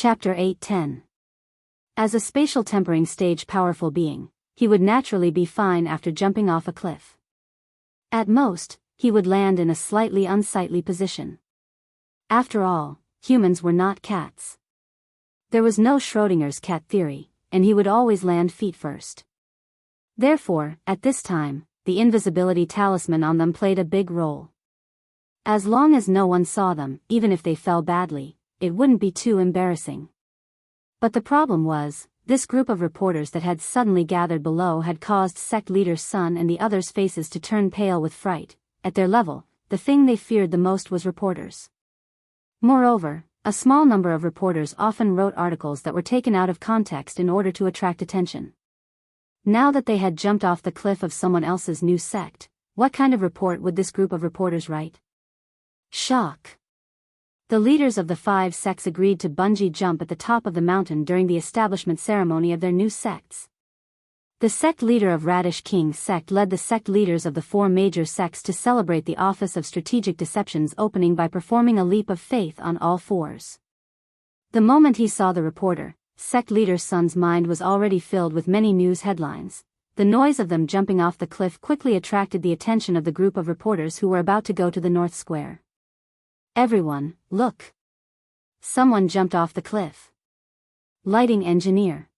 Chapter 8:10. As a spatial tempering stage powerful being, he would naturally be fine after jumping off a cliff. At most, he would land in a slightly unsightly position. After all, humans were not cats. There was no Schrödinger's cat theory, and he would always land feet first. Therefore, at this time, the invisibility talisman on them played a big role. As long as no one saw them, even if they fell badly, it wouldn't be too embarrassing. But the problem was, this group of reporters that had suddenly gathered below had caused sect leader Sun and the others' faces to turn pale with fright. At their level, the thing they feared the most was reporters. Moreover, a small number of reporters often wrote articles that were taken out of context in order to attract attention. Now that they had jumped off the cliff of someone else's new sect, what kind of report would this group of reporters write? Shock. The leaders of the 5 sects agreed to bungee jump at the top of the mountain during the establishment ceremony of their new sects. The sect leader of Radish King's sect led the sect leaders of the 4 major sects to celebrate the Office of Strategic Deception's opening by performing a leap of faith on all 4s. The moment he saw the reporter, sect leader Sun's mind was already filled with many news headlines. The noise of them jumping off the cliff quickly attracted the attention of the group of reporters who were about to go to the North Square. Everyone, look! Someone jumped off the cliff. Lighting engineer.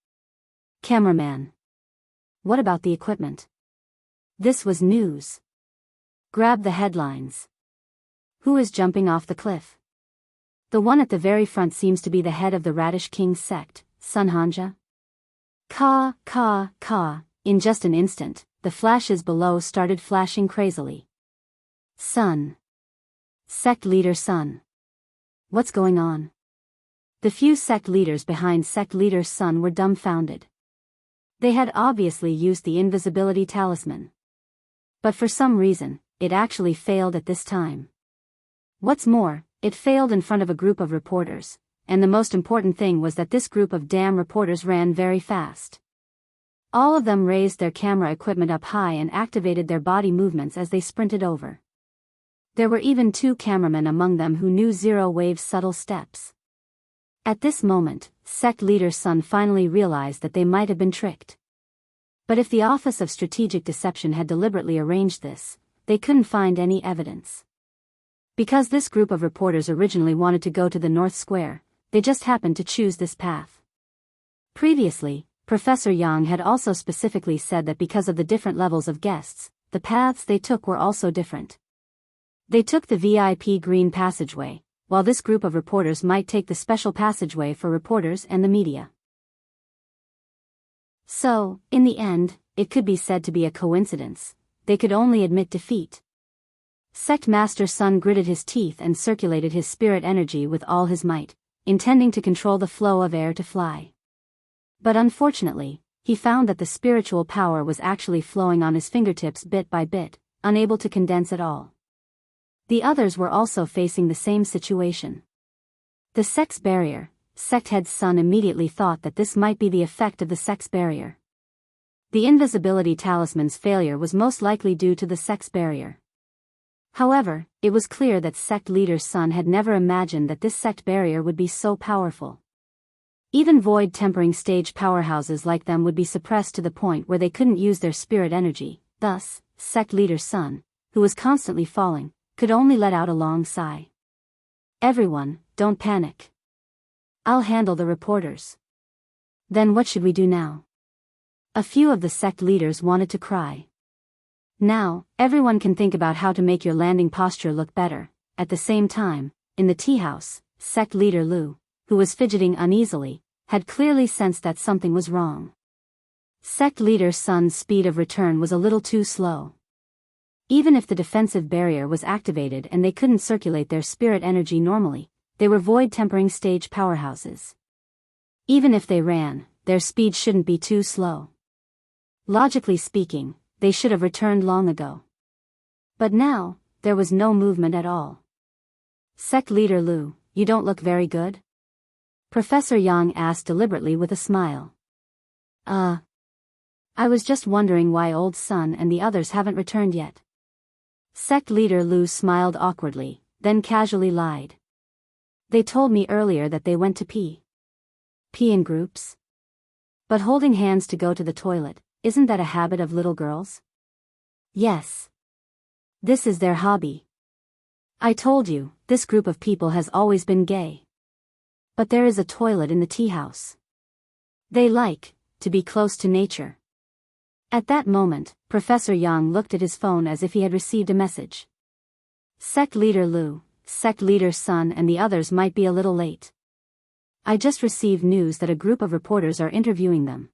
Cameraman. What about the equipment? This was news. Grab the headlines. Who is jumping off the cliff? The one at the very front seems to be the head of the Radish King's sect, Sun Hanja. Ka. In just an instant, the flashes below started flashing crazily. Sun. Sect leader Sun. What's going on? The few sect leaders behind sect leader Sun were dumbfounded. They had obviously used the invisibility talisman. But for some reason, it actually failed at this time. What's more, it failed in front of a group of reporters, and the most important thing was that this group of damn reporters ran very fast. All of them raised their camera equipment up high and activated their body movements as they sprinted over. There were even 2 cameramen among them who knew Zero-Wave's subtle steps. At this moment, sect leader Sun finally realized that they might have been tricked. But if the Office of Strategic Deception had deliberately arranged this, they couldn't find any evidence. Because this group of reporters originally wanted to go to the North Square, they just happened to choose this path. Previously, Professor Yang had also specifically said that because of the different levels of guests, the paths they took were also different. They took the VIP green passageway, while this group of reporters might take the special passageway for reporters and the media. So, in the end, it could be said to be a coincidence. They could only admit defeat. Sect Master Sun gritted his teeth and circulated his spirit energy with all his might, intending to control the flow of air to fly. But unfortunately, he found that the spiritual power was actually flowing on his fingertips bit by bit, unable to condense at all. The others were also facing the same situation. The sex barrier. Sect head Sun immediately thought that this might be the effect of the sex barrier. The invisibility talisman's failure was most likely due to the sex barrier. However, it was clear that sect leader Sun had never imagined that this sect barrier would be so powerful. Even void tempering stage powerhouses like them would be suppressed to the point where they couldn't use their spirit energy. Thus, sect leader Sun, who was constantly falling, could only let out a long sigh. Everyone, don't panic. I'll handle the reporters. Then what should we do now? A few of the sect leaders wanted to cry. Now, everyone can think about how to make your landing posture look better. At the same time, in the tea house, sect leader Lu, who was fidgeting uneasily, had clearly sensed that something was wrong. Sect leader Sun's speed of return was a little too slow. Even if the defensive barrier was activated and they couldn't circulate their spirit energy normally, they were void tempering stage powerhouses. Even if they ran, their speed shouldn't be too slow. Logically speaking, they should have returned long ago. But now, there was no movement at all. Sect leader Lu, you don't look very good? Professor Yang asked deliberately with a smile. I was just wondering why old Sun and the others haven't returned yet. Sect leader Lu smiled awkwardly, then casually lied. They told me earlier that they went to pee. Pee in groups? But holding hands to go to the toilet, isn't that a habit of little girls? Yes. This is their hobby. I told you, this group of people has always been gay. But there is a toilet in the tea house. They like to be close to nature. At that moment, Professor Yang looked at his phone as if he had received a message. Sect Leader Lu, Sect Leader Sun and the others might be a little late. I just received news that a group of reporters are interviewing them.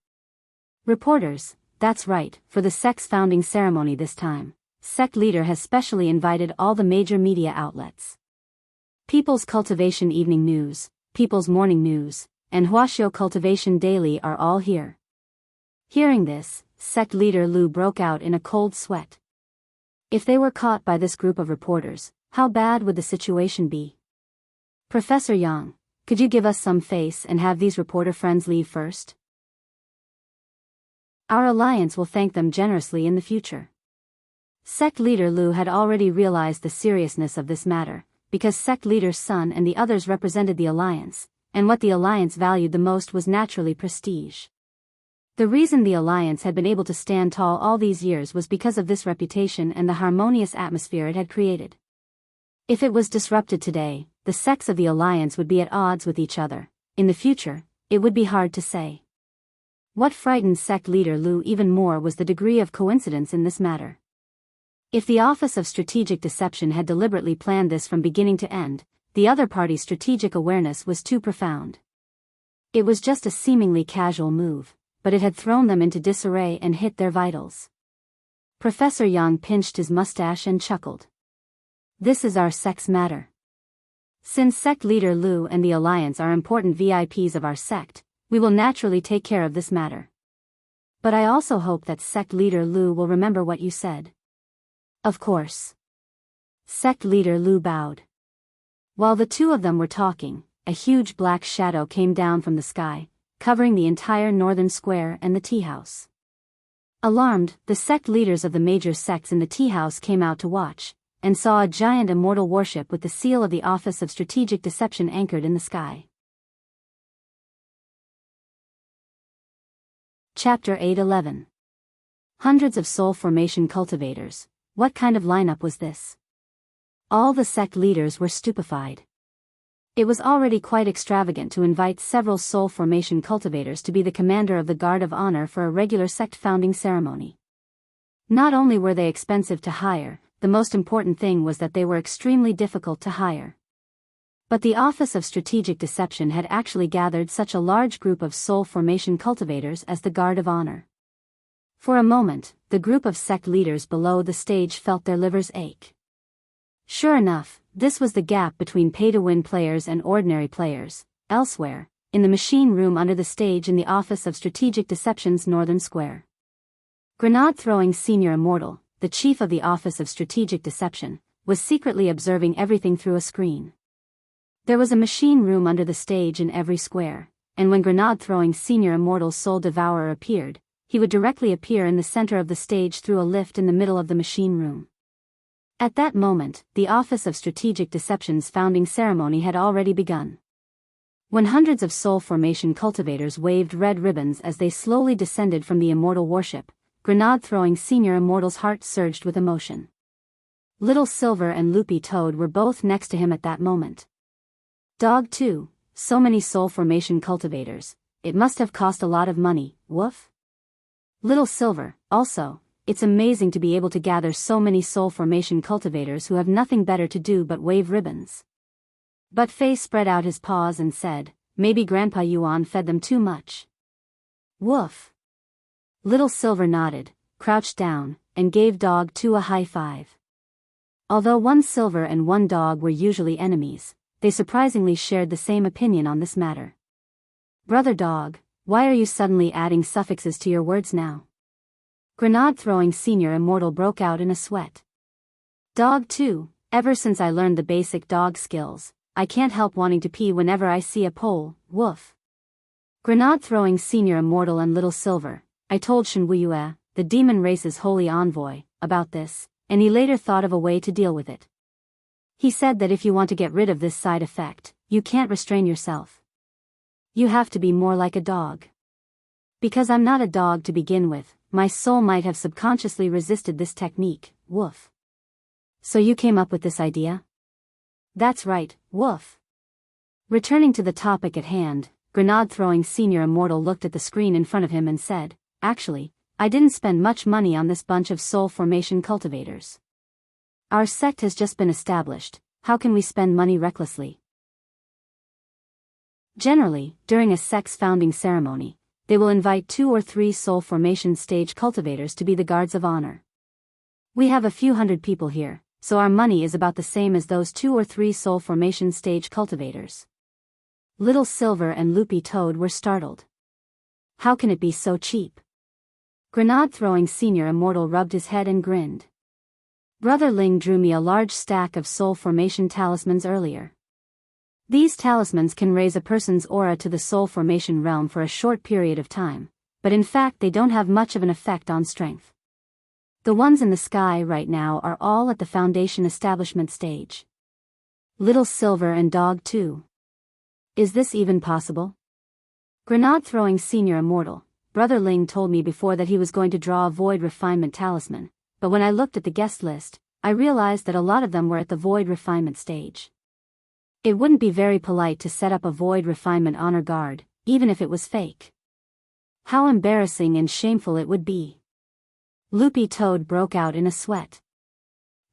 Reporters, that's right, for the sect's founding ceremony this time. Sect leader has specially invited all the major media outlets. People's Cultivation Evening News, People's Morning News, and Huaxiao Cultivation Daily are all here. Hearing this, sect leader Lu broke out in a cold sweat. If they were caught by this group of reporters, how bad would the situation be? Professor Yang, could you give us some face and have these reporter friends leave first? Our alliance will thank them generously in the future. Sect leader Lu had already realized the seriousness of this matter, because sect leader Sun and the others represented the alliance, and what the alliance valued the most was naturally prestige. The reason the alliance had been able to stand tall all these years was because of this reputation and the harmonious atmosphere it had created. If it was disrupted today, the sects of the alliance would be at odds with each other. In the future, it would be hard to say. What frightened sect leader Lu even more was the degree of coincidence in this matter. If the Office of Strategic Deception had deliberately planned this from beginning to end, the other party's strategic awareness was too profound. It was just a seemingly casual move, but it had thrown them into disarray and hit their vitals. Professor Yang pinched his mustache and chuckled. This is our sect's matter. Since sect leader Lu and the alliance are important VIPs of our sect, we will naturally take care of this matter. But I also hope that sect leader Lu will remember what you said. Of course. Sect leader Lu bowed. While the two of them were talking, a huge black shadow came down from the sky, covering the entire northern square and the tea house. Alarmed, the sect leaders of the major sects in the tea house came out to watch, and saw a giant immortal warship with the seal of the Office of Strategic Deception anchored in the sky. Chapter 8:11. Hundreds of soul formation cultivators. What kind of lineup was this? All the sect leaders were stupefied. It was already quite extravagant to invite several soul formation cultivators to be the commander of the Guard of Honor for a regular sect founding ceremony. Not only were they expensive to hire, the most important thing was that they were extremely difficult to hire. But the Office of Strategic Deception had actually gathered such a large group of soul formation cultivators as the Guard of Honor. For a moment, the group of sect leaders below the stage felt their livers ache. Sure enough, this was the gap between pay-to-win players and ordinary players. Elsewhere, in the machine room under the stage in the Office of Strategic Deception's northern square. Grenade-throwing Senior Immortal, the chief of the Office of Strategic Deception, was secretly observing everything through a screen. There was a machine room under the stage in every square, and when Grenade-throwing Senior Immortal's Soul Devourer appeared, he would directly appear in the center of the stage through a lift in the middle of the machine room. At that moment, the Office of Strategic Deception's founding ceremony had already begun. When hundreds of soul formation cultivators waved red ribbons as they slowly descended from the immortal warship, Grenade-throwing Senior Immortal's heart surged with emotion. Little Silver and Loopy Toad were both next to him at that moment. Dog too, so many soul formation cultivators, it must have cost a lot of money, woof? Little Silver, also, it's amazing to be able to gather so many soul formation cultivators who have nothing better to do but wave ribbons. But Fei spread out his paws and said, maybe Grandpa Yuan fed them too much. Woof. Little Silver nodded, crouched down, and gave Dog 2 a high five. Although one Silver and one Dog were usually enemies, they surprisingly shared the same opinion on this matter. Brother Dog, why are you suddenly adding suffixes to your words now? Grenade-throwing Senior Immortal broke out in a sweat. Dog too, ever since I learned the basic dog skills, I can't help wanting to pee whenever I see a pole, woof. Grenade-throwing Senior Immortal and Little Silver, I told Shen Wuyue, the demon race's holy envoy, about this, and he later thought of a way to deal with it. He said that if you want to get rid of this side effect, you can't restrain yourself. You have to be more like a dog. Because I'm not a dog to begin with, my soul might have subconsciously resisted this technique, woof. So you came up with this idea? That's right, woof. Returning to the topic at hand, grenade-throwing senior immortal looked at the screen in front of him and said, actually, I didn't spend much money on this bunch of soul formation cultivators. Our sect has just been established, how can we spend money recklessly? Generally, during a sect's founding ceremony, they will invite 2 or 3 soul formation stage cultivators to be the guards of honor. We have a few hundred people here, so our money is about the same as those 2 or 3 soul formation stage cultivators. Little Silver and Loopy Toad were startled. How can it be so cheap? Grenade-throwing senior immortal rubbed his head and grinned. Brother Ling drew me a large stack of soul formation talismans earlier. These talismans can raise a person's aura to the soul formation realm for a short period of time, but in fact they don't have much of an effect on strength. The ones in the sky right now are all at the foundation establishment stage. Little Silver and Dog too. Is this even possible? Grenade-throwing senior immortal, Brother Ling told me before that he was going to draw a void refinement talisman, but when I looked at the guest list, I realized that a lot of them were at the void refinement stage. It wouldn't be very polite to set up a void refinement honor guard, even if it was fake. How embarrassing and shameful it would be. Loopy Toad broke out in a sweat.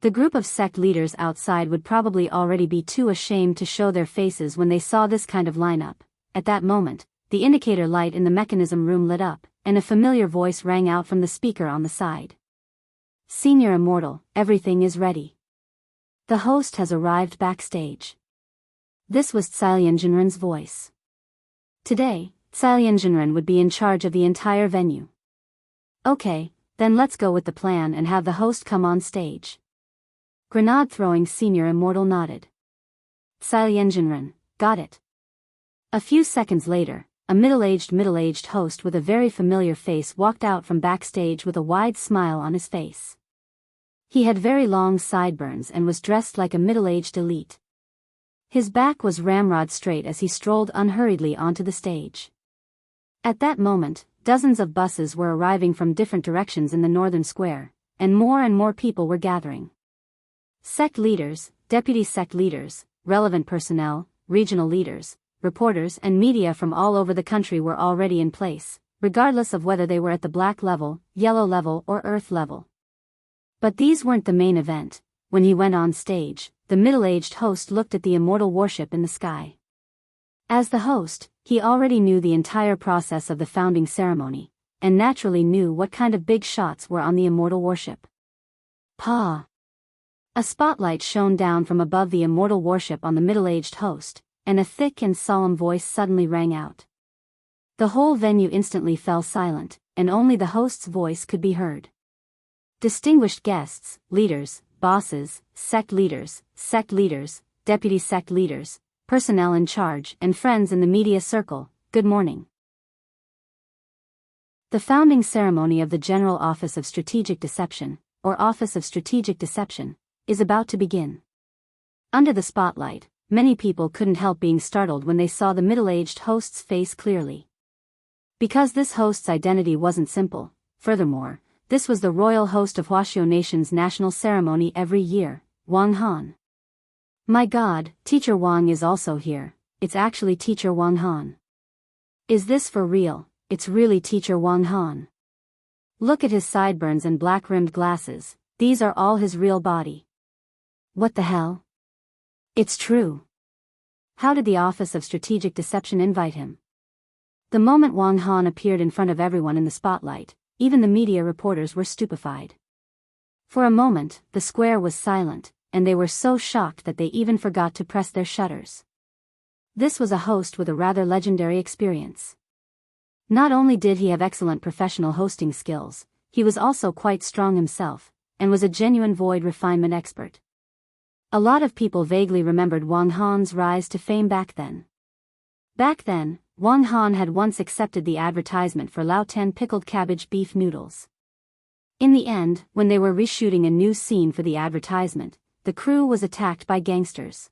The group of sect leaders outside would probably already be too ashamed to show their faces when they saw this kind of lineup. At that moment, the indicator light in the mechanism room lit up, and a familiar voice rang out from the speaker on the side. Senior Immortal, everything is ready. The host has arrived backstage. This was Tsalianjinren's voice. Today, Tsalianjinren would be in charge of the entire venue. Okay, then let's go with the plan and have the host come on stage. Grenade-throwing senior immortal nodded. Tsalianjinren, got it. A few seconds later, a middle-aged host with a very familiar face walked out from backstage with a wide smile on his face. He had very long sideburns and was dressed like a middle-aged elite. His back was ramrod straight as he strolled unhurriedly onto the stage. At that moment, dozens of buses were arriving from different directions in the northern square, and more people were gathering. Sect leaders, deputy sect leaders, relevant personnel, regional leaders, reporters and media from all over the country were already in place, regardless of whether they were at the black level, yellow level or earth level. But these weren't the main event. When he went on stage, the middle-aged host looked at the immortal warship in the sky. As the host, he already knew the entire process of the founding ceremony, and naturally knew what kind of big shots were on the immortal warship. Pa! A spotlight shone down from above the immortal warship on the middle-aged host, and a thick and solemn voice suddenly rang out. The whole venue instantly fell silent, and only the host's voice could be heard. Distinguished guests, leaders, bosses, sect leaders, deputy sect leaders, personnel in charge, and friends in the media circle, good morning. The founding ceremony of the General Office of Strategic Deception, or Office of Strategic Deception, is about to begin. Under the spotlight, many people couldn't help being startled when they saw the middle-aged host's face clearly. Because this host's identity wasn't simple, furthermore, this was the royal host of Huaxiao Nation's national ceremony every year, Wang Han. My God, Teacher Wang is also here, it's actually Teacher Wang Han. Is this for real? It's really Teacher Wang Han. Look at his sideburns and black-rimmed glasses, these are all his real body. What the hell? It's true. How did the Office of Strategic Deception invite him? The moment Wang Han appeared in front of everyone in the spotlight, even the media reporters were stupefied. For a moment, the square was silent, and they were so shocked that they even forgot to press their shutters. This was a host with a rather legendary experience. Not only did he have excellent professional hosting skills, he was also quite strong himself, and was a genuine void refinement expert. A lot of people vaguely remembered Wang Han's rise to fame back then. Back then, Wang Han had once accepted the advertisement for Lao Ten pickled cabbage beef noodles. In the end, when they were reshooting a new scene for the advertisement, the crew was attacked by gangsters.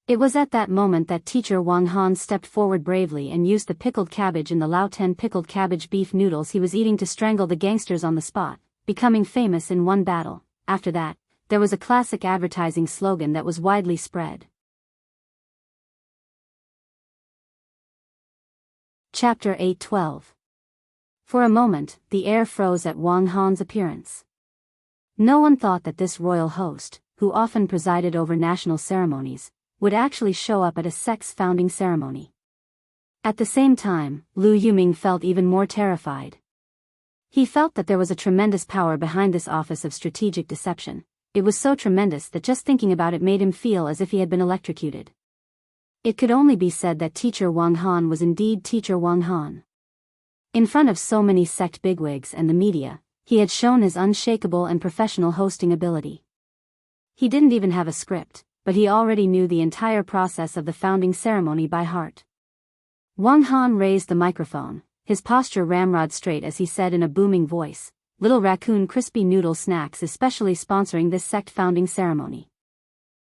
It was at that moment that teacher Wang Han stepped forward bravely and used the pickled cabbage in the Lao Ten pickled cabbage beef noodles he was eating to strangle the gangsters on the spot, becoming famous in one battle. After that, there was a classic advertising slogan that was widely spread. Chapter 8:12. For a moment, the air froze at Wang Han's appearance. No one thought that this royal host, who often presided over national ceremonies, would actually show up at a sect's founding ceremony. At the same time, Lu Yuming felt even more terrified. He felt that there was a tremendous power behind this office of strategic deception. It was so tremendous that just thinking about it made him feel as if he had been electrocuted. It could only be said that teacher Wang Han was indeed teacher Wang Han. In front of so many sect bigwigs and the media, he had shown his unshakable and professional hosting ability. He didn't even have a script, but he already knew the entire process of the founding ceremony by heart. Wang Han raised the microphone, his posture ramrod straight as he said in a booming voice, "Little Raccoon Crispy Noodle Snacks is specially sponsoring this sect founding ceremony."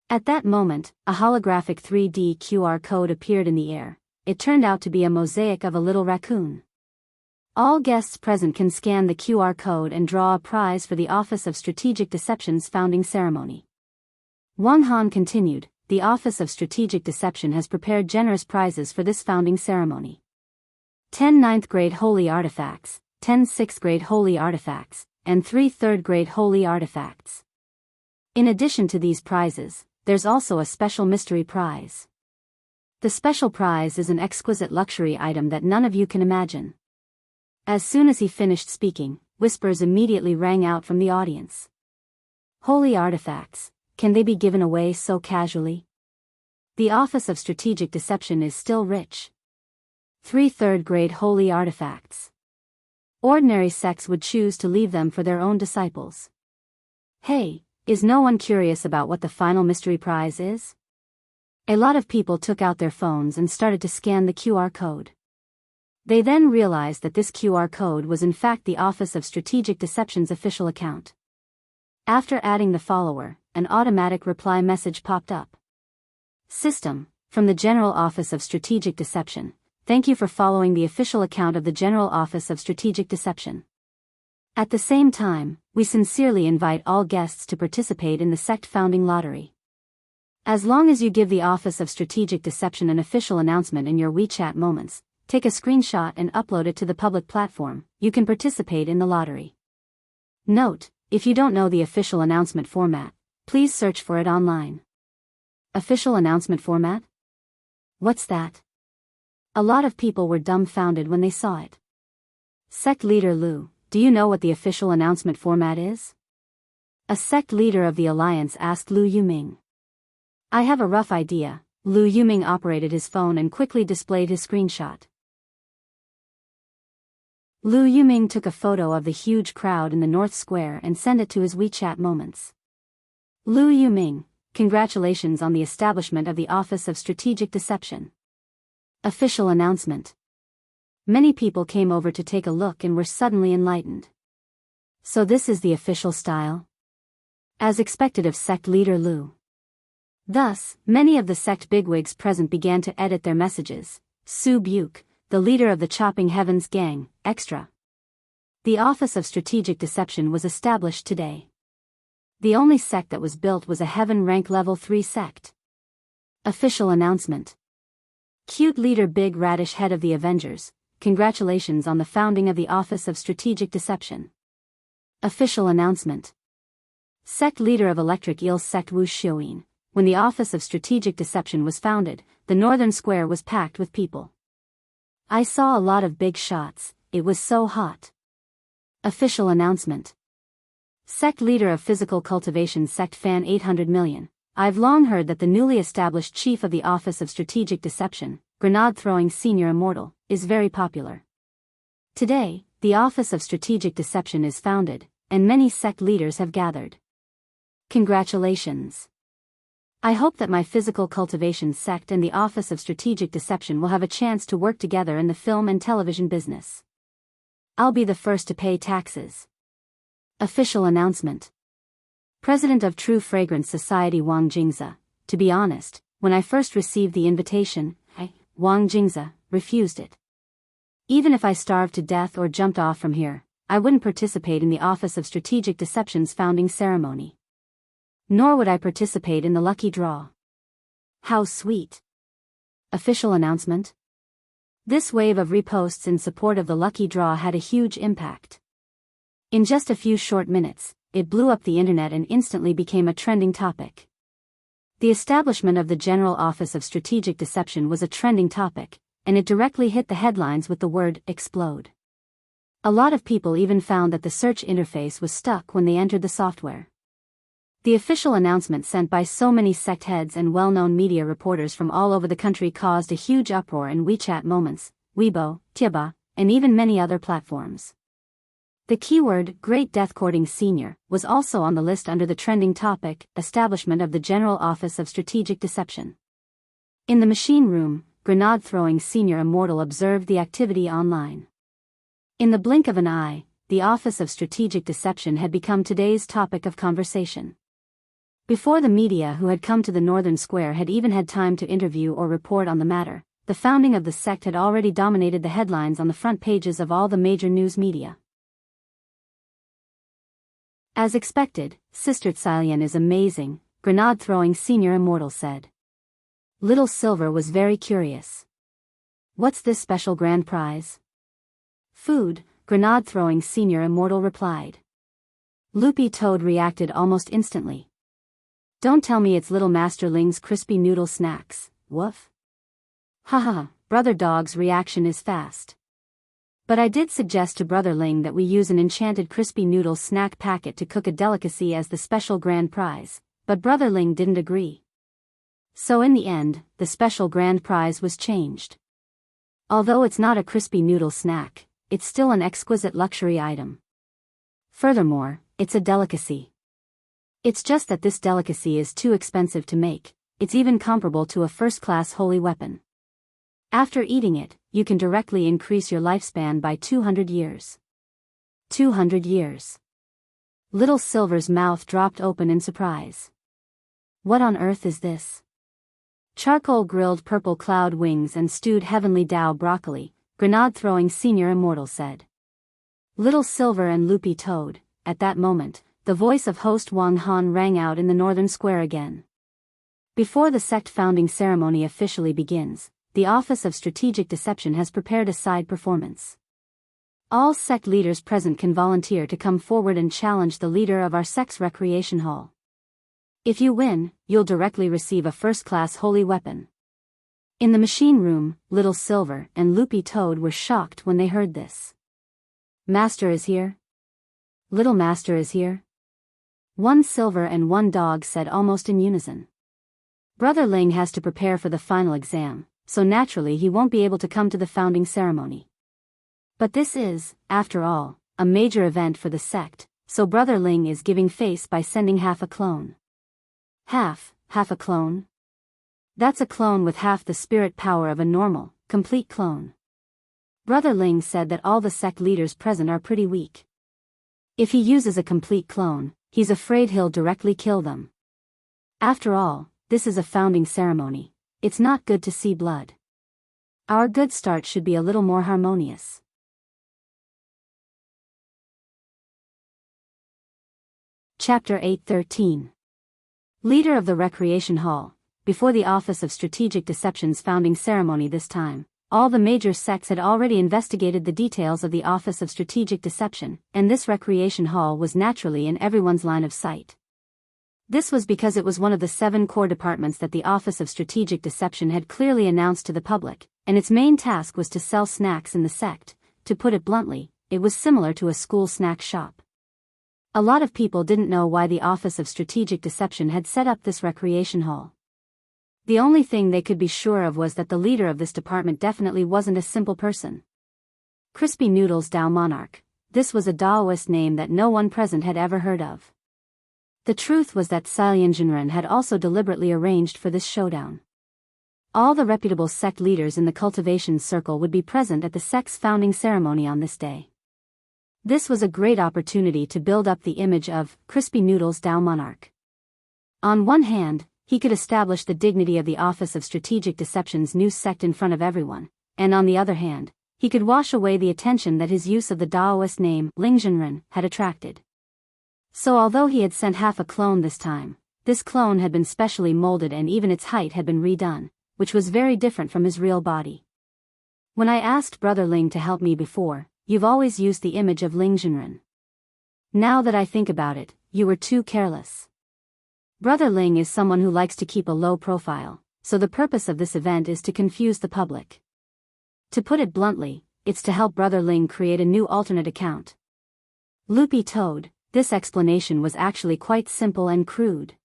At that moment, a holographic 3D QR code appeared in the air. It turned out to be a mosaic of a little raccoon. All guests present can scan the QR code and draw a prize for the Office of Strategic Deception's founding ceremony. Wang Han continued, "The Office of Strategic Deception has prepared generous prizes for this founding ceremony. 10 ninth grade holy artifacts, 10 6th grade holy artifacts, and 3 3rd grade holy artifacts. In addition to these prizes, there's also a special mystery prize. The special prize is an exquisite luxury item that none of you can imagine." As soon as he finished speaking, whispers immediately rang out from the audience. Holy artifacts, can they be given away so casually? The Office of Strategic Deception is still rich. 3 3rd grade holy artifacts. Ordinary sects would choose to leave them for their own disciples. Hey, is no one curious about what the final mystery prize is? A lot of people took out their phones and started to scan the QR code. They then realized that this QR code was in fact the Office of Strategic Deception's official account. After adding the follower, an automatic reply message popped up. System, from the General Office of Strategic Deception, thank you for following the official account of the General Office of Strategic Deception. At the same time, we sincerely invite all guests to participate in the sect founding lottery. As long as you give the Office of Strategic Deception an official announcement in your WeChat moments, take a screenshot and upload it to the public platform, you can participate in the lottery. Note, if you don't know the official announcement format, please search for it online. Official announcement format? What's that? A lot of people were dumbfounded when they saw it. Sect leader Lu, do you know what the official announcement format is? A sect leader of the alliance asked Lu Yuming. I have a rough idea. Lu Yuming operated his phone and quickly displayed his screenshot. Lu Yuming took a photo of the huge crowd in the North Square and sent it to his WeChat moments. Lu Yuming, congratulations on the establishment of the Office of Strategic Deception. Official announcement. Many people came over to take a look and were suddenly enlightened. So this is the official style? As expected of sect leader Lu. Thus, many of the sect bigwigs present began to edit their messages. Su Buke, the leader of the Chopping Heavens gang, extra. The Office of Strategic Deception was established today. The only sect that was built was a Heaven rank level 3 sect. Official announcement. Cute leader Big Radish head of the Avengers, congratulations on the founding of the Office of Strategic Deception. Official announcement. Sect leader of Electric Eel sect Wu Xiuyin, when the Office of Strategic Deception was founded, the Northern Square was packed with people. I saw a lot of big shots, it was so hot. Official announcement. Sect leader of Physical Cultivation sect Fan 800 million. I've long heard that the newly established chief of the Office of Strategic Deception, grenade-throwing senior immortal, is very popular. Today, the Office of Strategic Deception is founded, and many sect leaders have gathered. Congratulations. I hope that my Physical Cultivation sect and the Office of Strategic Deception will have a chance to work together in the film and television business. I'll be the first to pay taxes. Official announcement. President of True Fragrance Society Wang Jingze. To be honest, when I first received the invitation, I, Wang Jingzi, refused it. Even if I starved to death or jumped off from here, I wouldn't participate in the Office of Strategic Deception's founding ceremony. Nor would I participate in the lucky draw. How sweet. Official announcement? This wave of reposts in support of the lucky draw had a huge impact. In just a few short minutes, it blew up the internet and instantly became a trending topic. The establishment of the General Office of Strategic Deception was a trending topic, and it directly hit the headlines with the word explode. A lot of people even found that the search interface was stuck when they entered the software. The official announcement sent by so many sect heads and well-known media reporters from all over the country caused a huge uproar in WeChat Moments, Weibo, Tieba, and even many other platforms. The keyword, Great Death Courting Senior, was also on the list under the trending topic, Establishment of the General Office of Strategic Deception. In the machine room, grenade-throwing Senior Immortal observed the activity online. In the blink of an eye, the Office of Strategic Deception had become today's topic of conversation. Before the media who had come to the Northern Square had even had time to interview or report on the matter, the founding of the sect had already dominated the headlines on the front pages of all the major news media. As expected, Sister Tsilian is amazing, grenade-throwing Senior Immortal said. Little Silver was very curious. What's this special grand prize? Food, grenade-throwing Senior Immortal replied. Loopy Toad reacted almost instantly. Don't tell me it's Little Master Ling's crispy noodle snacks, woof. Haha, Brother Dog's reaction is fast. But I did suggest to Brother Ling that we use an enchanted crispy noodle snack packet to cook a delicacy as the special grand prize, but Brother Ling didn't agree. So in the end, the special grand prize was changed. Although it's not a crispy noodle snack, it's still an exquisite luxury item. Furthermore, it's a delicacy. It's just that this delicacy is too expensive to make, it's even comparable to a first-class holy weapon. After eating it, you can directly increase your lifespan by 200 years. 200 years. Little Silver's mouth dropped open in surprise. What on earth is this? Charcoal grilled purple cloud wings and stewed heavenly Dao broccoli, grenade-throwing Senior Immortal said. Little Silver and Loopy Toad, at that moment, the voice of host Wang Han rang out in the Northern Square again. Before the sect founding ceremony officially begins, the Office of Strategic Deception has prepared a side performance. All sect leaders present can volunteer to come forward and challenge the leader of our sect's recreation hall. If you win, you'll directly receive a first-class holy weapon. In the machine room, Little Silver and Loopy Toad were shocked when they heard this. Master is here? Little Master is here? One Silver and one Dog said almost in unison. Brother Ling has to prepare for the final exam, so naturally he won't be able to come to the founding ceremony. But this is, after all, a major event for the sect, so Brother Ling is giving face by sending half a clone. Half a clone? That's a clone with half the spirit power of a normal, complete clone. Brother Ling said that all the sect leaders present are pretty weak. If he uses a complete clone, he's afraid he'll directly kill them. After all, this is a founding ceremony. It's not good to see blood. Our good start should be a little more harmonious. Chapter 8:13. Leader of the Recreation Hall. Before the Office of Strategic Deception's founding ceremony this time, all the major sects had already investigated the details of the Office of Strategic Deception, and this recreation hall was naturally in everyone's line of sight. This was because it was one of the 7 core departments that the Office of Strategic Deception had clearly announced to the public, and its main task was to sell snacks in the sect. To put it bluntly, it was similar to a school snack shop. A lot of people didn't know why the Office of Strategic Deception had set up this recreation hall. The only thing they could be sure of was that the leader of this department definitely wasn't a simple person. Crispy Noodles Dao Monarch. This was a Daoist name that no one present had ever heard of. The truth was that Tsilian Jinren had also deliberately arranged for this showdown. All the reputable sect leaders in the cultivation circle would be present at the sect's founding ceremony on this day. This was a great opportunity to build up the image of Crispy Noodles Dao Monarch. On one hand, he could establish the dignity of the Office of Strategic Deception's new sect in front of everyone, and on the other hand, he could wash away the attention that his use of the Daoist name, Lingzhenren, had attracted. So although he had sent half a clone this time, this clone had been specially molded and even its height had been redone, which was very different from his real body. When I asked Brother Ling to help me before, you've always used the image of Lingzhenren. Now that I think about it, you were too careless. Brother Ling is someone who likes to keep a low profile, so the purpose of this event is to confuse the public. To put it bluntly, it's to help Brother Ling create a new alternate account. Loopy Toad, this explanation was actually quite simple and crude.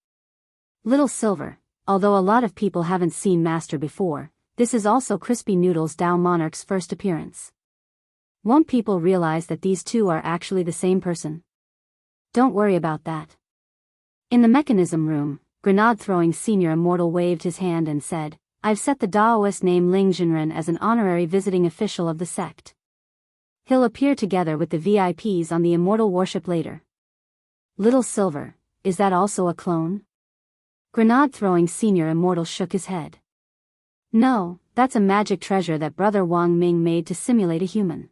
Little Silver, although a lot of people haven't seen Master before, this is also Crispy Noodle's Dao Monarch's first appearance. Won't people realize that these two are actually the same person? Don't worry about that. In the mechanism room, Grenade-throwing Senior Immortal waved his hand and said, I've set the Daoist name Lingzhenren as an honorary visiting official of the sect. He'll appear together with the VIPs on the Immortal Worship later. Little Silver, is that also a clone? Grenade-throwing Senior Immortal shook his head. No, that's a magic treasure that Brother Wang Ming made to simulate a human.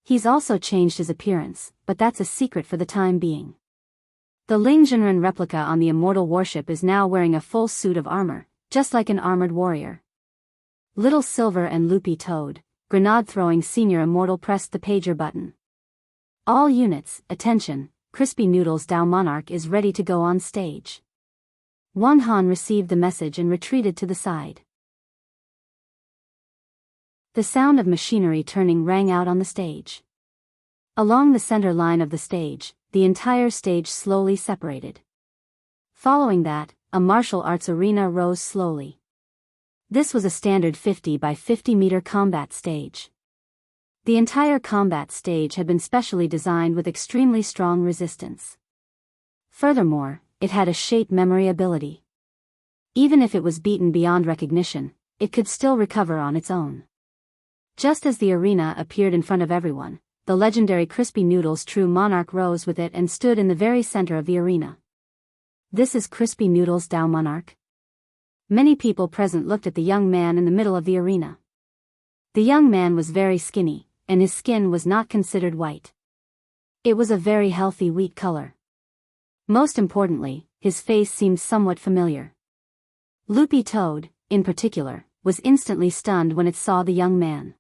He's also changed his appearance, but that's a secret for the time being. The Lingzhenren replica on the Immortal Worship is now wearing a full suit of armor, just like an armored warrior. Little Silver and Loopy Toad, Grenade-throwing Senior Immortal pressed the pager button. All units, attention, Crispy Noodle's Dao Monarch is ready to go on stage. Wang Han received the message and retreated to the side. The sound of machinery turning rang out on the stage. Along the center line of the stage, the entire stage slowly separated. Following that, a martial arts arena rose slowly. This was a standard 50 by 50 meter combat stage. The entire combat stage had been specially designed with extremely strong resistance. Furthermore, it had a shape memory ability. Even if it was beaten beyond recognition, it could still recover on its own. Just as the arena appeared in front of everyone, the legendary Crispy Noodle's true monarch rose with it and stood in the very center of the arena. This is Crispy Noodle's Dao Monarch? Many people present looked at the young man in the middle of the arena. The young man was very skinny, and his skin was not considered white. It was a very healthy wheat color. Most importantly, his face seemed somewhat familiar. Loopy Toad, in particular, was instantly stunned when it saw the young man.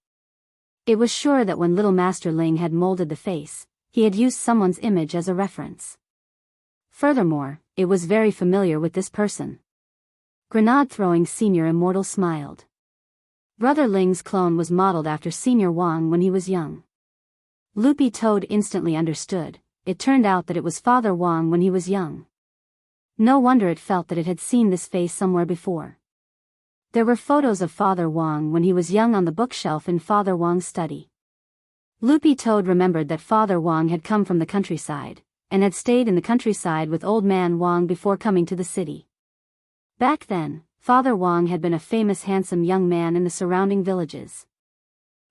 It was sure that when little Master Ling had molded the face, he had used someone's image as a reference. Furthermore, it was very familiar with this person. Grenade-throwing Senior Immortal smiled. Brother Ling's clone was modeled after Senior Wang when he was young. Loopy Toad instantly understood. It turned out that it was Father Wang when he was young. No wonder it felt that it had seen this face somewhere before. There were photos of Father Wang when he was young on the bookshelf in Father Wang's study. Loopy Toad remembered that Father Wang had come from the countryside, and had stayed in the countryside with Old Man Wang before coming to the city. Back then, Father Wang had been a famous handsome young man in the surrounding villages.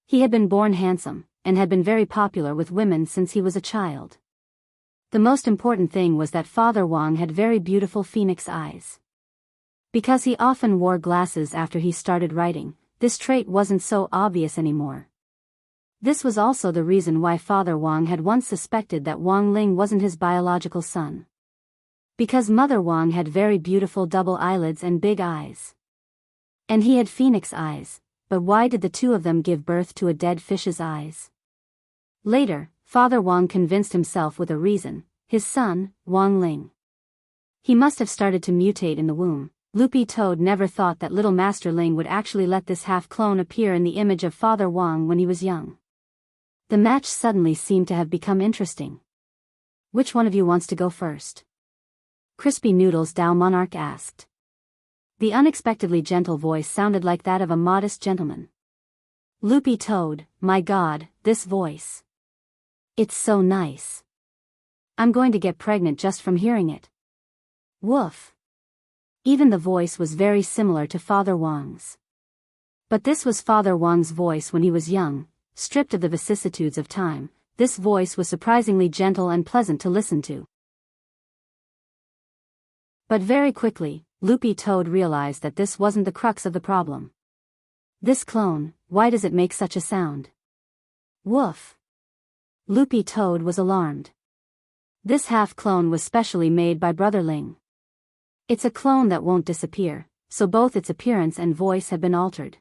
He had been born handsome, and had been very popular with women since he was a child. The most important thing was that Father Wang had very beautiful phoenix eyes. Because he often wore glasses after he started writing, this trait wasn't so obvious anymore. This was also the reason why Father Wang had once suspected that Wang Ling wasn't his biological son. Because Mother Wang had very beautiful double eyelids and big eyes. And he had phoenix eyes, but why did the two of them give birth to a dead fish's eyes? Later, Father Wang convinced himself with a reason: his son, Wang Ling. He must have started to mutate in the womb. Loopy Toad never thought that little Master Ling would actually let this half-clone appear in the image of Father Wang when he was young. The match suddenly seemed to have become interesting. Which one of you wants to go first? Crispy Noodle's Dao Monarch asked. The unexpectedly gentle voice sounded like that of a modest gentleman. Loopy Toad, my God, this voice. It's so nice. I'm going to get pregnant just from hearing it. Woof. Even the voice was very similar to Father Wang's. But this was Father Wang's voice when he was young, stripped of the vicissitudes of time. This voice was surprisingly gentle and pleasant to listen to. But very quickly, Loopy Toad realized that this wasn't the crux of the problem. This clone, why does it make such a sound? Woof. Loopy Toad was alarmed. This half-clone was specially made by Brother Ling. It's a clone that won't disappear, so both its appearance and voice have been altered.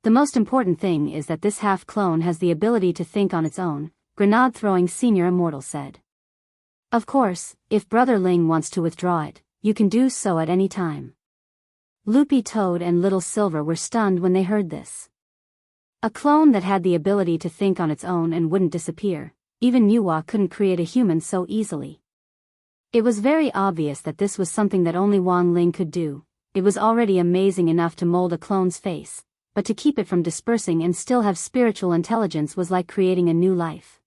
The most important thing is that this half-clone has the ability to think on its own, Grenade-throwing Senior Immortal said. Of course, if Brother Ling wants to withdraw it, you can do so at any time. Loopy Toad and Little Silver were stunned when they heard this. A clone that had the ability to think on its own and wouldn't disappear, even Nuwa couldn't create a human so easily. It was very obvious that this was something that only Wang Ling could do. It was already amazing enough to mold a clone's face, but to keep it from dispersing and still have spiritual intelligence was like creating a new life.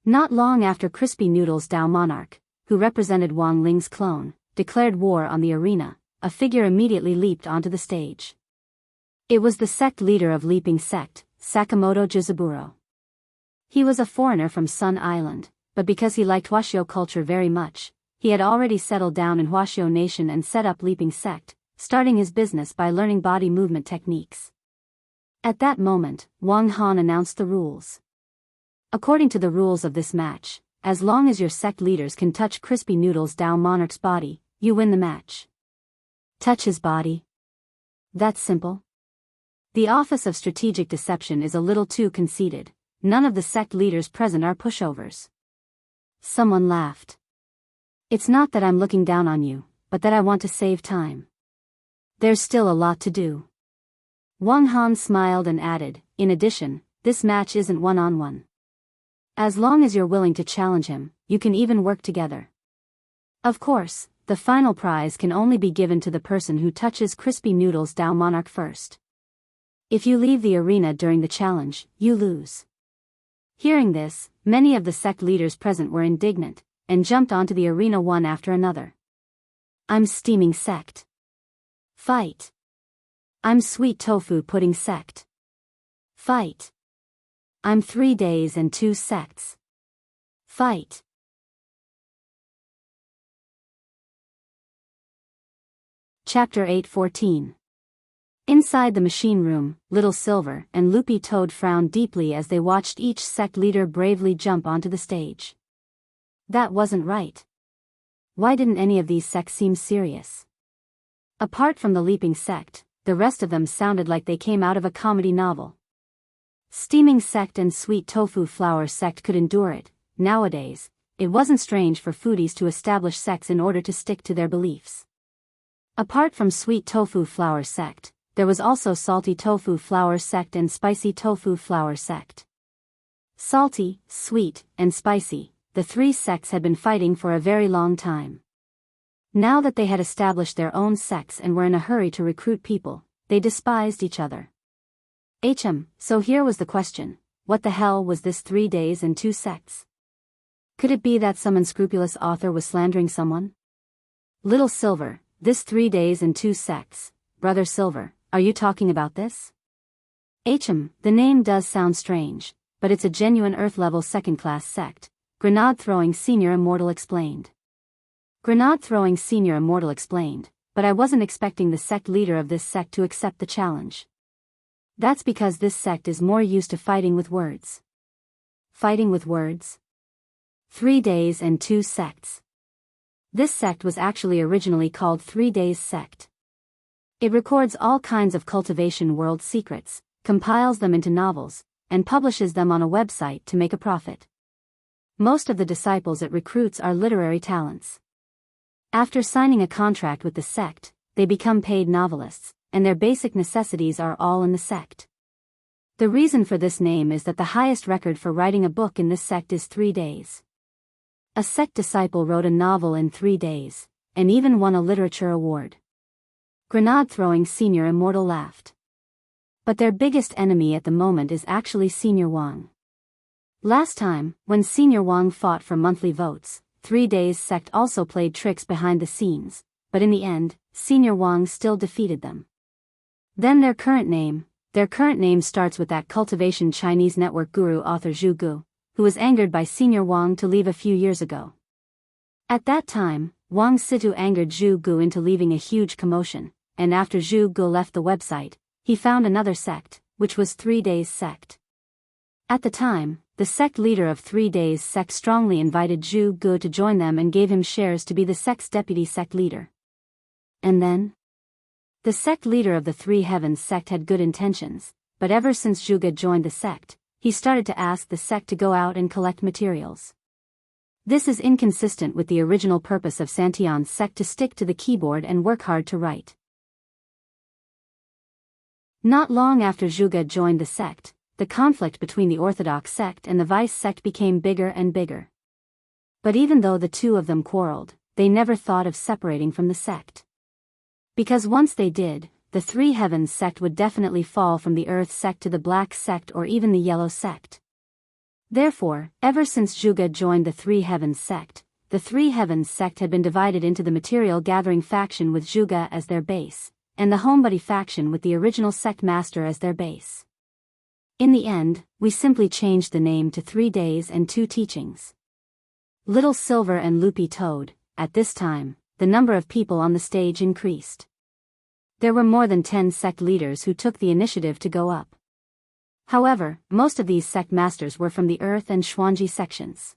Not long after Crispy Noodles Dao Monarch, who represented Wang Ling's clone, declared war on the arena, a figure immediately leaped onto the stage. It was the sect leader of Leaping Sect, Sakamoto Jizaburo. He was a foreigner from Sun Island, but because he liked Huashio culture very much, he had already settled down in Huashio Nation and set up Leaping Sect, starting his business by learning body movement techniques. At that moment, Wang Han announced the rules. According to the rules of this match, as long as your sect leaders can touch Crispy Noodles Dao Monarch's body, you win the match. Touch his body? That's simple. The Office of Strategic Deception is a little too conceited. None of the sect leaders present are pushovers. Someone laughed. It's not that I'm looking down on you, but that I want to save time. There's still a lot to do. Wang Han smiled and added, in addition, this match isn't one-on-one. As long as you're willing to challenge him, you can even work together. Of course, the final prize can only be given to the person who touches Crispy Noodles Dao Monarch first. If you leave the arena during the challenge, you lose. Hearing this, many of the sect leaders present were indignant, and jumped onto the arena one after another. I'm Steaming Sect. Fight. I'm Sweet Tofu Pudding Sect. Fight. I'm 3 Days and 2 Sects. Fight. Chapter 8:14. Inside the machine room, Little Silver and Loopy Toad frowned deeply as they watched each sect leader bravely jump onto the stage. That wasn't right. Why didn't any of these sects seem serious? Apart from the Leaping Sect, the rest of them sounded like they came out of a comedy novel. Steaming Sect and Sweet Tofu Flour Sect could endure it. Nowadays, it wasn't strange for foodies to establish sects in order to stick to their beliefs. Apart from Sweet Tofu Flour Sect, there was also Salty Tofu Flour Sect and Spicy Tofu Flour Sect. Salty, sweet, and spicy, the three sects had been fighting for a very long time. Now that they had established their own sects and were in a hurry to recruit people, they despised each other. So here was the question, what the hell was this 3 days and 2 sects? Could it be that some unscrupulous author was slandering someone? Little Silver, this 3 days and 2 sects, Brother Silver, are you talking about this? The name does sound strange, but it's a genuine Earth-level second-class sect, Grenade-throwing Senior Immortal explained. Grenade-throwing Senior Immortal explained, but I wasn't expecting the sect leader of this sect to accept the challenge. That's because this sect is more used to fighting with words. Fighting with words? 3 days and 2 sects. This sect was actually originally called 3 Days Sect. It records all kinds of cultivation world secrets, compiles them into novels, and publishes them on a website to make a profit. Most of the disciples it recruits are literary talents. After signing a contract with the sect, they become paid novelists, and their basic necessities are all in the sect. The reason for this name is that the highest record for writing a book in this sect is 3 days. A sect disciple wrote a novel in 3 days, and even won a literature award. Grenade-throwing Senior Immortal laughed. But their biggest enemy at the moment is actually Senior Wang. Last time, when Senior Wang fought for monthly votes, 3 Days Sect also played tricks behind the scenes, but in the end, Senior Wang still defeated them. Then their current name starts with that cultivation Chinese network guru author Zhu Gu, who was angered by Senior Wang to leave a few years ago. At that time, Wang Situ angered Zhu Gu into leaving a huge commotion, and after Zhu Gu left the website, he found another sect, which was 3 Days Sect. At the time, the sect leader of 3 Days Sect strongly invited Zhu Gu to join them and gave him shares to be the sect's deputy sect leader. And then? The sect leader of the 3 Heavens sect had good intentions, but ever since Zhu Gu joined the sect, he started to ask the sect to go out and collect materials. This is inconsistent with the original purpose of Santian's sect to stick to the keyboard and work hard to write. Not long after Zhu Gu joined the sect, the conflict between the Orthodox sect and the Vice sect became bigger and bigger. But even though the two of them quarreled, they never thought of separating from the sect. Because once they did, the 3 Heavens sect would definitely fall from the Earth sect to the Black sect or even the Yellow sect. Therefore, ever since Zhu Gu joined the 3 Heavens sect, the 3 Heavens sect had been divided into the material gathering faction with Zhu Gu as their base, and the homebody faction with the original sect master as their base. In the end, we simply changed the name to 3 Days and 2 Teachings. Little Silver and Loopy Toad. At this time, the number of people on the stage increased. There were more than 10 sect leaders who took the initiative to go up. However, most of these sect masters were from the Earth and Xuanji sections.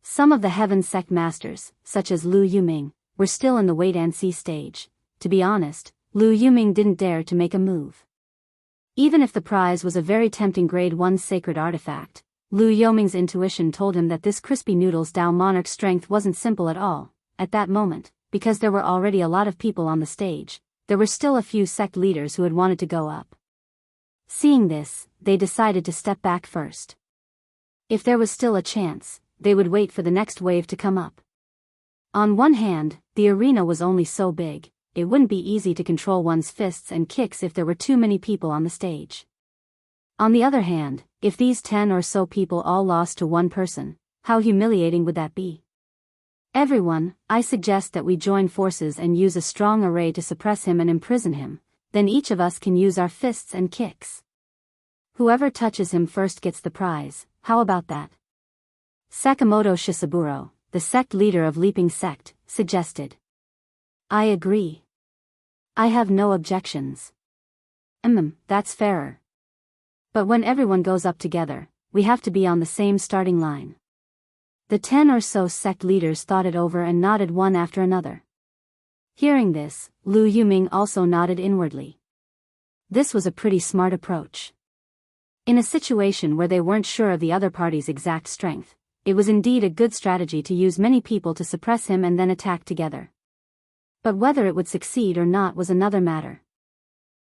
Some of the Heaven sect masters, such as Lu Yuming, were still in the wait-and-see stage. To be honest, Lu Yuming didn't dare to make a move. Even if the prize was a very tempting grade 1 sacred artifact, Lu Yuming's intuition told him that this crispy noodle's Dao monarch strength wasn't simple at all. At that moment, because there were already a lot of people on the stage, there were still a few sect leaders who had wanted to go up. Seeing this, they decided to step back first. If there was still a chance, they would wait for the next wave to come up. On one hand, the arena was only so big, it wouldn't be easy to control one's fists and kicks if there were too many people on the stage. On the other hand, if these 10 or so people all lost to one person, how humiliating would that be? Everyone, I suggest that we join forces and use a strong array to suppress him and imprison him, then each of us can use our fists and kicks. Whoever touches him first gets the prize, how about that? Sakamoto Shisaburo, the sect leader of Leaping Sect, suggested. I agree. I have no objections. That's fairer. But when everyone goes up together, we have to be on the same starting line. The 10 or so sect leaders thought it over and nodded one after another. Hearing this, Lu Yuming also nodded inwardly. This was a pretty smart approach. In a situation where they weren't sure of the other party's exact strength, it was indeed a good strategy to use many people to suppress him and then attack together. But whether it would succeed or not was another matter.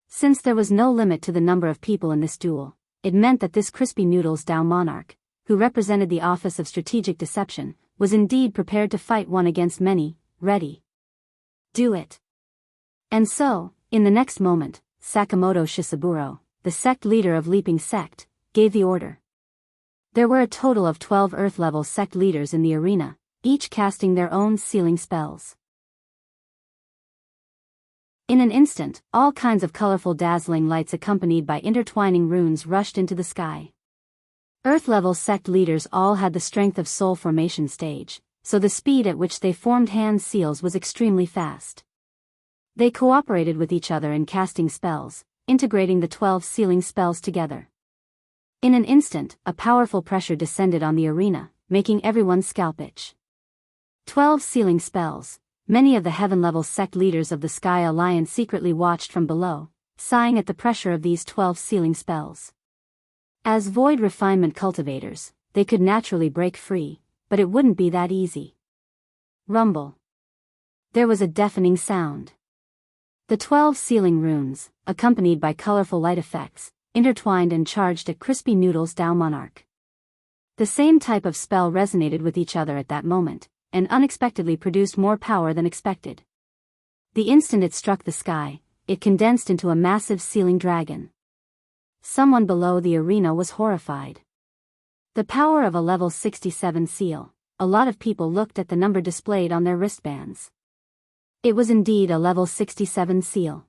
Since there was no limit to the number of people in this duel, it meant that this crispy noodles Dao monarch, who represented the office of strategic deception, was indeed prepared to fight one against many. Ready. Do it. And so, in the next moment, Sakamoto Shisaburo, the sect leader of Leaping Sect, gave the order. There were a total of 12 Earth-level sect leaders in the arena, each casting their own sealing spells. In an instant, all kinds of colorful dazzling lights accompanied by intertwining runes rushed into the sky. Earth-level sect leaders all had the strength of soul formation stage, so the speed at which they formed hand seals was extremely fast. They cooperated with each other in casting spells, integrating the 12 sealing spells together. In an instant, a powerful pressure descended on the arena, making everyone's scalp itch. 12 sealing spells. Many of the heaven-level sect leaders of the Sky Alliance secretly watched from below, sighing at the pressure of these 12 sealing spells. As void refinement cultivators, they could naturally break free, but it wouldn't be that easy. Rumble. There was a deafening sound. The 12 sealing runes, accompanied by colorful light effects, intertwined and charged at Crispy Noodle's Dao Monarch. The same type of spell resonated with each other at that moment, and unexpectedly produced more power than expected. The instant it struck the sky, it condensed into a massive sealing dragon. Someone below the arena was horrified. The power of a level 67 seal. A lot of people looked at the number displayed on their wristbands. It was indeed a level 67 seal.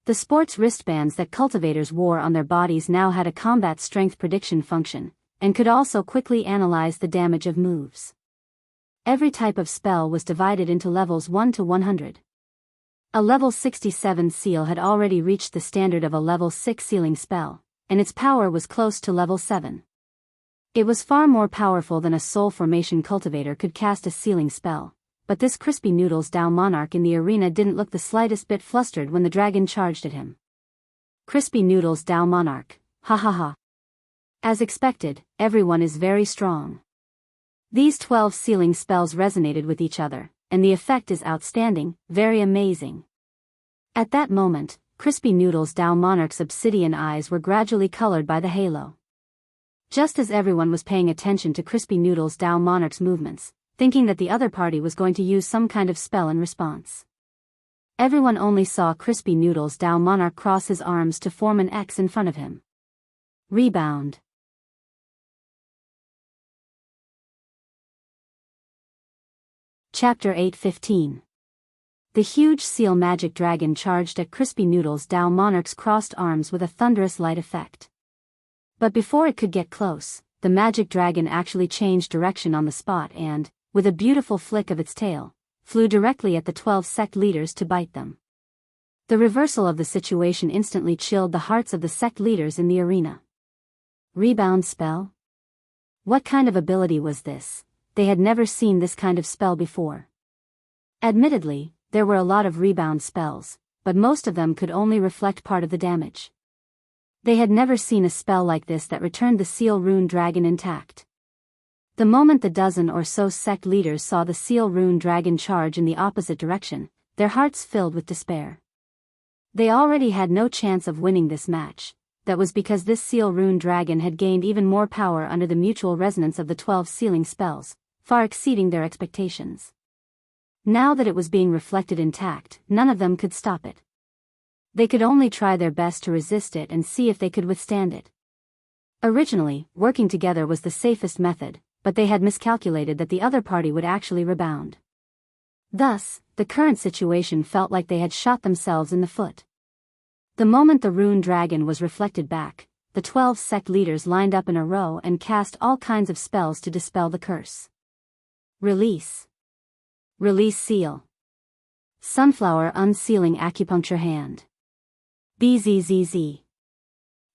The sports wristbands that cultivators wore on their bodies now had a combat strength prediction function, and could also quickly analyze the damage of moves. Every type of spell was divided into levels 1 to 100. A level 67 seal had already reached the standard of a level 6 sealing spell, and its power was close to level 7. It was far more powerful than a soul formation cultivator could cast a sealing spell, but this crispy noodles Dao monarch in the arena didn't look the slightest bit flustered when the dragon charged at him. Crispy noodles Dao monarch, ha ha ha. As expected, everyone is very strong. These 12 sealing spells resonated with each other, and the effect is outstanding, very amazing. At that moment, Crispy Noodles Dao Monarch's obsidian eyes were gradually colored by the halo. Just as everyone was paying attention to Crispy Noodles Dao Monarch's movements, thinking that the other party was going to use some kind of spell in response, everyone only saw Crispy Noodles Dao Monarch cross his arms to form an X in front of him. Rebound. Chapter 8:15. The huge seal magic dragon charged at Crispy Noodles Dao Monarch's crossed arms with a thunderous light effect. But before it could get close, the magic dragon actually changed direction on the spot and, with a beautiful flick of its tail, flew directly at the 12 sect leaders to bite them. The reversal of the situation instantly chilled the hearts of the sect leaders in the arena. Rebound spell? What kind of ability was this? They had never seen this kind of spell before. Admittedly, there were a lot of rebound spells, but most of them could only reflect part of the damage. They had never seen a spell like this that returned the seal rune dragon intact. The moment the dozen or so sect leaders saw the seal rune dragon charge in the opposite direction, their hearts filled with despair. They already had no chance of winning this match. That was because this seal rune dragon had gained even more power under the mutual resonance of the 12 sealing spells, far exceeding their expectations. Now that it was being reflected intact, none of them could stop it. They could only try their best to resist it and see if they could withstand it. Originally, working together was the safest method, but they had miscalculated that the other party would actually rebound. Thus, the current situation felt like they had shot themselves in the foot. The moment the rune dragon was reflected back, the 12 sect leaders lined up in a row and cast all kinds of spells to dispel the curse. Release. Release seal. Sunflower unsealing acupuncture hand. BZZZ.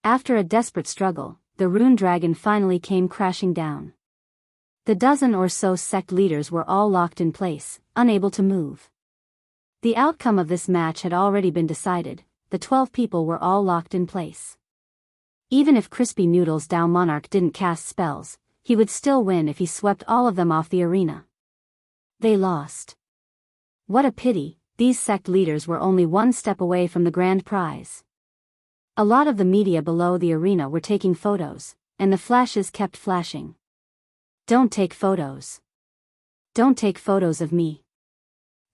After a desperate struggle, the rune dragon finally came crashing down. The dozen or so sect leaders were all locked in place, unable to move. The outcome of this match had already been decided. The 12 people were all locked in place. Even if Crispy Noodles Dao Monarch didn't cast spells, he would still win if he swept all of them off the arena. They lost. What a pity, these sect leaders were only one step away from the grand prize. A lot of the media below the arena were taking photos, and the flashes kept flashing. Don't take photos. Don't take photos of me.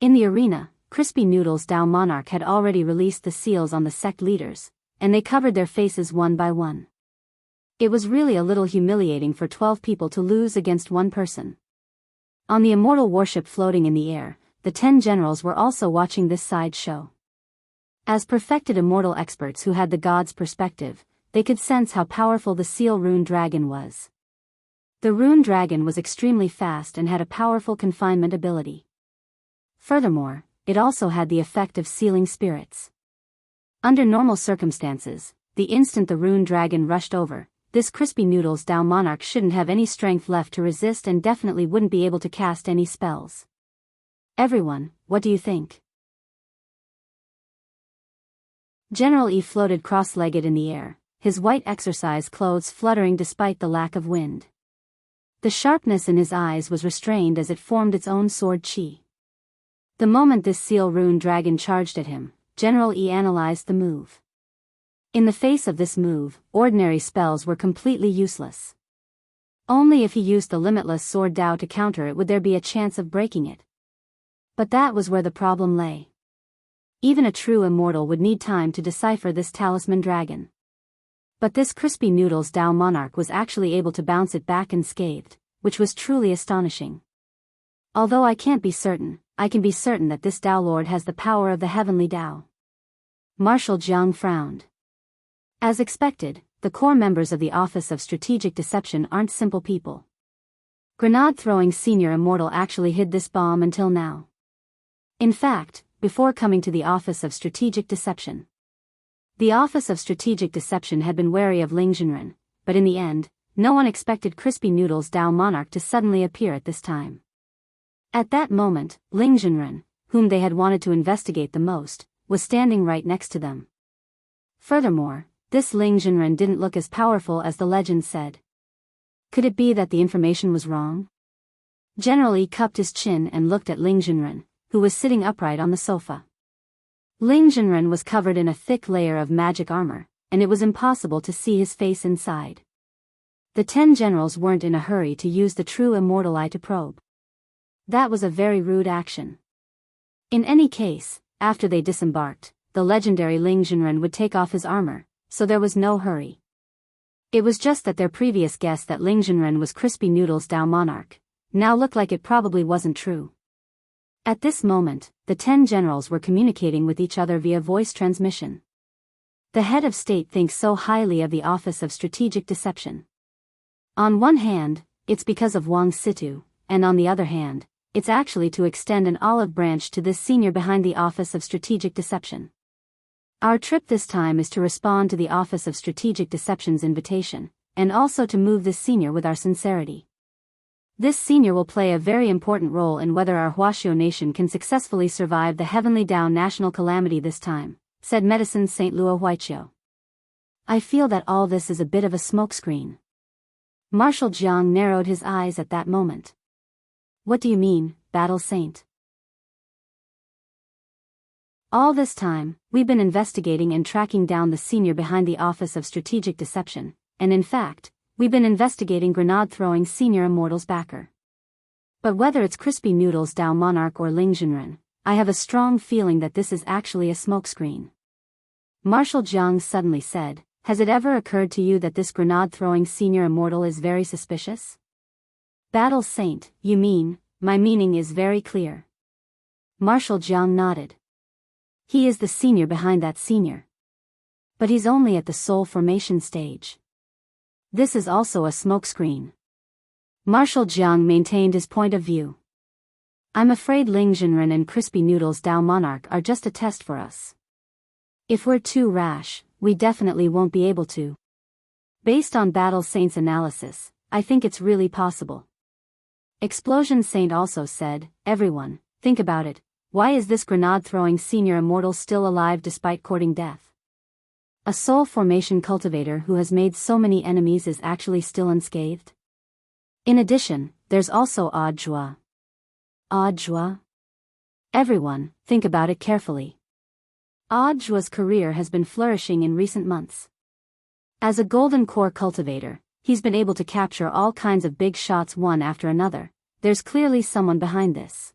In the arena, Crispy Noodles Dao Monarch had already released the seals on the sect leaders, and they covered their faces one by one. It was really a little humiliating for 12 people to lose against one person. On the immortal warship floating in the air, the 10 generals were also watching this side show. As perfected immortal experts who had the god's perspective, they could sense how powerful the seal rune dragon was. The rune dragon was extremely fast and had a powerful confinement ability. Furthermore, it also had the effect of sealing spirits. Under normal circumstances, the instant the rune dragon rushed over, this Crispy Noodles Dao Monarch shouldn't have any strength left to resist and definitely wouldn't be able to cast any spells. Everyone, what do you think? General E floated cross-legged in the air, his white exercise clothes fluttering despite the lack of wind. The sharpness in his eyes was restrained as it formed its own sword chi. The moment this seal rune dragon charged at him, General E analyzed the move. In the face of this move, ordinary spells were completely useless. Only if he used the limitless sword Dao to counter it would there be a chance of breaking it. But that was where the problem lay. Even a true immortal would need time to decipher this talisman dragon. But this Crispy Noodles Dao Monarch was actually able to bounce it back unscathed, which was truly astonishing. Although I can't be certain, I can be certain that this Dao Lord has the power of the heavenly Dao. Marshal Jiang frowned. As expected, the core members of the Office of Strategic Deception aren't simple people. Grenade-throwing senior immortal actually hid this bomb until now. In fact, before coming to the Office of Strategic Deception. The Office of Strategic Deception had been wary of Ling Jinren, but in the end, no one expected Crispy Noodles Dao Monarch to suddenly appear at this time. At that moment, Ling Jinren, whom they had wanted to investigate the most, was standing right next to them. Furthermore, this Ling Jinren didn't look as powerful as the legend said. Could it be that the information was wrong? General Yi cupped his chin and looked at Ling Jinren, who was sitting upright on the sofa. Ling Jinren was covered in a thick layer of magic armor, and it was impossible to see his face inside. The 10 generals weren't in a hurry to use the true immortal eye to probe. That was a very rude action. In any case, after they disembarked, the legendary Ling Jinren would take off his armor, so there was no hurry. It was just that their previous guess that Ling Jinren was Crispy Noodles Dao Monarch now looked like it probably wasn't true. At this moment, the 10 generals were communicating with each other via voice transmission. The head of state thinks so highly of the Office of Strategic Deception. On one hand, it's because of Wang Situ, and on the other hand, it's actually to extend an olive branch to this senior behind the Office of Strategic Deception. Our trip this time is to respond to the Office of Strategic Deception's invitation, and also to move this senior with our sincerity. This senior will play a very important role in whether our Huaxiao nation can successfully survive the Heavenly Dao national calamity this time, said Medicine Saint Luo Huaiqiao. I feel that all this is a bit of a smokescreen. Marshal Jiang narrowed his eyes at that moment. What do you mean, Battle Saint? All this time, we've been investigating and tracking down the senior behind the Office of Strategic Deception, and in fact, we've been investigating grenade-throwing senior immortal's backer. But whether it's Crispy Noodles Dao Monarch or Ling Jinren, I have a strong feeling that this is actually a smokescreen. Marshal Jiang suddenly said, has it ever occurred to you that this grenade-throwing senior immortal is very suspicious? Battle Saint, you mean, my meaning is very clear. Marshal Jiang nodded. He is the senior behind that senior. But he's only at the soul formation stage. This is also a smokescreen. Marshal Jiang maintained his point of view. I'm afraid Ling Jinren and Crispy Noodles Dao Monarch are just a test for us. If we're too rash, we definitely won't be able to. Based on Battle Saint's analysis, I think it's really possible. Explosion Saint also said, everyone, think about it, why is this grenade-throwing senior immortal still alive despite courting death? A soul formation cultivator who has made so many enemies is actually still unscathed? In addition, there's also Odd Zhua. Odd Zhua? Everyone, think about it carefully. Odd Zhua's career has been flourishing in recent months. As a golden core cultivator, he's been able to capture all kinds of big shots one after another. There's clearly someone behind this.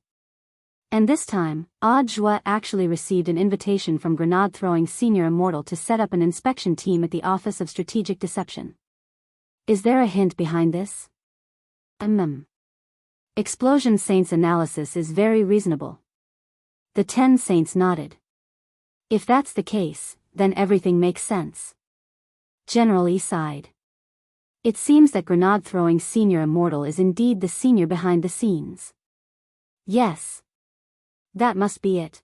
And this time, Odd Zhua actually received an invitation from grenade-throwing senior immortal to set up an inspection team at the Office of Strategic Deception. Is there a hint behind this? Explosion Saint's analysis is very reasonable. The 10 saints nodded. If that's the case, then everything makes sense. General Yi sighed. It seems that grenade-throwing senior immortal is indeed the senior behind the scenes. Yes. That must be it.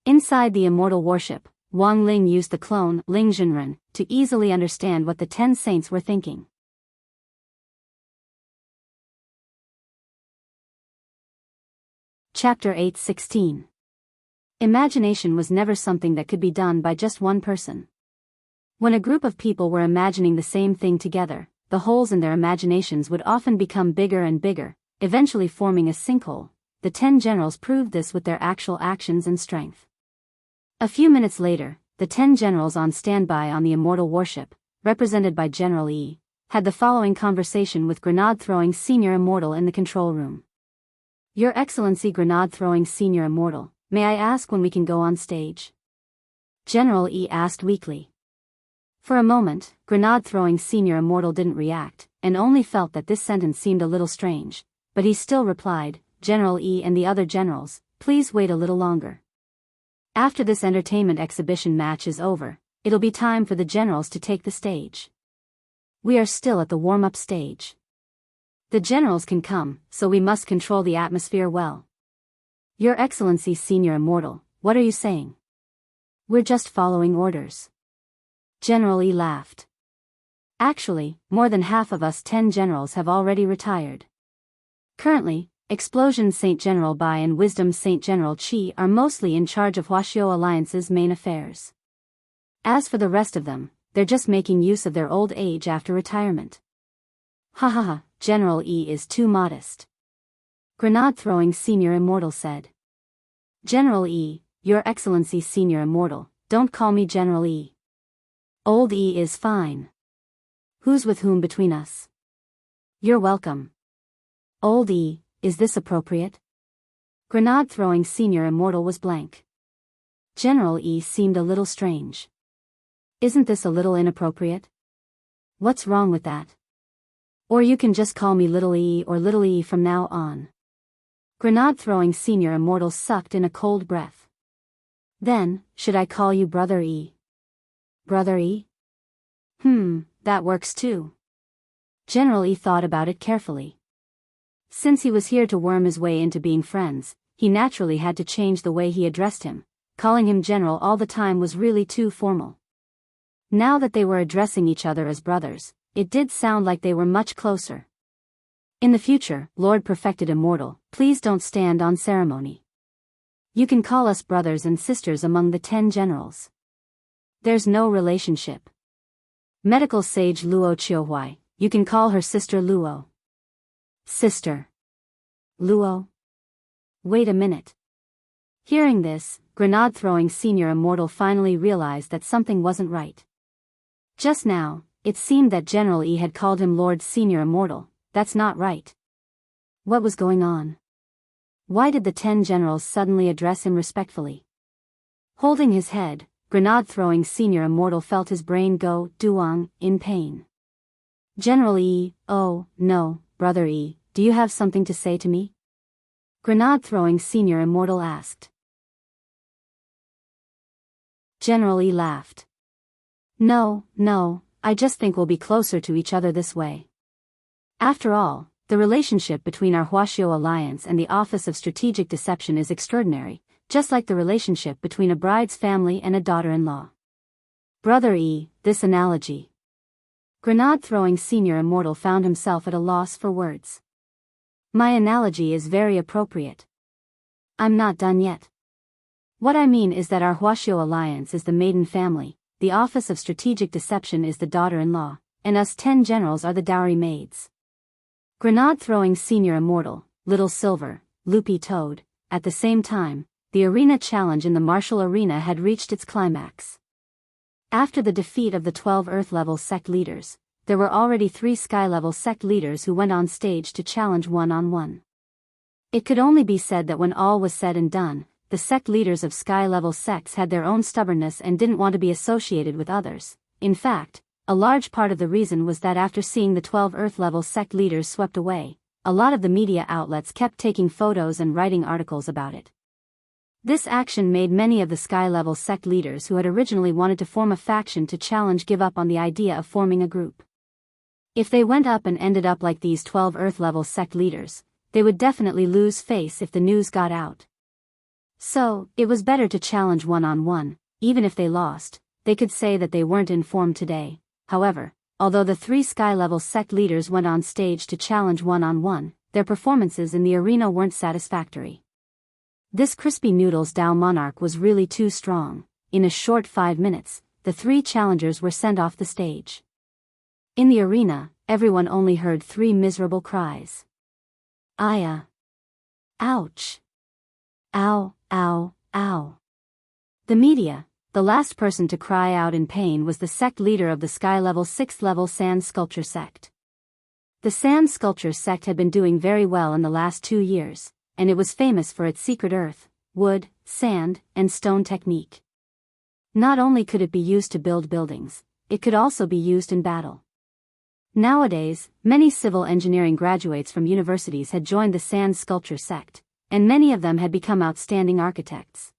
Inside the immortal warship, Wang Ling used the clone, Ling Jinren, to easily understand what the 10 saints were thinking. Chapter 8:16. Imagination was never something that could be done by just one person. When a group of people were imagining the same thing together, the holes in their imaginations would often become bigger and bigger, eventually forming a sinkhole. The 10 generals proved this with their actual actions and strength. A few minutes later, the 10 generals on standby on the immortal warship, represented by General Yi, had the following conversation with grenade-throwing senior immortal in the control room. Your Excellency grenade-throwing senior immortal, may I ask when we can go on stage? General Yi asked weakly. For a moment, grenade-throwing senior immortal didn't react, and only felt that this sentence seemed a little strange, but he still replied, General Yi and the other generals, please wait a little longer. After this entertainment exhibition match is over, it'll be time for the generals to take the stage. We are still at the warm-up stage. The generals can come, so we must control the atmosphere well. Your Excellency Senior Immortal, what are you saying? We're just following orders. General E laughed. Actually, more than half of us 10 generals have already retired. Currently, Explosion Saint General Bai and Wisdom Saint General Qi are mostly in charge of Huaxiao Alliance's main affairs. As for the rest of them, they're just making use of their old age after retirement. Ha ha ha, General E is too modest. Grenade-throwing Senior Immortal said. General E, Your Excellency Senior Immortal, don't call me General E. Old E is fine. Who's with whom between us? You're welcome. Old E, is this appropriate? Grenade-throwing Senior Immortal was blank. General E seemed a little strange. Isn't this a little inappropriate? What's wrong with that? Or you can just call me Little E or Little E from now on. Grenade-throwing Senior Immortal sucked in a cold breath. Then, should I call you Brother E? Brother E? That works too. General E thought about it carefully. Since he was here to worm his way into being friends, he naturally had to change the way he addressed him. Calling him General all the time was really too formal. Now that they were addressing each other as brothers, it did sound like they were much closer. In the future, Lord Perfected Immortal, please don't stand on ceremony. You can call us brothers and sisters among the 10 generals. There's no relationship. Medical Sage Luo Qiuhui, you can call her Sister Luo. Sister. Luo? Wait a minute. Hearing this, Grenade-throwing Senior Immortal finally realized that something wasn't right. Just now, it seemed that General E had called him Lord Senior Immortal. That's not right. What was going on? Why did the 10 generals suddenly address him respectfully? Holding his head, Grenade-throwing Senior Immortal felt his brain go duang in pain. General E, oh, no, Brother E, do you have something to say to me? Grenade-throwing Senior Immortal asked. General E laughed. No, I just think we'll be closer to each other this way. After all, the relationship between our Huaxiao Alliance and the Office of Strategic Deception is extraordinary, just like the relationship between a bride's family and a daughter-in-law. Brother E, this analogy. Grenade-throwing Senior Immortal found himself at a loss for words. My analogy is very appropriate. I'm not done yet. What I mean is that our Huaxiao Alliance is the maiden family, the Office of Strategic Deception is the daughter-in-law, and us 10 generals are the dowry maids. Grenade-throwing Senior Immortal, Little Silver, Loopy Toad, at the same time, the arena challenge in the martial arena had reached its climax. After the defeat of the 12 Earth-level sect leaders, there were already 3 Sky-level sect leaders who went on stage to challenge one-on-one. It could only be said that when all was said and done, the sect leaders of Sky-level sects had their own stubbornness and didn't want to be associated with others. In fact, a large part of the reason was that after seeing the 12 Earth-level sect leaders swept away, a lot of the media outlets kept taking photos and writing articles about it. This action made many of the Sky-level sect leaders who had originally wanted to form a faction to challenge give up on the idea of forming a group. If they went up and ended up like these 12 Earth-level sect leaders, they would definitely lose face if the news got out. So, it was better to challenge one-on-one. Even if they lost, they could say that they weren't informed today. However, although the 3 Sky-level sect leaders went on stage to challenge one-on-one, their performances in the arena weren't satisfactory. This crispy noodles Dao monarch was really too strong. In a short 5 minutes, the 3 challengers were sent off the stage. In the arena, everyone only heard 3 miserable cries. Aya. Ouch. Ow, ow, ow. The media, the last person to cry out in pain was the sect leader of the Sky-level 6th level Sand Sculpture sect. The Sand Sculpture sect had been doing very well in the last 2 years, and it was famous for its secret earth, wood, sand, and stone technique. Not only could it be used to build buildings, it could also be used in battle. Nowadays, many civil engineering graduates from universities had joined the Sand Sculpture sect, and many of them had become outstanding architects.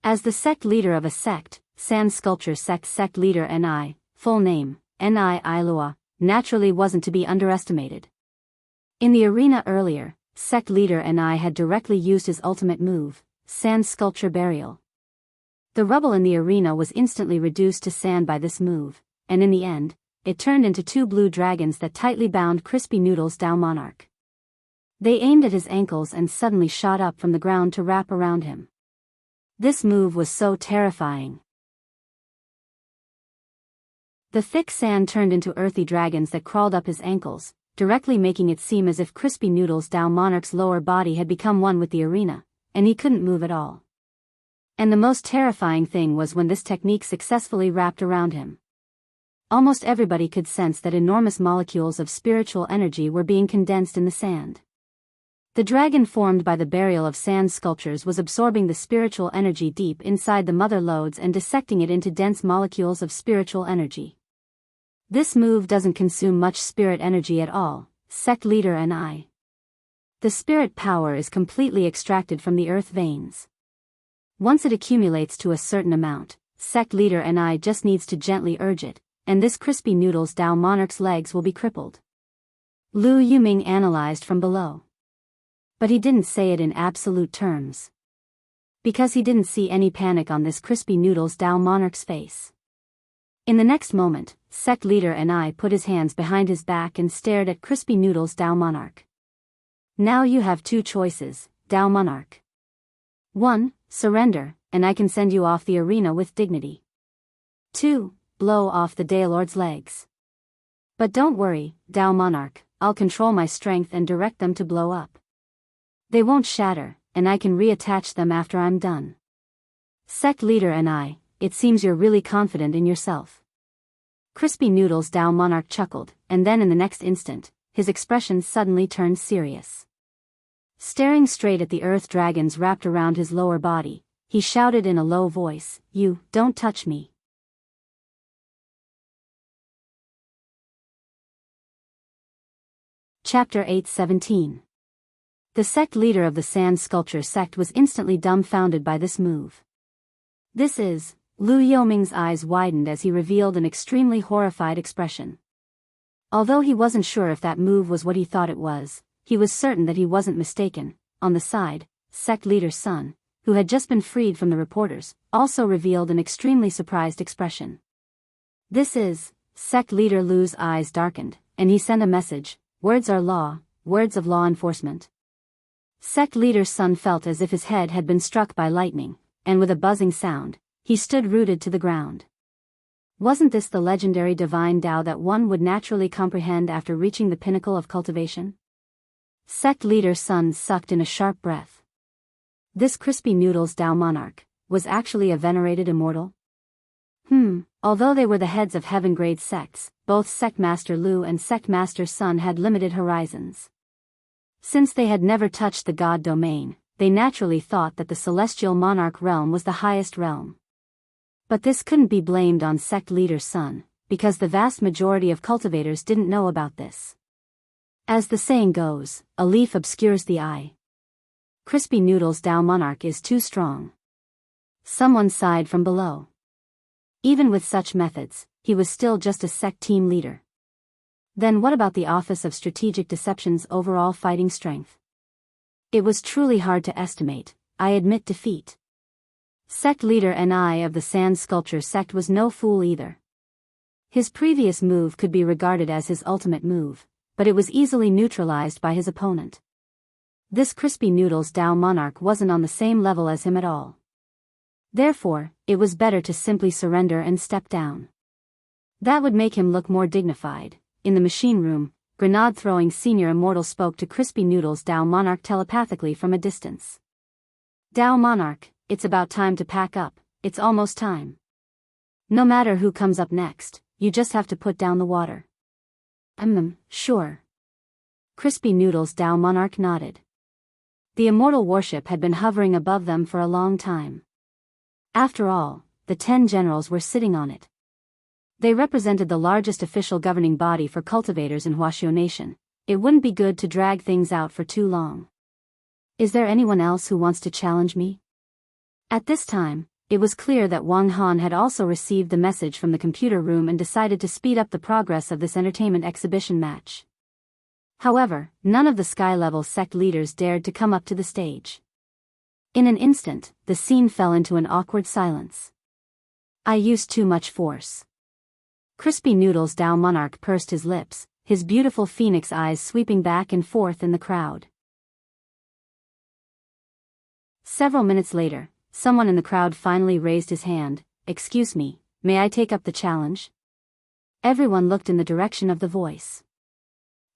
As the sect leader of a sect, Sand Sculpture sect leader Ni, full name, Ni Ilua, naturally wasn't to be underestimated. In the arena earlier, sect leader and I had directly used his ultimate move, sand sculpture burial. The rubble in the arena was instantly reduced to sand by this move, and in the end, it turned into two blue dragons that tightly bound Crispy Noodle's Dow Monarch. They aimed at his ankles and suddenly shot up from the ground to wrap around him. This move was so terrifying. The thick sand turned into earthy dragons that crawled up his ankles, directly making it seem as if Crispy Noodle's Dow Monarch's lower body had become one with the arena, and he couldn't move at all. And the most terrifying thing was when this technique successfully wrapped around him. Almost everybody could sense that enormous molecules of spiritual energy were being condensed in the sand. The dragon formed by the burial of sand sculptures was absorbing the spiritual energy deep inside the mother lodes and dissecting it into dense molecules of spiritual energy. This move doesn't consume much spirit energy at all, sect leader and I. The spirit power is completely extracted from the earth veins. Once it accumulates to a certain amount, sect leader and I just needs to gently urge it, and this Crispy Noodle's Dow Monarch's legs will be crippled. Lu Yuming analyzed from below. But he didn't say it in absolute terms. Because he didn't see any panic on this Crispy Noodle's Dow Monarch's face. In the next moment, sect leader and I put his hands behind his back and stared at Crispy Noodle's Dow Monarch. Now you have two choices, Dow Monarch. 1. Surrender, and I can send you off the arena with dignity. 2. Blow off the Daylord's legs. But don't worry, Dow Monarch, I'll control my strength and direct them to blow up. They won't shatter, and I can reattach them after I'm done. Sect leader and I, it seems you're really confident in yourself. Crispy Noodle's Dow Monarch chuckled, and then in the next instant, his expression suddenly turned serious. Staring straight at the earth dragons wrapped around his lower body, he shouted in a low voice, "You, don't touch me." Chapter 8:17. The sect leader of the sand sculpture sect was instantly dumbfounded by this move. This is, Lu Yoming's eyes widened as he revealed an extremely horrified expression. Although he wasn't sure if that move was what he thought it was, he was certain that he wasn't mistaken. On the side, sect leader's son, who had just been freed from the reporters, also revealed an extremely surprised expression. This is, sect leader Lu's eyes darkened, and he sent a message, "Words are law, words of law enforcement." Sect leader's son felt as if his head had been struck by lightning, and with a buzzing sound, he stood rooted to the ground. Wasn't this the legendary divine Tao that one would naturally comprehend after reaching the pinnacle of cultivation? Sect leader's son sucked in a sharp breath. This Crispy Noodle's Dow Monarch was actually a venerated immortal? Although they were the heads of heaven-grade sects, both Sect Master Lu and Sect Master's son had limited horizons. Since they had never touched the god domain, they naturally thought that the celestial monarch realm was the highest realm. But this couldn't be blamed on sect leader's son, because the vast majority of cultivators didn't know about this. As the saying goes, a leaf obscures the eye. Crispy Noodle's Dow Monarch is too strong. Someone sighed from below. Even with such methods, he was still just a sect team leader. Then what about the Office of Strategic Deception's overall fighting strength? It was truly hard to estimate, I admit defeat. Sect leader Ni of the Sand Sculpture sect was no fool either. His previous move could be regarded as his ultimate move, but it was easily neutralized by his opponent. This Crispy Noodle's Dow Monarch wasn't on the same level as him at all. Therefore, it was better to simply surrender and step down. That would make him look more dignified. In the machine room, grenade-throwing senior immortal spoke to Crispy Noodle's Dow Monarch telepathically from a distance. "Dow Monarch, it's about time to pack up, it's almost time. No matter who comes up next, you just have to put down the water." Sure." Crispy Noodle's Dow Monarch nodded. The immortal warship had been hovering above them for a long time. After all, the 10 generals were sitting on it. They represented the largest official governing body for cultivators in Huaxiu Nation. It wouldn't be good to drag things out for too long. "Is there anyone else who wants to challenge me?" At this time, it was clear that Wang Han had also received the message from the computer room and decided to speed up the progress of this entertainment exhibition match. However, none of the sky-level sect leaders dared to come up to the stage. In an instant, the scene fell into an awkward silence. I used too much force. Crispy Noodles Dow Monarch pursed his lips, his beautiful phoenix eyes sweeping back and forth in the crowd. Several minutes later, someone in the crowd finally raised his hand. Excuse me, may I take up the challenge? Everyone looked in the direction of the voice.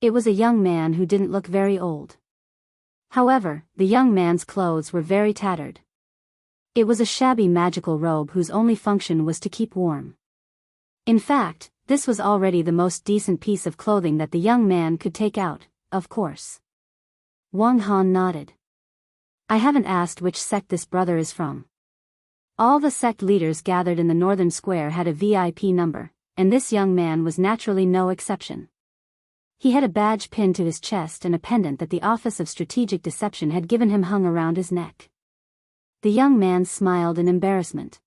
It was a young man who didn't look very old. However, the young man's clothes were very tattered. It was a shabby magical robe whose only function was to keep warm. In fact, this was already the most decent piece of clothing that the young man could take out, of course. Wang Han nodded. I haven't asked which sect this brother is from. All the sect leaders gathered in the northern square had a VIP number, and this young man was naturally no exception. He had a badge pinned to his chest and a pendant that the Office of Strategic Deception had given him hung around his neck. The young man smiled in embarrassment.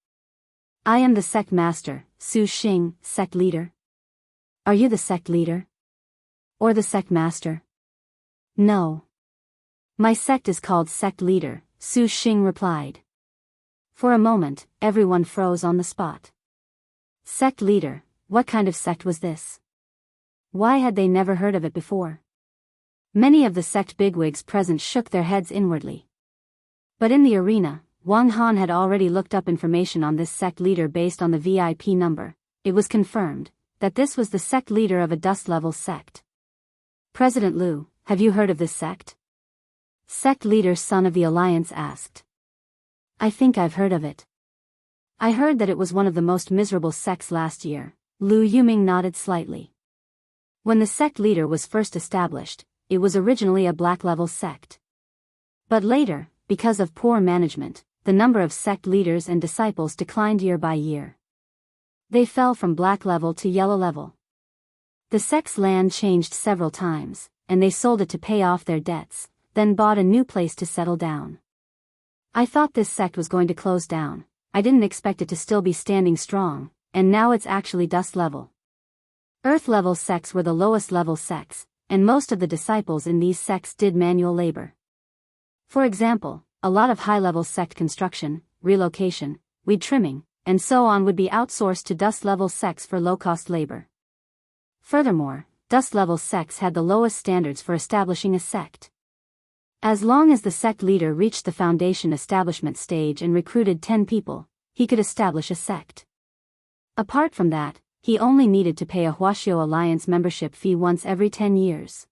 I am the sect master, Su Xing, sect leader. Are you the sect leader? Or the sect master? No. My sect is called sect leader, Su Xing replied. For a moment, everyone froze on the spot. Sect leader, what kind of sect was this? Why had they never heard of it before? Many of the sect bigwigs present shook their heads inwardly. But in the arena, Wang Han had already looked up information on this sect leader based on the VIP number. It was confirmed that this was the sect leader of a dust-level sect. President Liu, have you heard of this sect? Sect leader Son of the Alliance asked. I think I've heard of it. I heard that it was one of the most miserable sects last year. Liu Yuming nodded slightly. When the sect leader was first established, it was originally a black-level sect. But later, because of poor management, the number of sect leaders and disciples declined year by year. They fell from black level to yellow level. The sect's land changed several times, and they sold it to pay off their debts, then bought a new place to settle down. I thought this sect was going to close down. I didn't expect it to still be standing strong, and now it's actually dust level. Earth level sects were the lowest level sects, and most of the disciples in these sects did manual labor. For example, a lot of high-level sect construction, relocation, weed trimming, and so on would be outsourced to dust-level sects for low-cost labor. Furthermore, dust-level sects had the lowest standards for establishing a sect. As long as the sect leader reached the foundation establishment stage and recruited 10 people, he could establish a sect. Apart from that, he only needed to pay a Huaxiao Alliance membership fee once every 10 years.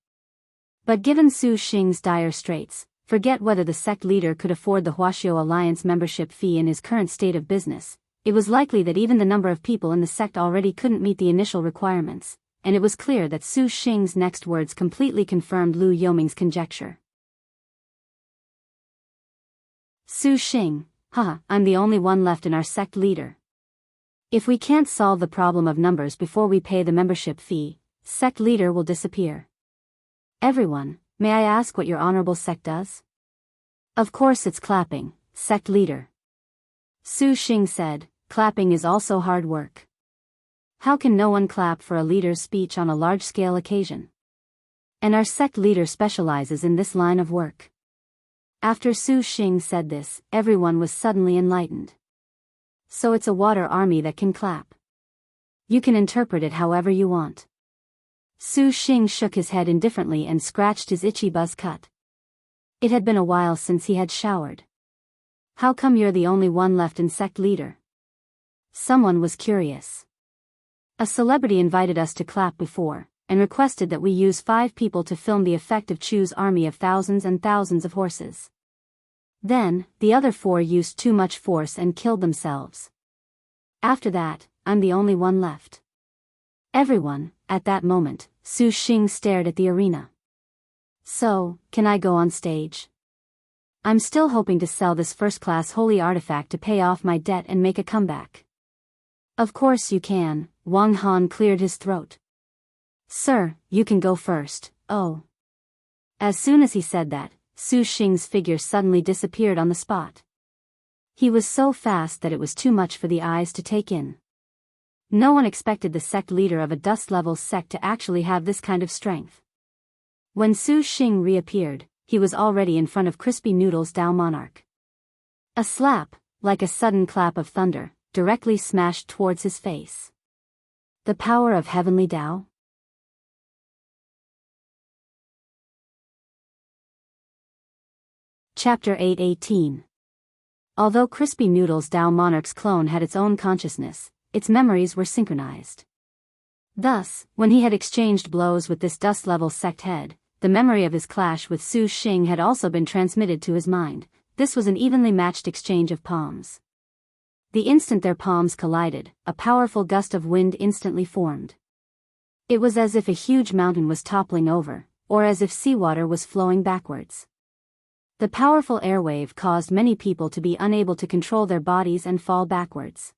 But given Su Xing's dire straits, forget whether the sect leader could afford the Huaxiao Alliance membership fee in his current state of business. It was likely that even the number of people in the sect already couldn't meet the initial requirements, and it was clear that Su Xing's next words completely confirmed Liu Yoming's conjecture. Su Xing, haha, I'm the only one left in our sect leader. If we can't solve the problem of numbers before we pay the membership fee, sect leader will disappear. Everyone, may I ask what your honorable sect does? Of course it's clapping, sect leader. Su Xing said, clapping is also hard work. How can no one clap for a leader's speech on a large-scale occasion? And our sect leader specializes in this line of work. After Su Xing said this, everyone was suddenly enlightened. So it's a water army that can clap. You can interpret it however you want. Su Xing shook his head indifferently and scratched his itchy buzz cut. It had been a while since he had showered. How come you're the only one left in sect leader? Someone was curious. A celebrity invited us to clap before, and requested that we use 5 people to film the effect of Chu's army of thousands and thousands of horses. Then, the other 4 used too much force and killed themselves. After that, I'm the only one left. Everyone, at that moment, Su Xing stared at the arena. So, can I go on stage? I'm still hoping to sell this first-class holy artifact to pay off my debt and make a comeback. Of course you can, Wang Han cleared his throat. Sir, you can go first, oh. As soon as he said that, Su Xing's figure suddenly disappeared on the spot. He was so fast that it was too much for the eyes to take in. No one expected the sect leader of a dust-level sect to actually have this kind of strength. When Su Xing reappeared, he was already in front of Crispy Noodle's Dao monarch. A slap, like a sudden clap of thunder, directly smashed towards his face. The power of heavenly Dao? Chapter 8:18. Although Crispy Noodle's Dao monarch's clone had its own consciousness, its memories were synchronized. Thus, when he had exchanged blows with this dust-level sect head, the memory of his clash with Su Xing had also been transmitted to his mind. This was an evenly matched exchange of palms. The instant their palms collided, a powerful gust of wind instantly formed. It was as if a huge mountain was toppling over, or as if seawater was flowing backwards. The powerful airwave caused many people to be unable to control their bodies and fall backwards.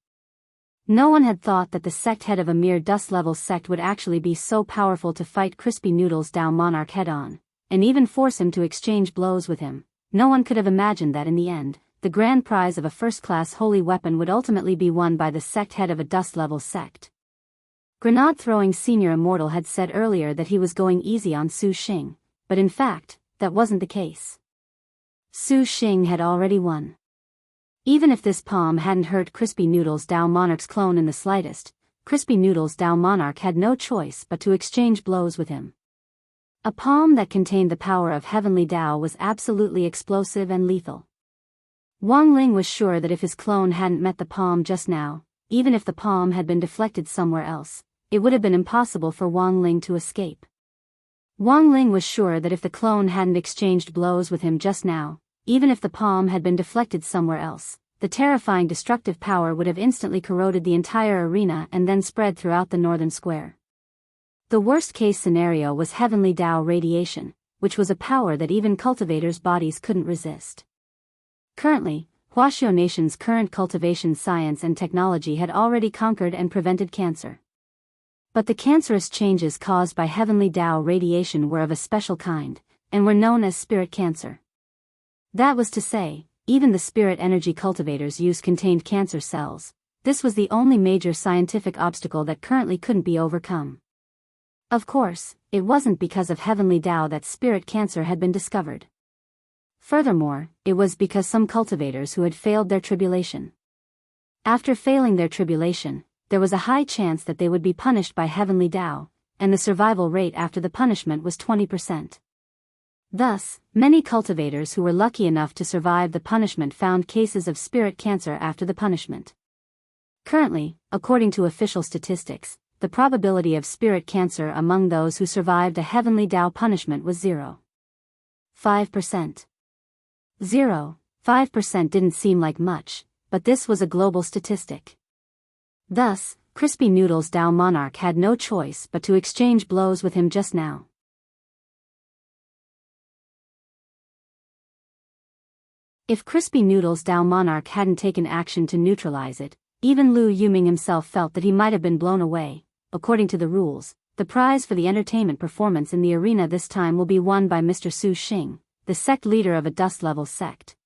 No one had thought that the sect head of a mere dust-level sect would actually be so powerful to fight Crispy Noodle's Dao monarch head-on, and even force him to exchange blows with him. No one could have imagined that in the end, the grand prize of a first-class holy weapon would ultimately be won by the sect head of a dust-level sect. Grenade-throwing senior immortal had said earlier that he was going easy on Su Xing, but in fact, that wasn't the case. Su Xing had already won. Even if this palm hadn't hurt Crispy Noodle's Dao monarch's clone in the slightest, Crispy Noodle's Dao monarch had no choice but to exchange blows with him. A palm that contained the power of heavenly Dao was absolutely explosive and lethal. Wang Ling was sure that if his clone hadn't met the palm just now, even if the palm had been deflected somewhere else, it would have been impossible for Wang Ling to escape. Wang Ling was sure that if the clone hadn't exchanged blows with him just now, even if the palm had been deflected somewhere else, the terrifying destructive power would have instantly corroded the entire arena and then spread throughout the northern square. The worst-case scenario was heavenly Dao radiation, which was a power that even cultivators' bodies couldn't resist. Currently, Huaxiao Nation's current cultivation science and technology had already conquered and prevented cancer. But the cancerous changes caused by heavenly Dao radiation were of a special kind, and were known as spirit cancer. That was to say, even the spirit energy cultivators used contained cancer cells. This was the only major scientific obstacle that currently couldn't be overcome. Of course, it wasn't because of heavenly Dao that spirit cancer had been discovered. Furthermore, it was because some cultivators who had failed their tribulation. After failing their tribulation, there was a high chance that they would be punished by heavenly Dao, and the survival rate after the punishment was 20%. Thus, many cultivators who were lucky enough to survive the punishment found cases of spirit cancer after the punishment. Currently, according to official statistics, the probability of spirit cancer among those who survived a heavenly Dao punishment was 0.5%. 0.5% didn't seem like much, but this was a global statistic. Thus, Crispy Noodle's Dao monarch had no choice but to exchange blows with him just now. If Crispy Noodle's Dao monarch hadn't taken action to neutralize it, even Lu Yuming himself felt that he might have been blown away. According to the rules, the prize for the entertainment performance in the arena this time will be won by Mr. Su Xing, the sect leader of a dust-level sect.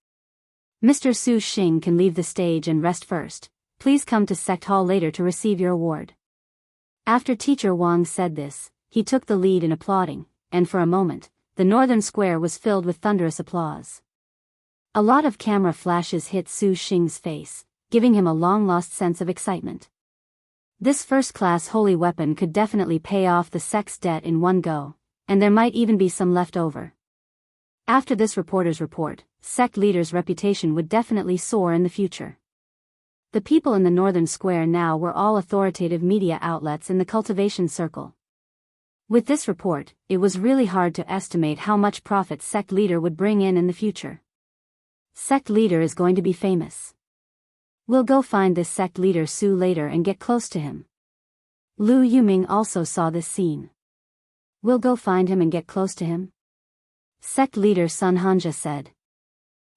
Mr. Su Xing can leave the stage and rest first. Please come to Sect Hall later to receive your award. After Teacher Wang said this, he took the lead in applauding, and for a moment, the northern square was filled with thunderous applause. A lot of camera flashes hit Su Xing's face, giving him a long-lost sense of excitement. This first-class holy weapon could definitely pay off the sect's debt in one go, and there might even be some left over. After this reporter's report, sect leader's reputation would definitely soar in the future. The people in the northern square now were all authoritative media outlets in the cultivation circle. With this report, it was really hard to estimate how much profit sect leader would bring in the future. Sect leader is going to be famous. We'll go find this sect leader Su later and get close to him. Lu Yuming also saw this scene. We'll go find him and get close to him? Sect leader Sun Hanja said.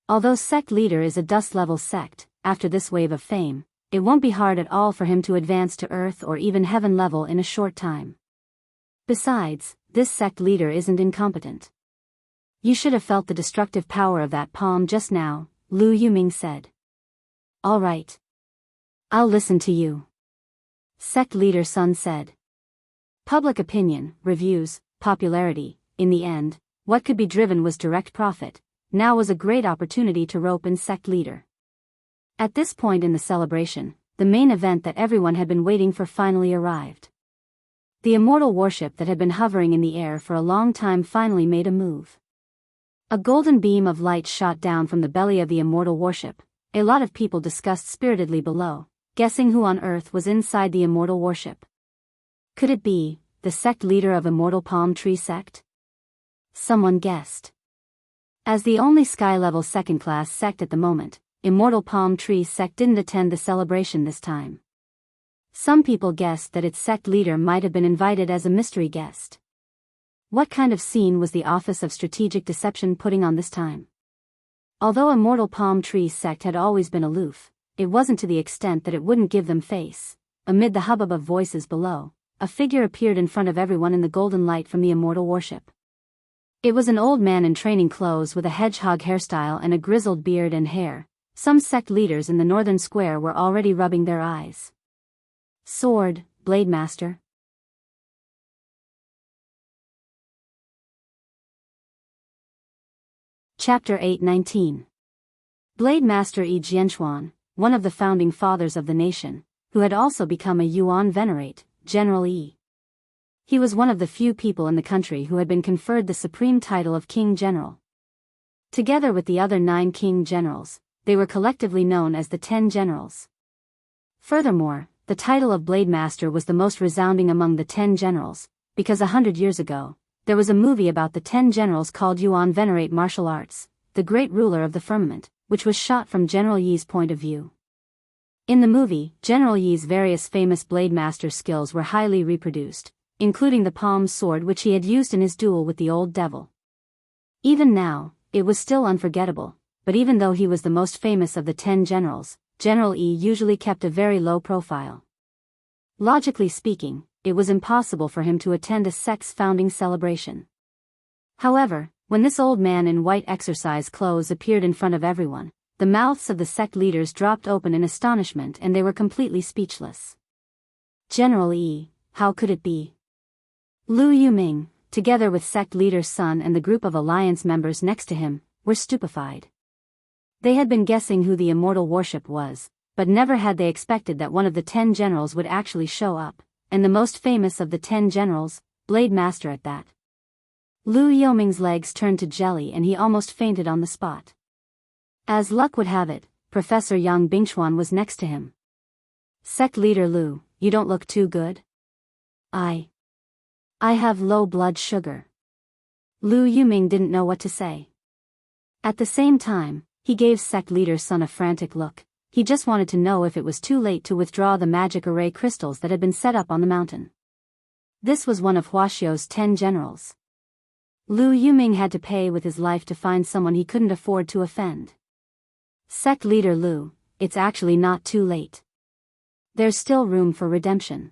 Although sect leader is a dust-level sect, after this wave of fame, it won't be hard at all for him to advance to earth or even heaven level in a short time. Besides, this sect leader isn't incompetent. You should have felt the destructive power of that palm just now, Lu Yuming said. All right. I'll listen to you. Sect leader Sun said. Public opinion, reviews, popularity, in the end, what could be driven was direct profit. Now was a great opportunity to rope in sect leader. At this point in the celebration, the main event that everyone had been waiting for finally arrived. The immortal warship that had been hovering in the air for a long time finally made a move. A golden beam of light shot down from the belly of the immortal warship. A lot of people discussed spiritedly below, guessing who on earth was inside the immortal warship. Could it be the sect leader of Immortal Palm Tree Sect? Someone guessed. As the only sky-level second-class sect at the moment, Immortal Palm Tree Sect didn't attend the celebration this time. Some people guessed that its sect leader might have been invited as a mystery guest. What kind of scene was the Office of Strategic Deception putting on this time? Although Immortal Palm Tree Sect had always been aloof, it wasn't to the extent that it wouldn't give them face. Amid the hubbub of voices below, a figure appeared in front of everyone in the golden light from the immortal warship. It was an old man in training clothes with a hedgehog hairstyle and a grizzled beard and hair. Some sect leaders in the northern square were already rubbing their eyes. Sword, Blade Master. Chapter 8:19. Blade Master Yi Jianchuan, one of the founding fathers of the nation, who had also become a Yuan Venerate, General Yi. He was one of the few people in the country who had been conferred the supreme title of King General. Together with the other 9 King Generals, they were collectively known as the 10 Generals. Furthermore, the title of Blade Master was the most resounding among the 10 Generals, because 100 years ago, there was a movie about the 10 Generals called Yuan Venerate Martial Arts, the Great Ruler of the Firmament, which was shot from General Yi's point of view. In the movie, General Yi's various famous Blade Master skills were highly reproduced, including the palm sword which he had used in his duel with the old devil. Even now, it was still unforgettable, but even though he was the most famous of the 10 Generals, General Yi usually kept a very low profile. Logically speaking, it was impossible for him to attend a sect's founding celebration. However, when this old man in white exercise clothes appeared in front of everyone, the mouths of the sect leaders dropped open in astonishment and they were completely speechless. General Yi, how could it be? Lu Yuming, together with sect leader's son and the group of alliance members next to him, were stupefied. They had been guessing who the immortal warship was, but never had they expected that one of the 10 Generals would actually show up, and the most famous of the 10 Generals, Blade Master at that. Lu Yoming's legs turned to jelly and he almost fainted on the spot. As luck would have it, Professor Yang Bingchuan was next to him. Sect leader Lu, you don't look too good. I have low blood sugar. Lu Yuming didn't know what to say. At the same time, he gave sect leader's son a frantic look. He just wanted to know if it was too late to withdraw the magic array crystals that had been set up on the mountain. This was one of Huaxiu's 10 Generals. Lu Yuming had to pay with his life to find someone he couldn't afford to offend. Sect leader Lu, it's actually not too late. There's still room for redemption.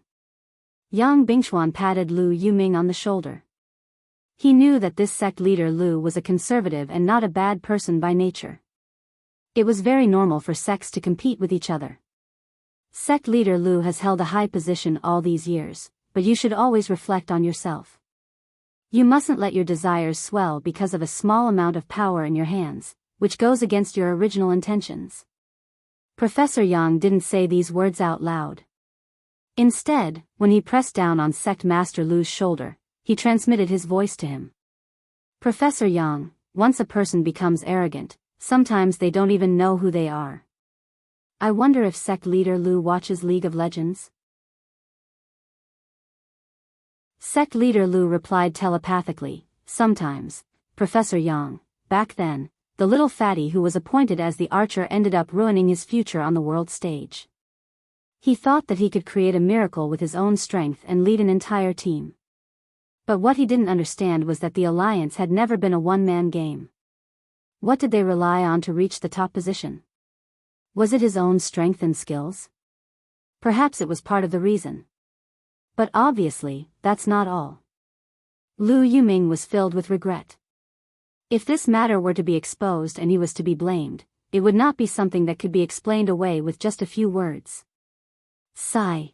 Yang Bingchuan patted Lu Yuming on the shoulder. He knew that this sect leader Lu was a conservative and not a bad person by nature. It was very normal for sects to compete with each other. Sect leader Lu has held a high position all these years, but you should always reflect on yourself. You mustn't let your desires swell because of a small amount of power in your hands, which goes against your original intentions. Professor Yang didn't say these words out loud. Instead, when he pressed down on Sect Master Lu's shoulder, he transmitted his voice to him. Professor Yang, once a person becomes arrogant, sometimes they don't even know who they are. I wonder if sect leader Lu watches League of Legends? Sect leader Lu replied telepathically, sometimes. Professor Yang, back then, the little fatty who was appointed as the archer ended up ruining his future on the world stage. He thought that he could create a miracle with his own strength and lead an entire team. But what he didn't understand was that the alliance had never been a one-man game. What did they rely on to reach the top position? Was it his own strength and skills? Perhaps it was part of the reason. But obviously, that's not all. Lu Yuming was filled with regret. If this matter were to be exposed and he was to be blamed, it would not be something that could be explained away with just a few words. Sigh.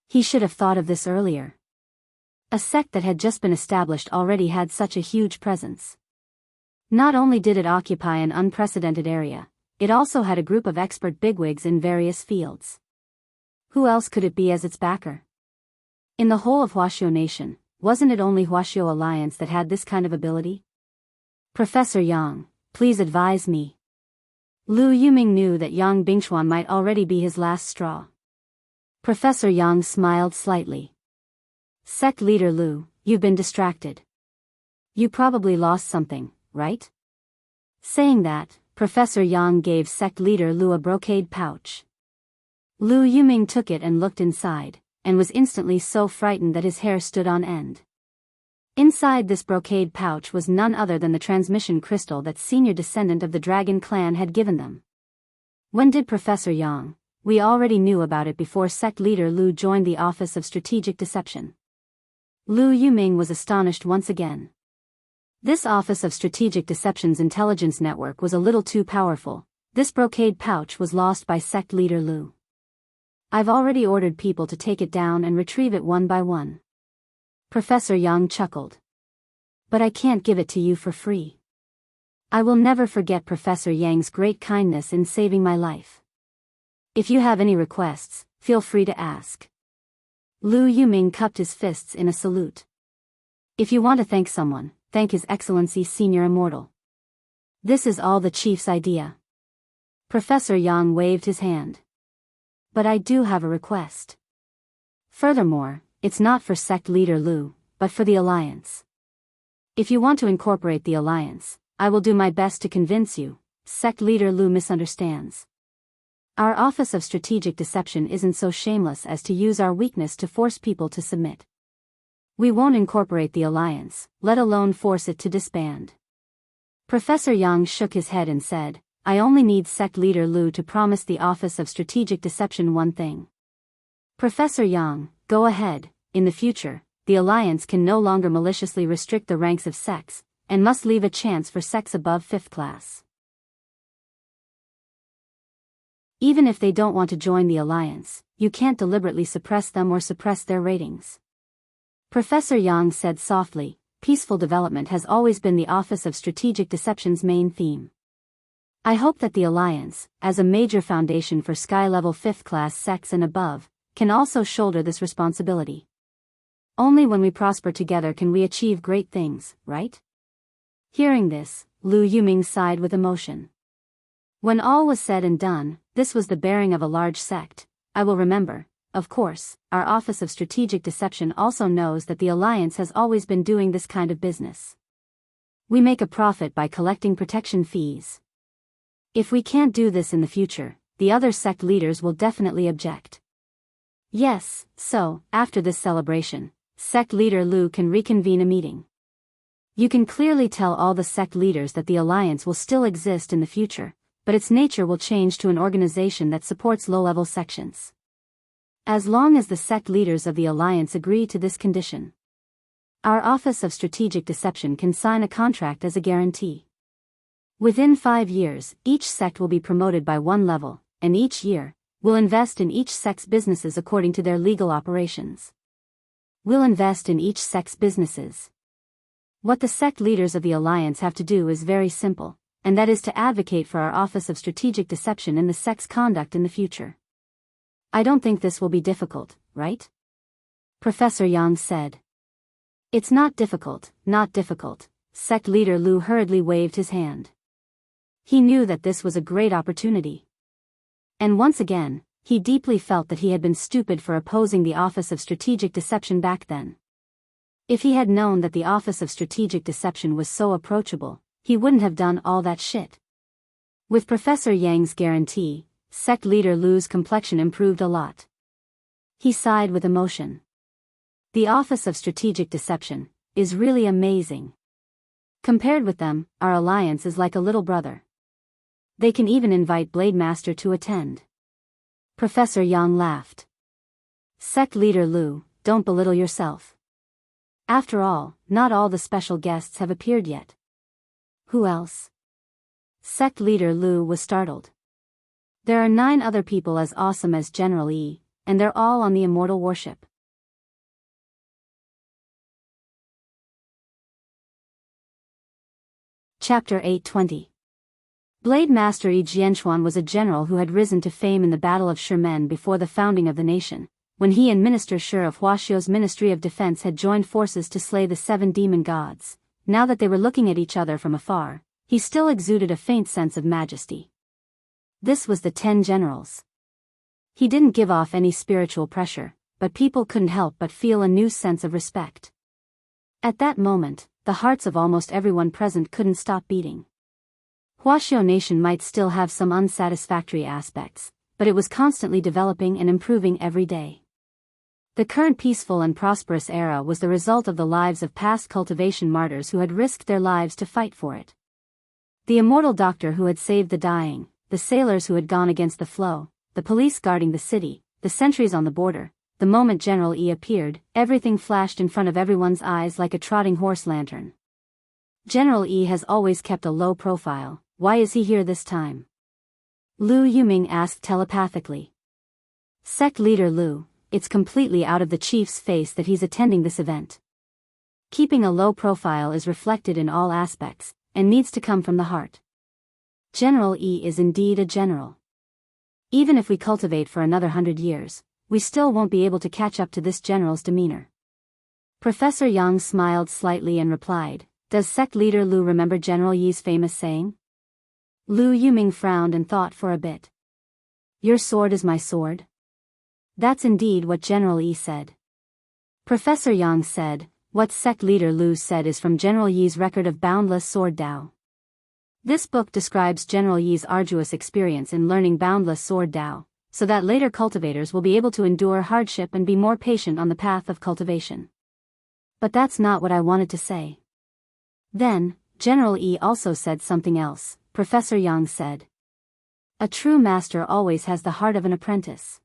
He should have thought of this earlier. A sect that had just been established already had such a huge presence. Not only did it occupy an unprecedented area, it also had a group of expert bigwigs in various fields. Who else could it be as its backer? In the whole of Huaxiao Nation, wasn't it only Huaxiao Alliance that had this kind of ability? Professor Yang, please advise me. Lu Yuming knew that Yang Bingchuan might already be his last straw. Professor Yang smiled slightly. Sect leader Lu, you've been distracted. You probably lost something, right? Saying that, Professor Yang gave sect leader Lu a brocade pouch. Lu Yuming took it and looked inside, and was instantly so frightened that his hair stood on end. Inside this brocade pouch was none other than the transmission crystal that senior descendant of the Dragon Clan had given them. When did Professor Yang? We already knew about it before sect leader Lu joined the Office of Strategic Deception. Lu Yuming was astonished once again. This Office of Strategic Deception's intelligence network was a little too powerful. This brocade pouch was lost by sect leader Lu. I've already ordered people to take it down and retrieve it one by one. Professor Yang chuckled. But I can't give it to you for free. I will never forget Professor Yang's great kindness in saving my life. If you have any requests, feel free to ask. Lu Yuming cupped his fists in a salute. If you want to thank someone, thank His Excellency Senior Immortal. This is all the chief's idea. Professor Yang waved his hand. But I do have a request. Furthermore, it's not for sect leader Lu, but for the Alliance. If you want to incorporate the Alliance, I will do my best to convince you. Sect leader Lu misunderstands. Our Office of Strategic Deception isn't so shameless as to use our weakness to force people to submit. We won't incorporate the Alliance, let alone force it to disband. Professor Yang shook his head and said, I only need sect leader Lu to promise the Office of Strategic Deception one thing. Professor Yang, go ahead. In the future, the Alliance can no longer maliciously restrict the ranks of sects, and must leave a chance for sects above 5th class. Even if they don't want to join the Alliance, you can't deliberately suppress them or suppress their ratings. Professor Yang said softly, peaceful development has always been the Office of Strategic Deception's main theme. I hope that the Alliance, as a major foundation for sky-level 5th class sects and above, can also shoulder this responsibility. Only when we prosper together can we achieve great things, right? Hearing this, Lu Yuming sighed with emotion. When all was said and done, this was the bearing of a large sect. I will remember. Of course, our Office of Strategic Deception also knows that the Alliance has always been doing this kind of business. We make a profit by collecting protection fees. If we can't do this in the future, the other sect leaders will definitely object. Yes, so, after this celebration, sect leader Lu can reconvene a meeting. You can clearly tell all the sect leaders that the Alliance will still exist in the future, but its nature will change to an organization that supports low-level sections. As long as the sect leaders of the Alliance agree to this condition, our Office of Strategic Deception can sign a contract as a guarantee. Within 5 years, each sect will be promoted by 1 level, and each year, we'll invest in each sect's businesses according to their legal operations. We'll invest in each sect's businesses. What the sect leaders of the Alliance have to do is very simple, and that is to advocate for our Office of Strategic Deception in the sect's conduct in the future. I don't think this will be difficult, right? Professor Yang said. It's not difficult, not difficult. Sect leader Lu hurriedly waved his hand. He knew that this was a great opportunity. And once again, he deeply felt that he had been stupid for opposing the Office of Strategic Deception back then. If he had known that the Office of Strategic Deception was so approachable, he wouldn't have done all that shit. With Professor Yang's guarantee, sect leader Lu's complexion improved a lot. He sighed with emotion. The Office of Strategic Deception is really amazing. Compared with them, our Alliance is like a little brother. They can even invite Blade Master to attend. Professor Yang laughed. Sect leader Lu, don't belittle yourself. After all, not all the special guests have appeared yet. Who else? Sect leader Lu was startled. There are 9 other people as awesome as General Yi, and they're all on the immortal warship. Chapter 820. Blade Master Yi Jianchuan was a general who had risen to fame in the Battle of Shimen before the founding of the nation, when he and Minister Shi of Huaxiu's Ministry of Defense had joined forces to slay the 7 demon gods. Now that they were looking at each other from afar, he still exuded a faint sense of majesty. This was the 10 generals. He didn't give off any spiritual pressure, but people couldn't help but feel a new sense of respect. At that moment, the hearts of almost everyone present couldn't stop beating. Huaxiu Nation might still have some unsatisfactory aspects, but it was constantly developing and improving every day. The current peaceful and prosperous era was the result of the lives of past cultivation martyrs who had risked their lives to fight for it. The immortal doctor who had saved the dying, the sailors who had gone against the flow, the police guarding the city, the sentries on the border. The moment General Yi appeared, everything flashed in front of everyone's eyes like a trotting horse lantern. General Yi has always kept a low profile. Why is he here this time? Lu Yuming asked telepathically. Sect leader Lu, it's completely out of the chief's face that he's attending this event. Keeping a low profile is reflected in all aspects, and needs to come from the heart. General Yi is indeed a general. Even if we cultivate for another 100 years, we still won't be able to catch up to this general's demeanor. Professor Yang smiled slightly and replied, does sect leader Lu remember General Yi's famous saying? Lu Yuming frowned and thought for a bit. Your sword is my sword? That's indeed what General Yi said. Professor Yang said, what sect leader Lu said is from General Yi's record of boundless sword Dao. This book describes General Yi's arduous experience in learning boundless sword Dao, so that later cultivators will be able to endure hardship and be more patient on the path of cultivation. But that's not what I wanted to say. Then, General Yi also said something else. Professor Yang said. A true master always has the heart of an apprentice.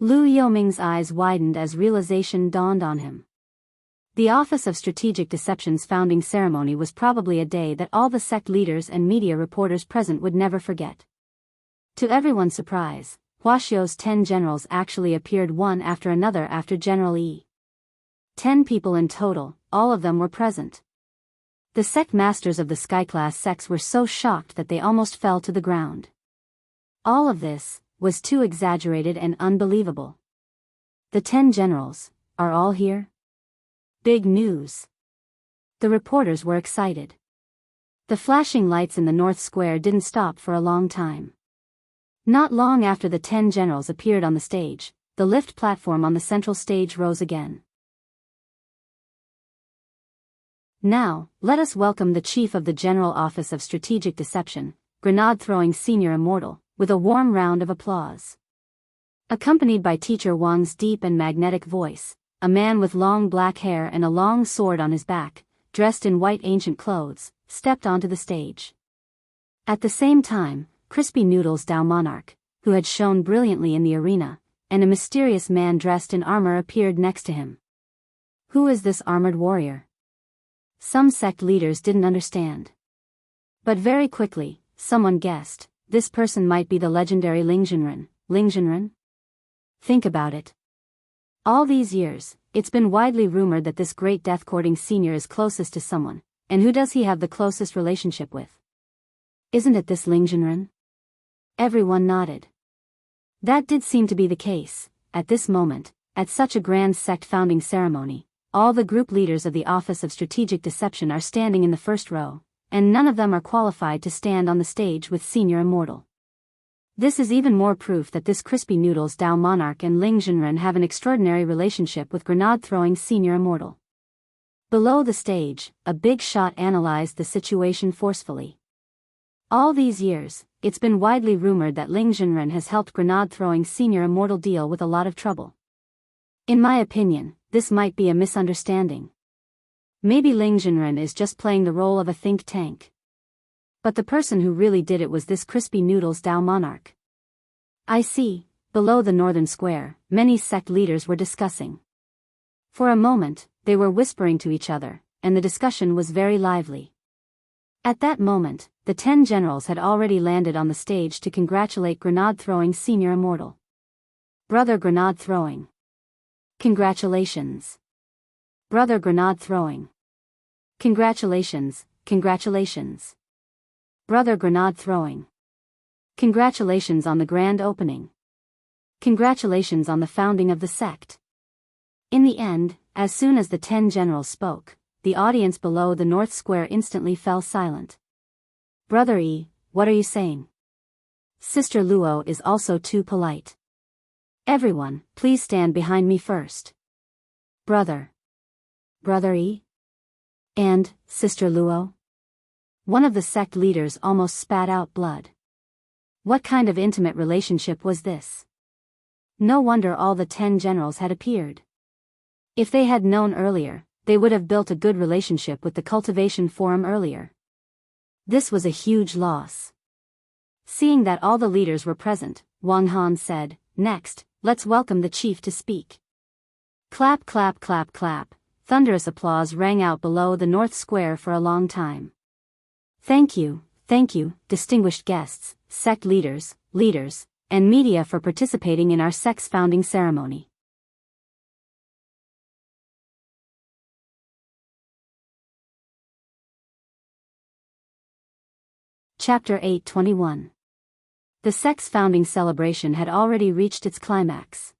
Lu Yoming's eyes widened as realization dawned on him. The Office of Strategic Deception's founding ceremony was probably a day that all the sect leaders and media reporters present would never forget. To everyone's surprise, Huaxiu's 10 generals actually appeared one after another after General Yi. 10 people in total, all of them were present. The sect masters of the sky-class sects were so shocked that they almost fell to the ground. All of this was too exaggerated and unbelievable. The 10 generals are all here? Big news. The reporters were excited. The flashing lights in the North Square didn't stop for a long time. Not long after the 10 generals appeared on the stage, the lift platform on the central stage rose again. Now, let us welcome the Chief of the General Office of Strategic Deception, grenade-throwing Senior Immortal, with a warm round of applause. Accompanied by Teacher Wang's deep and magnetic voice, a man with long black hair and a long sword on his back, dressed in white ancient clothes, stepped onto the stage. At the same time, Crispy Noodles Dao Monarch, who had shone brilliantly in the arena, and a mysterious man dressed in armor appeared next to him. Who is this armored warrior? Some sect leaders didn't understand. But very quickly, someone guessed, this person might be the legendary Ling Jinren. Think about it. All these years, it's been widely rumored that this great death-courting senior is closest to someone, and who does he have the closest relationship with? Isn't it this Ling Jinren? Everyone nodded. That did seem to be the case. At this moment, at such a grand sect founding ceremony, all the group leaders of the Office of Strategic Deception are standing in the first row, and none of them are qualified to stand on the stage with Senior Immortal. This is even more proof that this Crispy Noodles Dao Monarch and Ling Jinren have an extraordinary relationship with grenade-throwing Senior Immortal. Below the stage, a big shot analyzed the situation forcefully. All these years, it's been widely rumored that Ling Jinren has helped grenade-throwing Senior Immortal deal with a lot of trouble. In my opinion, this might be a misunderstanding. Maybe Ling Jinren is just playing the role of a think tank. But the person who really did it was this Crispy Noodles Dao Monarch. I see. Below the northern square, many sect leaders were discussing. For a moment, they were whispering to each other, and the discussion was very lively. At that moment, the 10 generals had already landed on the stage to congratulate grenade-throwing Senior Immortal. Brother grenade-throwing. Congratulations. Brother grenade-throwing. Congratulations. congratulations. Brother Grenade throwing. Congratulations on the grand opening. Congratulations on the founding of the sect. In the end, as soon as the 10 generals spoke, the audience below the North Square instantly fell silent. Brother E, what are you saying? Sister Luo is also too polite. Everyone, please stand behind me first. Brother E? And, Sister Luo? One of the sect leaders almost spat out blood. What kind of intimate relationship was this? No wonder all the 10 generals had appeared. If they had known earlier, they would have built a good relationship with the cultivation forum earlier. This was a huge loss. Seeing that all the leaders were present, Wang Han said, "Next, let's welcome the chief to speak." Clap clap clap clap, thunderous applause rang out below the North Square for a long time. Thank you, distinguished guests, sect leaders, and media for participating in our sect's founding ceremony. Chapter 8:21. The sect's founding celebration had already reached its climax.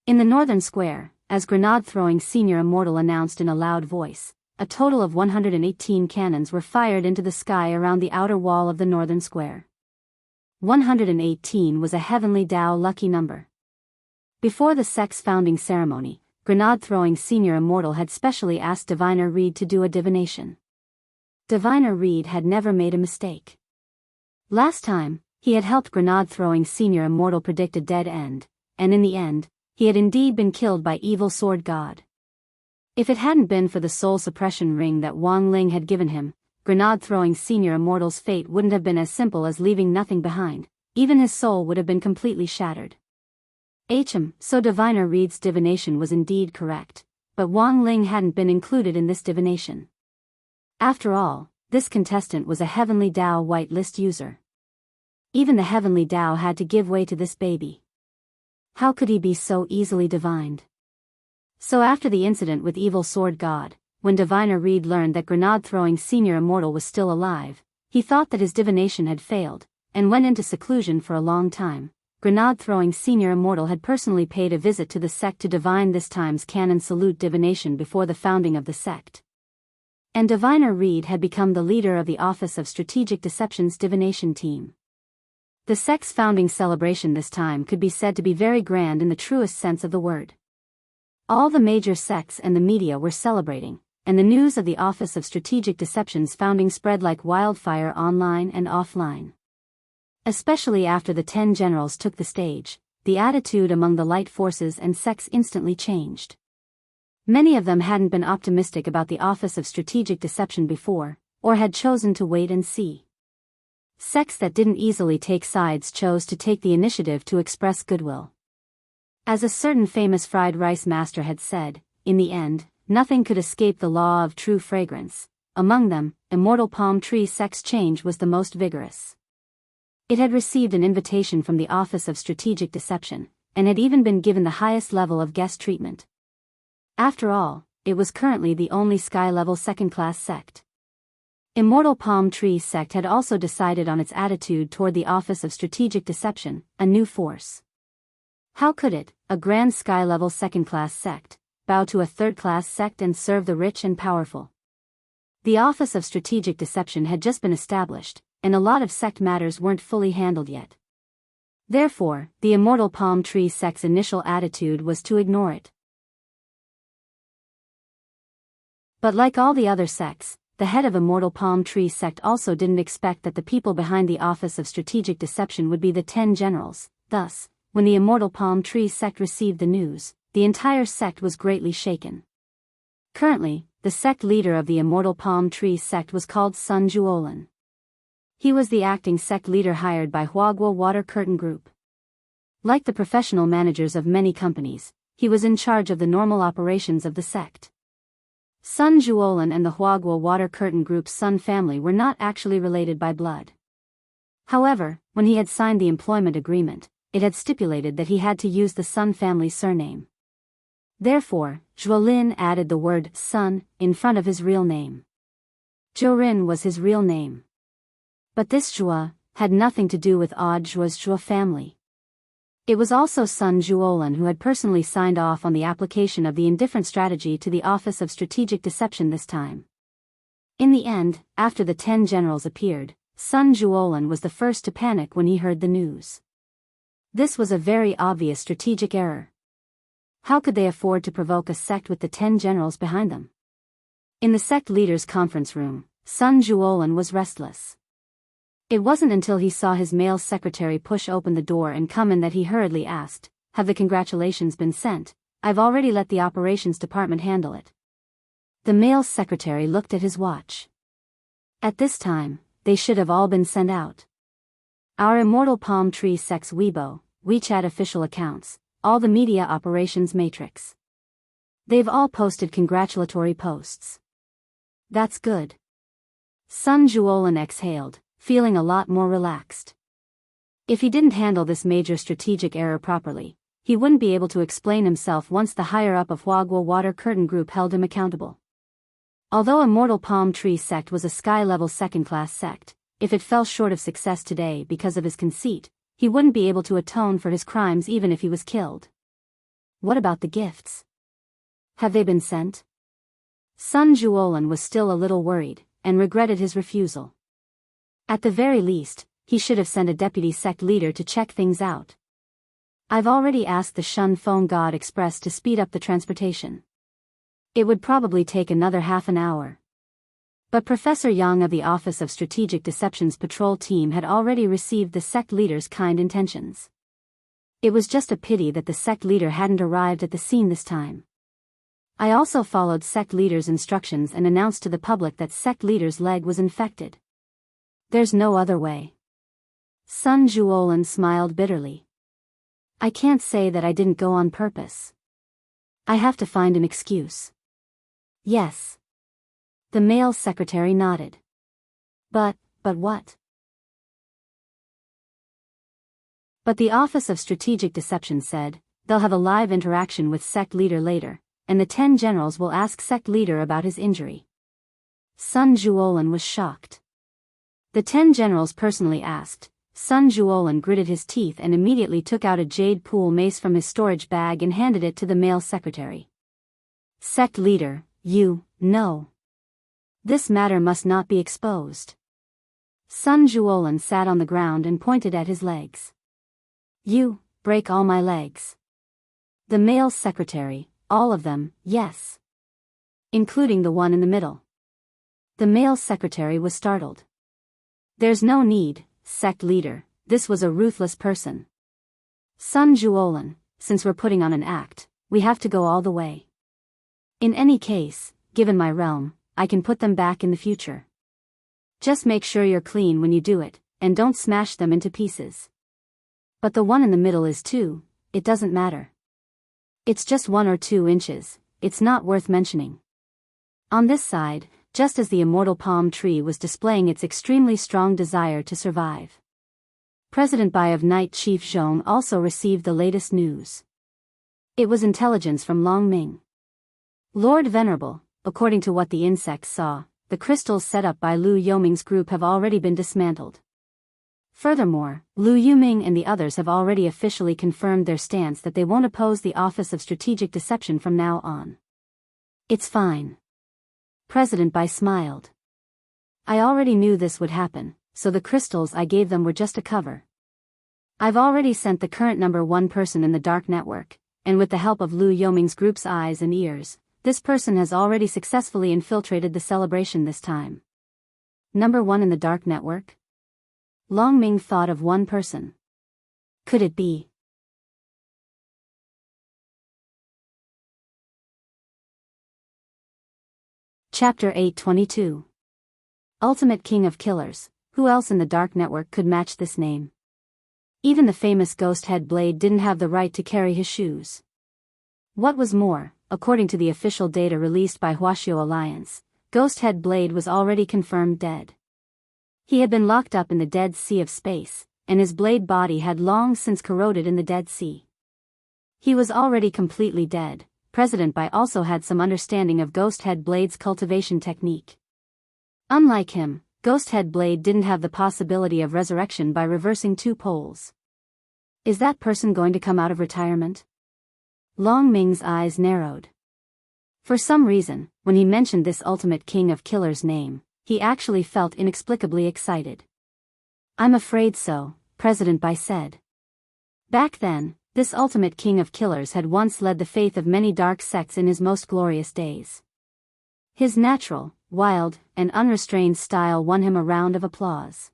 In the northern square, as grenade-throwing senior immortal announced in a loud voice, a total of 118 cannons were fired into the sky around the outer wall of the northern square. 118 was a heavenly Tao lucky number. Before the sect's founding ceremony, grenade-throwing senior immortal had specially asked Diviner Reed to do a divination. Diviner Reed had never made a mistake. Last time, he had helped grenade-throwing senior immortal predict a dead end, and in the end, he had indeed been killed by evil sword god. If it hadn't been for the soul suppression ring that Wang Ling had given him, grenade-throwing senior immortal's fate wouldn't have been as simple as leaving nothing behind, even his soul would have been completely shattered. So Diviner Reed's divination was indeed correct, but Wang Ling hadn't been included in this divination. After all, this contestant was a Heavenly Tao whitelist user. Even the Heavenly Tao had to give way to this baby. How could he be so easily divined? So after the incident with Evil Sword God, when Diviner Reed learned that grenade-throwing senior immortal was still alive, he thought that his divination had failed, and went into seclusion for a long time. Grenade-throwing senior immortal had personally paid a visit to the sect to divine this time's canon salute divination before the founding of the sect. And Diviner Reed had become the leader of the Office of Strategic Deception's divination team. The sect's founding celebration this time could be said to be very grand in the truest sense of the word. All the major sects and the media were celebrating, and the news of the Office of Strategic Deception's founding spread like wildfire online and offline. Especially after the 10 generals took the stage, the attitude among the light forces and sects instantly changed. Many of them hadn't been optimistic about the Office of Strategic Deception before, or had chosen to wait and see. Sects that didn't easily take sides chose to take the initiative to express goodwill. As a certain famous fried rice master had said, in the end, nothing could escape the law of true fragrance. Among them, Immortal Palm Tree sect's change was the most vigorous. It had received an invitation from the Office of Strategic Deception, and had even been given the highest level of guest treatment. After all, it was currently the only sky-level second-class sect. Immortal Palm Tree sect had also decided on its attitude toward the Office of Strategic Deception, a new force. How could it, a grand sky-level second-class sect, bow to a third-class sect and serve the rich and powerful? The Office of Strategic Deception had just been established, and a lot of sect matters weren't fully handled yet. Therefore, the Immortal Palm Tree sect's initial attitude was to ignore it. But like all the other sects, the head of Immortal Palm Tree sect also didn't expect that the people behind the Office of Strategic Deception would be the 10 generals. Thus, when the Immortal Palm Tree sect received the news, the entire sect was greatly shaken. Currently, the sect leader of the Immortal Palm Tree sect was called Sun Juolin. He was the acting sect leader hired by Huaguo Water Curtain Group. Like the professional managers of many companies, he was in charge of the normal operations of the sect. Sun Juolin and the Huaguo Water Curtain Group's Sun family were not actually related by blood. However, when he had signed the employment agreement, it had stipulated that he had to use the Sun family surname. Therefore, Juolin added the word Sun in front of his real name. Jorin was his real name. But this Zhua had nothing to do with Zhua's Zhua family. It was also Sun Zhuolan who had personally signed off on the application of the indifferent strategy to the Office of Strategic Deception this time. In the end, after the 10 generals appeared, Sun Zhuolan was the first to panic when he heard the news. This was a very obvious strategic error. How could they afford to provoke a sect with the 10 generals behind them? In the sect leader's conference room, Sun Zhuolan was restless. It wasn't until he saw his male secretary push open the door and come in that he hurriedly asked, "Have the congratulations been sent? I've already let the operations department handle it." The male secretary looked at his watch. At this time, they should have all been sent out. Our Immortal Palm Tree Sect's Weibo, WeChat official accounts, all the media operations matrix. They've all posted congratulatory posts. That's good. Sun Zhuolan exhaled, feeling a lot more relaxed. If he didn't handle this major strategic error properly, he wouldn't be able to explain himself once the higher-up of Huaguo Water Curtain Group held him accountable. Although Immortal Palm Tree Sect was a sky-level second-class sect, if it fell short of success today because of his conceit, he wouldn't be able to atone for his crimes even if he was killed. What about the gifts? Have they been sent? Sun Zhuolan was still a little worried, and regretted his refusal. At the very least, he should have sent a deputy sect leader to check things out. I've already asked the Shun Phone God Express to speed up the transportation. It would probably take another half an hour. But Professor Yang of the Office of Strategic Deception's patrol team had already received the sect leader's kind intentions. It was just a pity that the sect leader hadn't arrived at the scene this time. I also followed sect leader's instructions and announced to the public that sect leader's leg was infected. There's no other way. Sun Zhuolan smiled bitterly. I can't say that I didn't go on purpose. I have to find an excuse. Yes. The male secretary nodded. But what? But the Office of Strategic Deception said, they'll have a live interaction with sect leader later, and the 10 generals will ask sect leader about his injury. Sun Zhuolan was shocked. The 10 generals personally asked. Sun Zhuolan gritted his teeth and immediately took out a jade pool mace from his storage bag and handed it to the male secretary. Sect leader, no. This matter must not be exposed. Sun Zhuolan sat on the ground and pointed at his legs. You, break all my legs. The male secretary, all of them, yes. Including the one in the middle. The male secretary was startled. There's no need, sect leader, this was a ruthless person. Sun Zhuolan, since we're putting on an act, we have to go all the way. In any case, given my realm, I can put them back in the future. Just make sure you're clean when you do it, and don't smash them into pieces. But the one in the middle is 2, it doesn't matter. It's just 1 or 2 inches, it's not worth mentioning. On this side, just as the Immortal Palm Tree was displaying its extremely strong desire to survive. President Bai of Night Chief Zhong also received the latest news. It was intelligence from Long Ming. Lord Venerable, according to what the insects saw, the crystals set up by Lu Yoming's group have already been dismantled. Furthermore, Lu Yuming and the others have already officially confirmed their stance that they won't oppose the Office of Strategic Deception from now on. It's fine. President Bai smiled. I already knew this would happen, so the crystals I gave them were just a cover. I've already sent the current number 1 person in the dark network, and with the help of Lu Yoming's group's eyes and ears, this person has already successfully infiltrated the celebration this time. Number 1 in the dark network? Long Ming thought of 1 person. Could it be? Chapter 822. Ultimate King of Killers, who else in the dark network could match this name? Even the famous Ghost Head Blade didn't have the right to carry his shoes. What was more, according to the official data released by Huaxiao Alliance, Ghost Head Blade was already confirmed dead. He had been locked up in the Dead Sea of Space, and his blade body had long since corroded in the Dead Sea. He was already completely dead. President Bai also had some understanding of Ghost Head Blade's cultivation technique. Unlike him, Ghost Head Blade didn't have the possibility of resurrection by reversing 2 poles. Is that person going to come out of retirement? Long Ming's eyes narrowed. For some reason, when he mentioned this ultimate king of killers' name, he actually felt inexplicably excited. I'm afraid so, President Bai said. Back then, this ultimate king of killers had once led the faith of many dark sects in his most glorious days. His natural, wild, and unrestrained style won him a round of applause.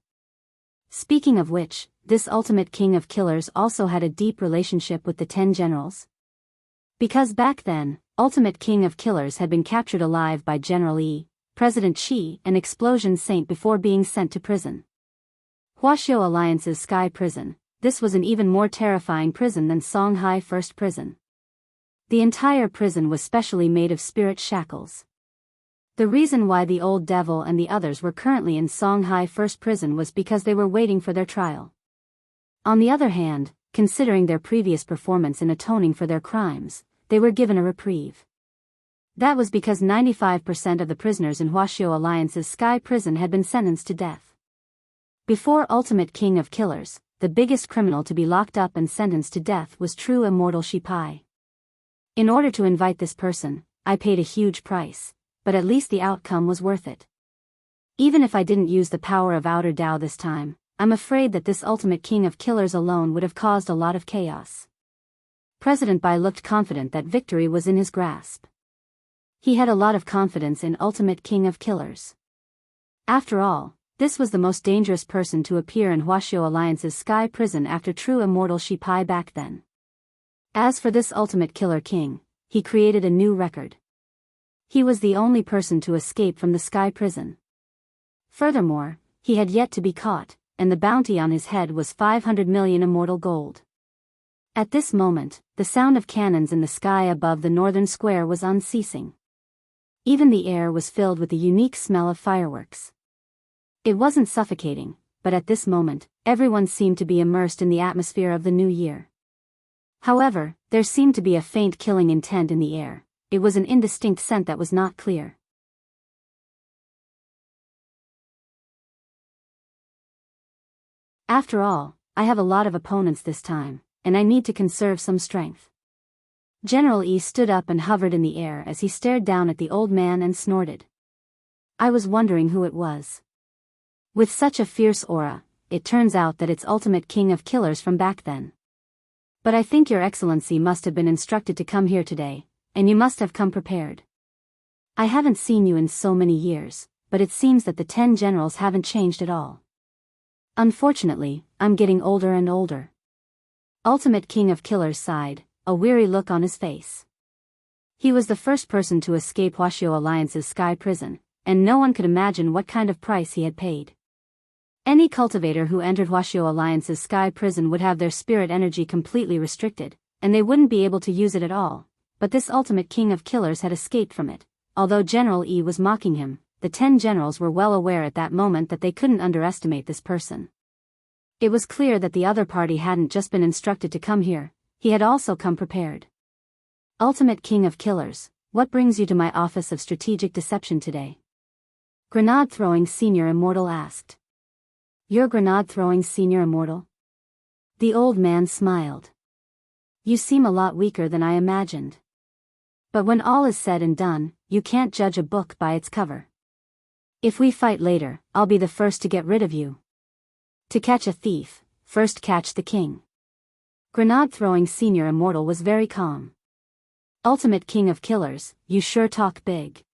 Speaking of which, this ultimate king of killers also had a deep relationship with the 10 generals. Because back then, ultimate king of killers had been captured alive by General Yi, President Qi, and Explosion Saint before being sent to prison. Huaxiao Alliance's Sky Prison. This was an even more terrifying prison than Songhai First Prison. The entire prison was specially made of spirit shackles. The reason why the old devil and the others were currently in Songhai First Prison was because they were waiting for their trial. On the other hand, considering their previous performance in atoning for their crimes, they were given a reprieve. That was because 95% of the prisoners in Huaxiao Alliance's Sky Prison had been sentenced to death. Before Ultimate King of Killers, the biggest criminal to be locked up and sentenced to death was true immortal Shipai. In order to invite this person, I paid a huge price, but at least the outcome was worth it. Even if I didn't use the power of Outer Dao this time, I'm afraid that this Ultimate King of Killers alone would have caused a lot of chaos. President Bai looked confident that victory was in his grasp. He had a lot of confidence in Ultimate King of Killers. After all, this was the most dangerous person to appear in Huaxiao Alliance's Sky Prison after true immortal Shipai back then. As for this Ultimate Killer King, he created a new record. He was the only person to escape from the Sky Prison. Furthermore, he had yet to be caught, and the bounty on his head was 500 million immortal gold. At this moment, the sound of cannons in the sky above the northern square was unceasing. Even the air was filled with the unique smell of fireworks. It wasn't suffocating, but at this moment, everyone seemed to be immersed in the atmosphere of the new year. However, there seemed to be a faint killing intent in the air. It was an indistinct scent that was not clear. After all, I have a lot of opponents this time, and I need to conserve some strength. General Yi stood up and hovered in the air as he stared down at the old man and snorted. I was wondering who it was. With such a fierce aura, it turns out that it's Ultimate King of Killers from back then. But I think Your Excellency must have been instructed to come here today, and you must have come prepared. I haven't seen you in so many years, but it seems that the 10 generals haven't changed at all. Unfortunately, I'm getting older and older. Ultimate King of Killers sighed, a weary look on his face. He was the first person to escape Huaxiao Alliance's Sky Prison, and no one could imagine what kind of price he had paid. Any cultivator who entered Huaxiao Alliance's Sky Prison would have their spirit energy completely restricted, and they wouldn't be able to use it at all, but this Ultimate King of Killers had escaped from it. Although General Yi was mocking him, the 10 generals were well aware at that moment that they couldn't underestimate this person. It was clear that the other party hadn't just been instructed to come here, he had also come prepared. Ultimate King of Killers, what brings you to my office of strategic deception today? Grenade-throwing Senior Immortal asked. You're grenade-throwing Senior Immortal? The old man smiled. You seem a lot weaker than I imagined. But when all is said and done, you can't judge a book by its cover. If we fight later, I'll be the first to get rid of you. To catch a thief, first catch the king. Grenade-throwing Senior Immortal was very calm. Ultimate King of Killers, you sure talk big.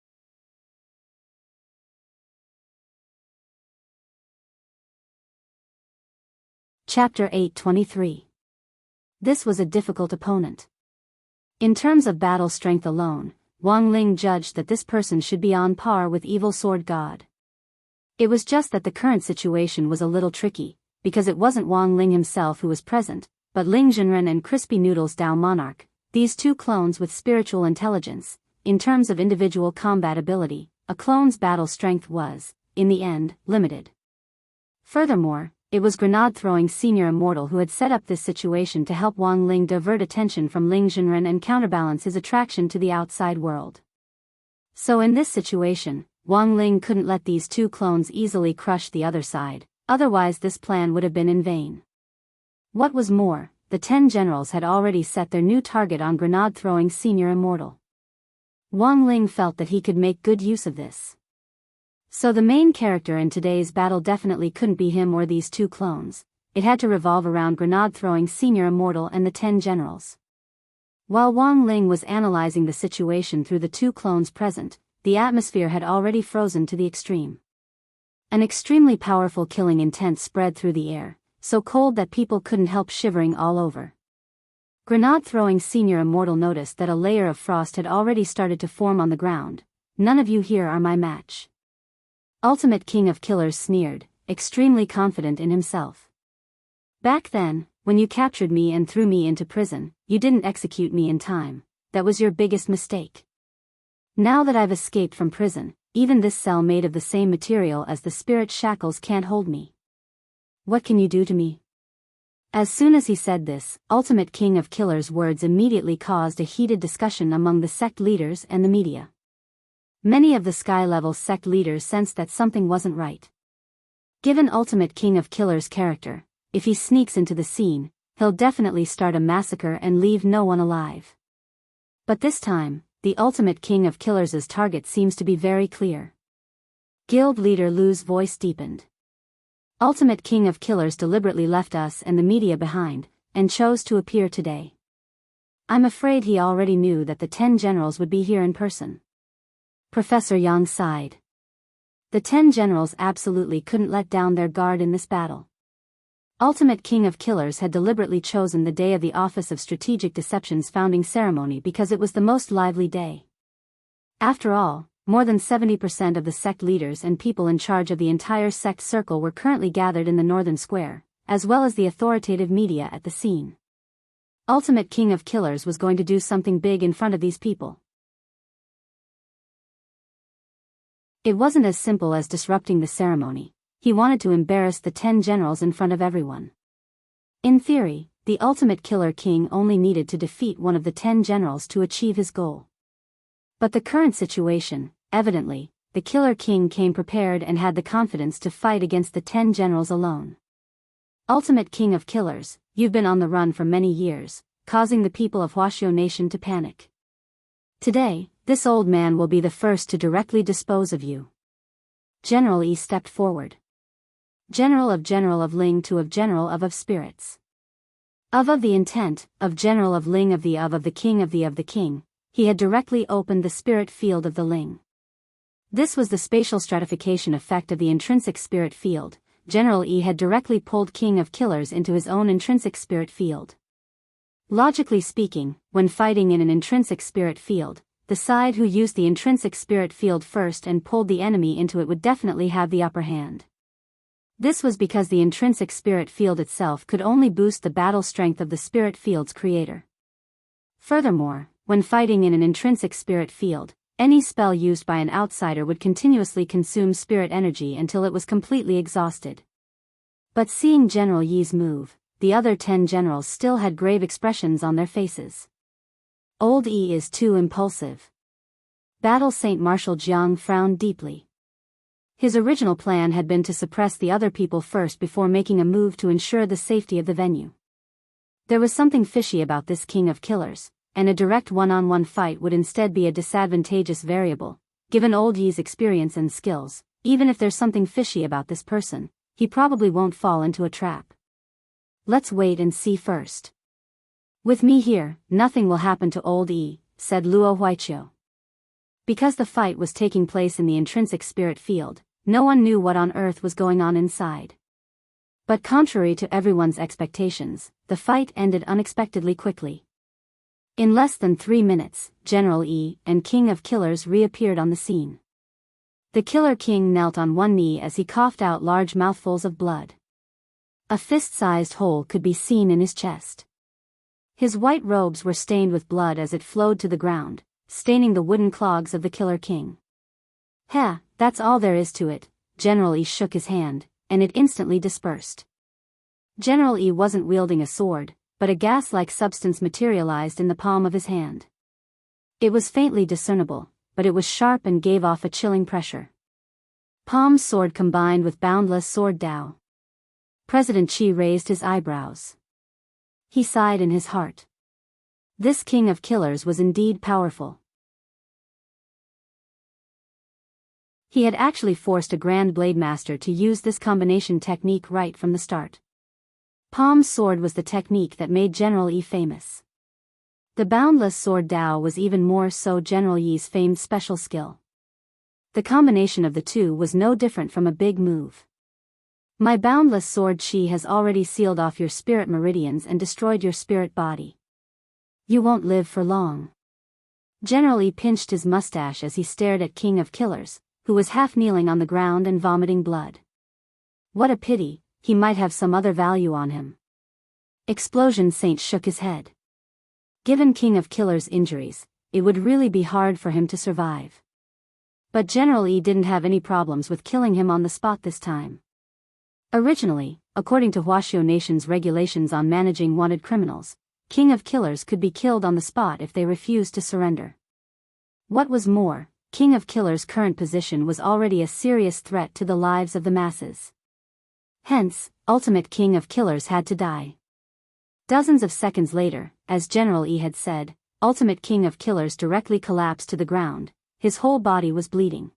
Chapter 823. This was a difficult opponent. In terms of battle strength alone, Wang Ling judged that this person should be on par with Evil Sword God. It was just that the current situation was a little tricky, because it wasn't Wang Ling himself who was present, but Ling Jinren and Crispy Noodles Dao Monarch, these two clones with spiritual intelligence. In terms of individual combat ability, a clone's battle strength was, in the end, limited. Furthermore, it was Grenade-throwing Senior Immortal who had set up this situation to help Wang Ling divert attention from Ling Jinren and counterbalance his attraction to the outside world. So in this situation, Wang Ling couldn't let these two clones easily crush the other side, otherwise this plan would have been in vain. What was more, the 10 generals had already set their new target on grenade-throwing senior immortal. Wang Ling felt that he could make good use of this. So the main character in today's battle definitely couldn't be him or these two clones. It had to revolve around grenade-throwing senior immortal and the 10 generals. While Wang Ling was analyzing the situation through the two clones present, the atmosphere had already frozen to the extreme. An extremely powerful killing intent spread through the air, so cold that people couldn't help shivering all over. Grenade-throwing senior immortal noticed that a layer of frost had already started to form on the ground. None of you here are my match. Ultimate King of Killers sneered, extremely confident in himself. Back then, when you captured me and threw me into prison, you didn't execute me in time. That was your biggest mistake. Now that I've escaped from prison, even this cell made of the same material as the spirit shackles can't hold me. What can you do to me? As soon as he said this, Ultimate King of Killers' words immediately caused a heated discussion among the sect leaders and the media. Many of the sky-level sect leaders sensed that something wasn't right. Given Ultimate King of Killers' character, if he sneaks into the scene, he'll definitely start a massacre and leave no one alive. But this time, the Ultimate King of Killers' target seems to be very clear. Guild leader Lu's voice deepened. Ultimate King of Killers deliberately left us and the media behind, and chose to appear today. I'm afraid he already knew that the 10 generals would be here in person. Professor Yang sighed. The 10 generals absolutely couldn't let down their guard in this battle. Ultimate King of Killers had deliberately chosen the day of the Office of Strategic Deception's founding ceremony because it was the most lively day. After all, more than 70% of the sect leaders and people in charge of the entire sect circle were currently gathered in the northern square, as well as the authoritative media at the scene. Ultimate King of Killers was going to do something big in front of these people. It wasn't as simple as disrupting the ceremony. He wanted to embarrass the 10 generals in front of everyone. In theory, the Ultimate Killer King only needed to defeat one of the 10 generals to achieve his goal. But the current situation, evidently, the Killer King came prepared and had the confidence to fight against the 10 generals alone. Ultimate King of Killers, you've been on the run for many years, causing the people of Huaxiao Nation to panic. Today, this old man will be the first to directly dispose of you. General Yi stepped forward. General of Ling to of General of Spirits. Of the intent, of General of Ling of the King of the King, he had directly opened the spirit field of the Ling. This was the spatial stratification effect of the intrinsic spirit field. General Yi had directly pulled King of Killers into his own intrinsic spirit field. Logically speaking, when fighting in an intrinsic spirit field, the side who used the intrinsic spirit field first and pulled the enemy into it would definitely have the upper hand. This was because the intrinsic spirit field itself could only boost the battle strength of the spirit field's creator. Furthermore, when fighting in an intrinsic spirit field, any spell used by an outsider would continuously consume spirit energy until it was completely exhausted. But seeing General Yi's move, the other 10 generals still had grave expressions on their faces. Old Yi is too impulsive. Battle Saint Marshal Jiang frowned deeply. His original plan had been to suppress the other people first before making a move to ensure the safety of the venue. There was something fishy about this King of Killers, and a direct one-on-one fight would instead be a disadvantageous variable. Given Old Yi's experience and skills, even if there's something fishy about this person, he probably won't fall into a trap. Let's wait and see first. With me here, nothing will happen to Old Yi, said Luo Huaiqiu. Because the fight was taking place in the intrinsic spirit field, no one knew what on earth was going on inside. But contrary to everyone's expectations, the fight ended unexpectedly quickly. In less than 3 minutes, General Yi and King of Killers reappeared on the scene. The Killer King knelt on one knee as he coughed out large mouthfuls of blood. A fist-sized hole could be seen in his chest. His white robes were stained with blood as it flowed to the ground, staining the wooden clogs of the Killer King. "Heh, that's all there is to it." General Yi shook his hand, and it instantly dispersed. General Yi wasn't wielding a sword, but a gas-like substance materialized in the palm of his hand. It was faintly discernible, but it was sharp and gave off a chilling pressure. Palm sword combined with boundless sword Dao. President Qi raised his eyebrows. He sighed in his heart. This king of killers was indeed powerful. He had actually forced a Grand Blade Master to use this combination technique right from the start. Palm sword was the technique that made General Yi famous. The boundless sword Dao was even more so General Yi's famed special skill. The combination of the two was no different from a big move. My boundless sword Qi has already sealed off your spirit meridians and destroyed your spirit body. You won't live for long. General Yi pinched his mustache as he stared at King of Killers, who was half kneeling on the ground and vomiting blood. What a pity, he might have some other value on him. Explosion Saint shook his head. Given King of Killers' injuries, it would really be hard for him to survive. But General Yi didn't have any problems with killing him on the spot this time. Originally, according to Huaxiao Nation's regulations on managing wanted criminals, King of Killers could be killed on the spot if they refused to surrender. What was more, King of Killers' current position was already a serious threat to the lives of the masses. Hence, Ultimate King of Killers had to die. Dozens of seconds later, as General Yi had said, Ultimate King of Killers directly collapsed to the ground. His whole body was bleeding.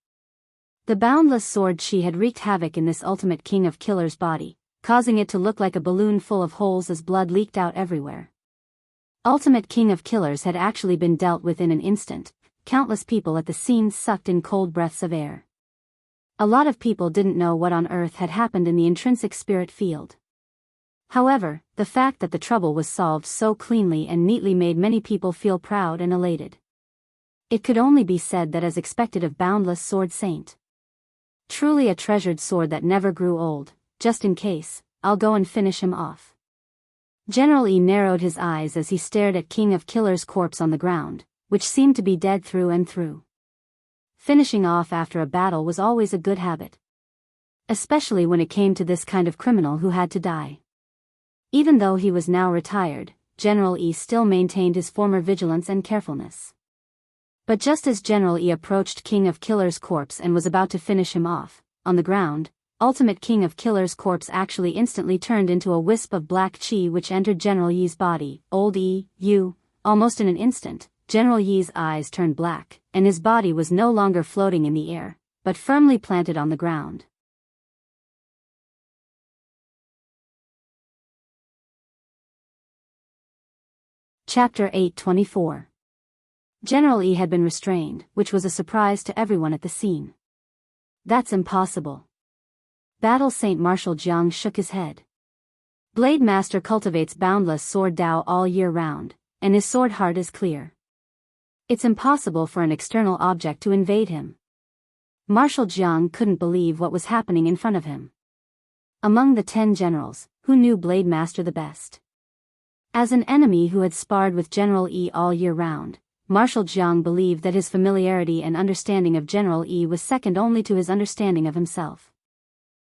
The boundless sword Qi had wreaked havoc in this Ultimate King of Killers' body, causing it to look like a balloon full of holes as blood leaked out everywhere. Ultimate King of Killers had actually been dealt with in an instant. Countless people at the scene sucked in cold breaths of air. A lot of people didn't know what on earth had happened in the intrinsic spirit field. However, the fact that the trouble was solved so cleanly and neatly made many people feel proud and elated. It could only be said that as expected of Boundless Sword Saint. Truly a treasured sword that never grew old. Just in case, I'll go and finish him off. General Yi narrowed his eyes as he stared at King of Killers' corpse on the ground, which seemed to be dead through and through. Finishing off after a battle was always a good habit. Especially when it came to this kind of criminal who had to die. Even though he was now retired, General Yi still maintained his former vigilance and carefulness. But just as General Yi approached King of Killers' corpse and was about to finish him off, on the ground, Ultimate King of Killers' corpse actually instantly turned into a wisp of black Qi which entered General Yi's body. Old Yi, you, almost in an instant, General Yi's eyes turned black, and his body was no longer floating in the air, but firmly planted on the ground. Chapter 824. General Yi had been restrained, which was a surprise to everyone at the scene. That's impossible. Battle Saint Marshal Jiang shook his head. Blade Master cultivates boundless sword Dao all year round, and his sword heart is clear. It's impossible for an external object to invade him. Marshal Jiang couldn't believe what was happening in front of him. Among the 10 generals, who knew Blade Master the best? As an enemy who had sparred with General Yi all year round, Marshal Jiang believed that his familiarity and understanding of General Yi was second only to his understanding of himself.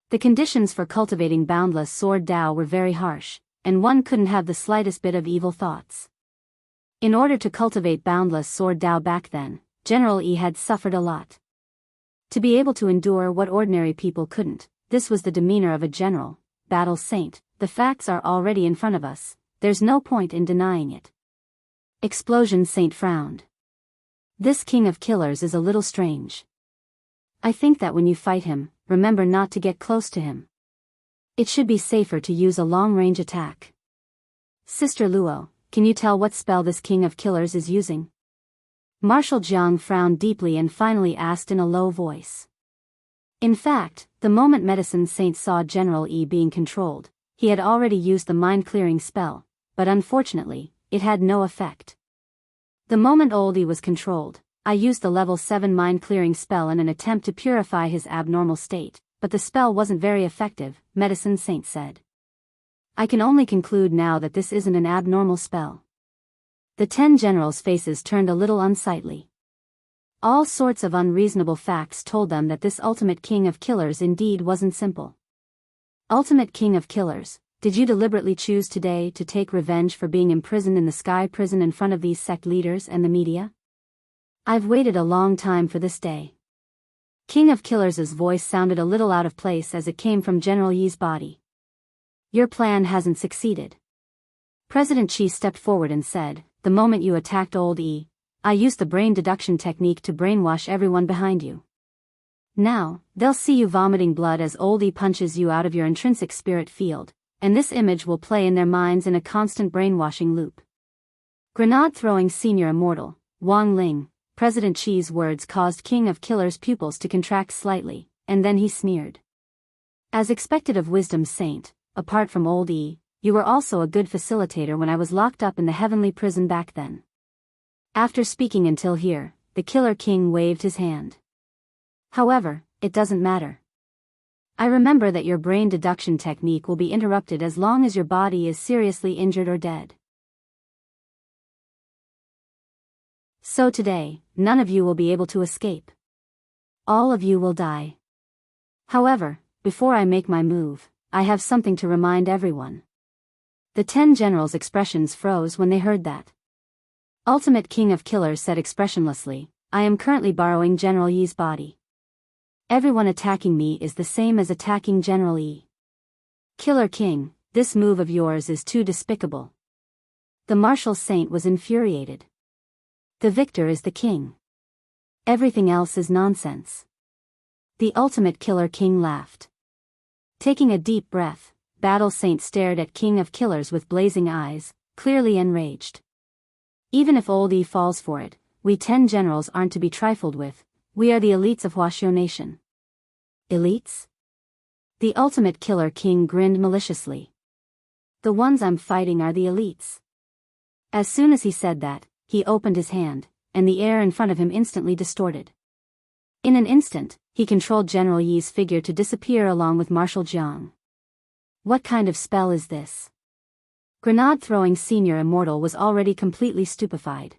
The conditions for cultivating boundless sword Dao were very harsh, and one couldn't have the slightest bit of evil thoughts. In order to cultivate boundless sword Dao back then, General Yi had suffered a lot. To be able to endure what ordinary people couldn't, this was the demeanor of a general. Battle Saint, the facts are already in front of us, there's no point in denying it. Explosion Saint frowned. This King of Killers is a little strange. I think that when you fight him, remember not to get close to him. It should be safer to use a long-range attack. Sister Luo, can you tell what spell this King of Killers is using? Marshal Jiang frowned deeply and finally asked in a low voice. In fact, the moment Medicine Saint saw General Yi being controlled, he had already used the mind-clearing spell, but unfortunately, it had no effect. The moment Oldie was controlled, I used the level 7 mind-clearing spell in an attempt to purify his abnormal state, but the spell wasn't very effective, Medicine Saint said. I can only conclude now that this isn't an abnormal spell. The 10 generals' faces turned a little unsightly. All sorts of unreasonable facts told them that this Ultimate King of Killers indeed wasn't simple. Ultimate King of Killers, did you deliberately choose today to take revenge for being imprisoned in the Sky Prison in front of these sect leaders and the media? I've waited a long time for this day. King of Killers' voice sounded a little out of place as it came from General Yi's body. Your plan hasn't succeeded. President Chi stepped forward and said, the moment you attacked Old Yi, I used the brain deduction technique to brainwash everyone behind you. Now, they'll see you vomiting blood as Old Yi punches you out of your intrinsic spirit field, and this image will play in their minds in a constant brainwashing loop. Grenade-throwing senior immortal, Wang Ling. President Chi's words caused King of Killers' pupils to contract slightly, and then he sneered. As expected of Wisdom's Saint, apart from Old Yi, you were also a good facilitator when I was locked up in the heavenly prison back then. After speaking until here, the Killer King waved his hand. However, it doesn't matter. I remember that your brain deduction technique will be interrupted as long as your body is seriously injured or dead. So today, none of you will be able to escape. All of you will die. However, before I make my move, I have something to remind everyone. The 10 generals' expressions froze when they heard that. Ultimate King of Killers said expressionlessly, I am currently borrowing General Yi's body. Everyone attacking me is the same as attacking General Yi. Killer King, this move of yours is too despicable. The martial saint was infuriated. The victor is the king. Everything else is nonsense. The ultimate Killer King laughed. Taking a deep breath, Battle Saint stared at King of Killers with blazing eyes, clearly enraged. Even if Old Yi falls for it, we 10 generals aren't to be trifled with, we are the elites of Huaxiu Nation. Elites? The ultimate Killer King grinned maliciously. The ones I'm fighting are the elites. As soon as he said that, he opened his hand, and the air in front of him instantly distorted. In an instant, he controlled General Yi's figure to disappear along with Marshal Jiang. What kind of spell is this? Grenade-throwing senior immortal was already completely stupefied.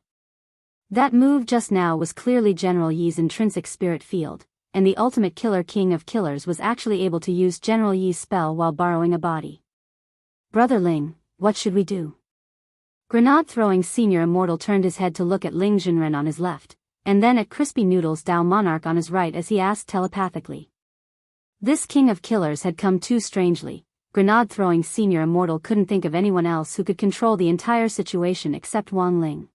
That move just now was clearly General Yi's intrinsic spirit field, and the ultimate Killer King of Killers was actually able to use General Yi's spell while borrowing a body. Brother Ling, what should we do? Grenade-throwing senior immortal turned his head to look at Ling Junren on his left, and then at Crispy Noodles Dao Monarch on his right as he asked telepathically. This King of Killers had come too strangely. Grenade-throwing senior immortal couldn't think of anyone else who could control the entire situation except Wang Ling.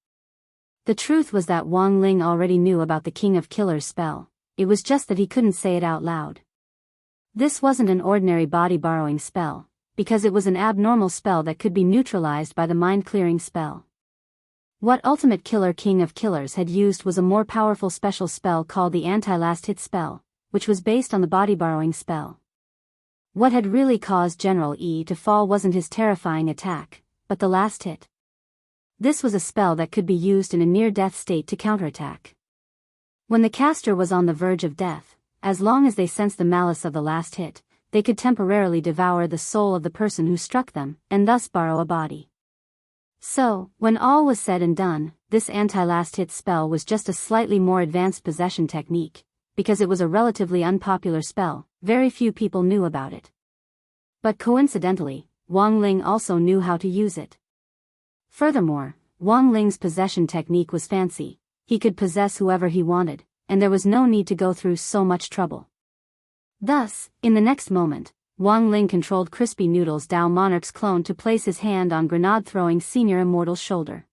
The truth was that Wang Ling already knew about the King of Killers spell, it was just that he couldn't say it out loud. This wasn't an ordinary body-borrowing spell, because it was an abnormal spell that could be neutralized by the mind-clearing spell. What Ultimate Killer King of Killers had used was a more powerful special spell called the Anti-Last Hit spell, which was based on the body-borrowing spell. What had really caused General Yi to fall wasn't his terrifying attack, but the last hit. This was a spell that could be used in a near-death state to counterattack. When the caster was on the verge of death, as long as they sensed the malice of the last hit, they could temporarily devour the soul of the person who struck them, and thus borrow a body. So, when all was said and done, this anti-last hit spell was just a slightly more advanced possession technique, because it was a relatively unpopular spell, very few people knew about it. But coincidentally, Wang Ling also knew how to use it. Furthermore, Wang Ling's possession technique was fancy, he could possess whoever he wanted, and there was no need to go through so much trouble. Thus, in the next moment, Wang Ling controlled Crispy Noodles Dao Monarch's clone to place his hand on Grenade-throwing senior immortal's shoulder.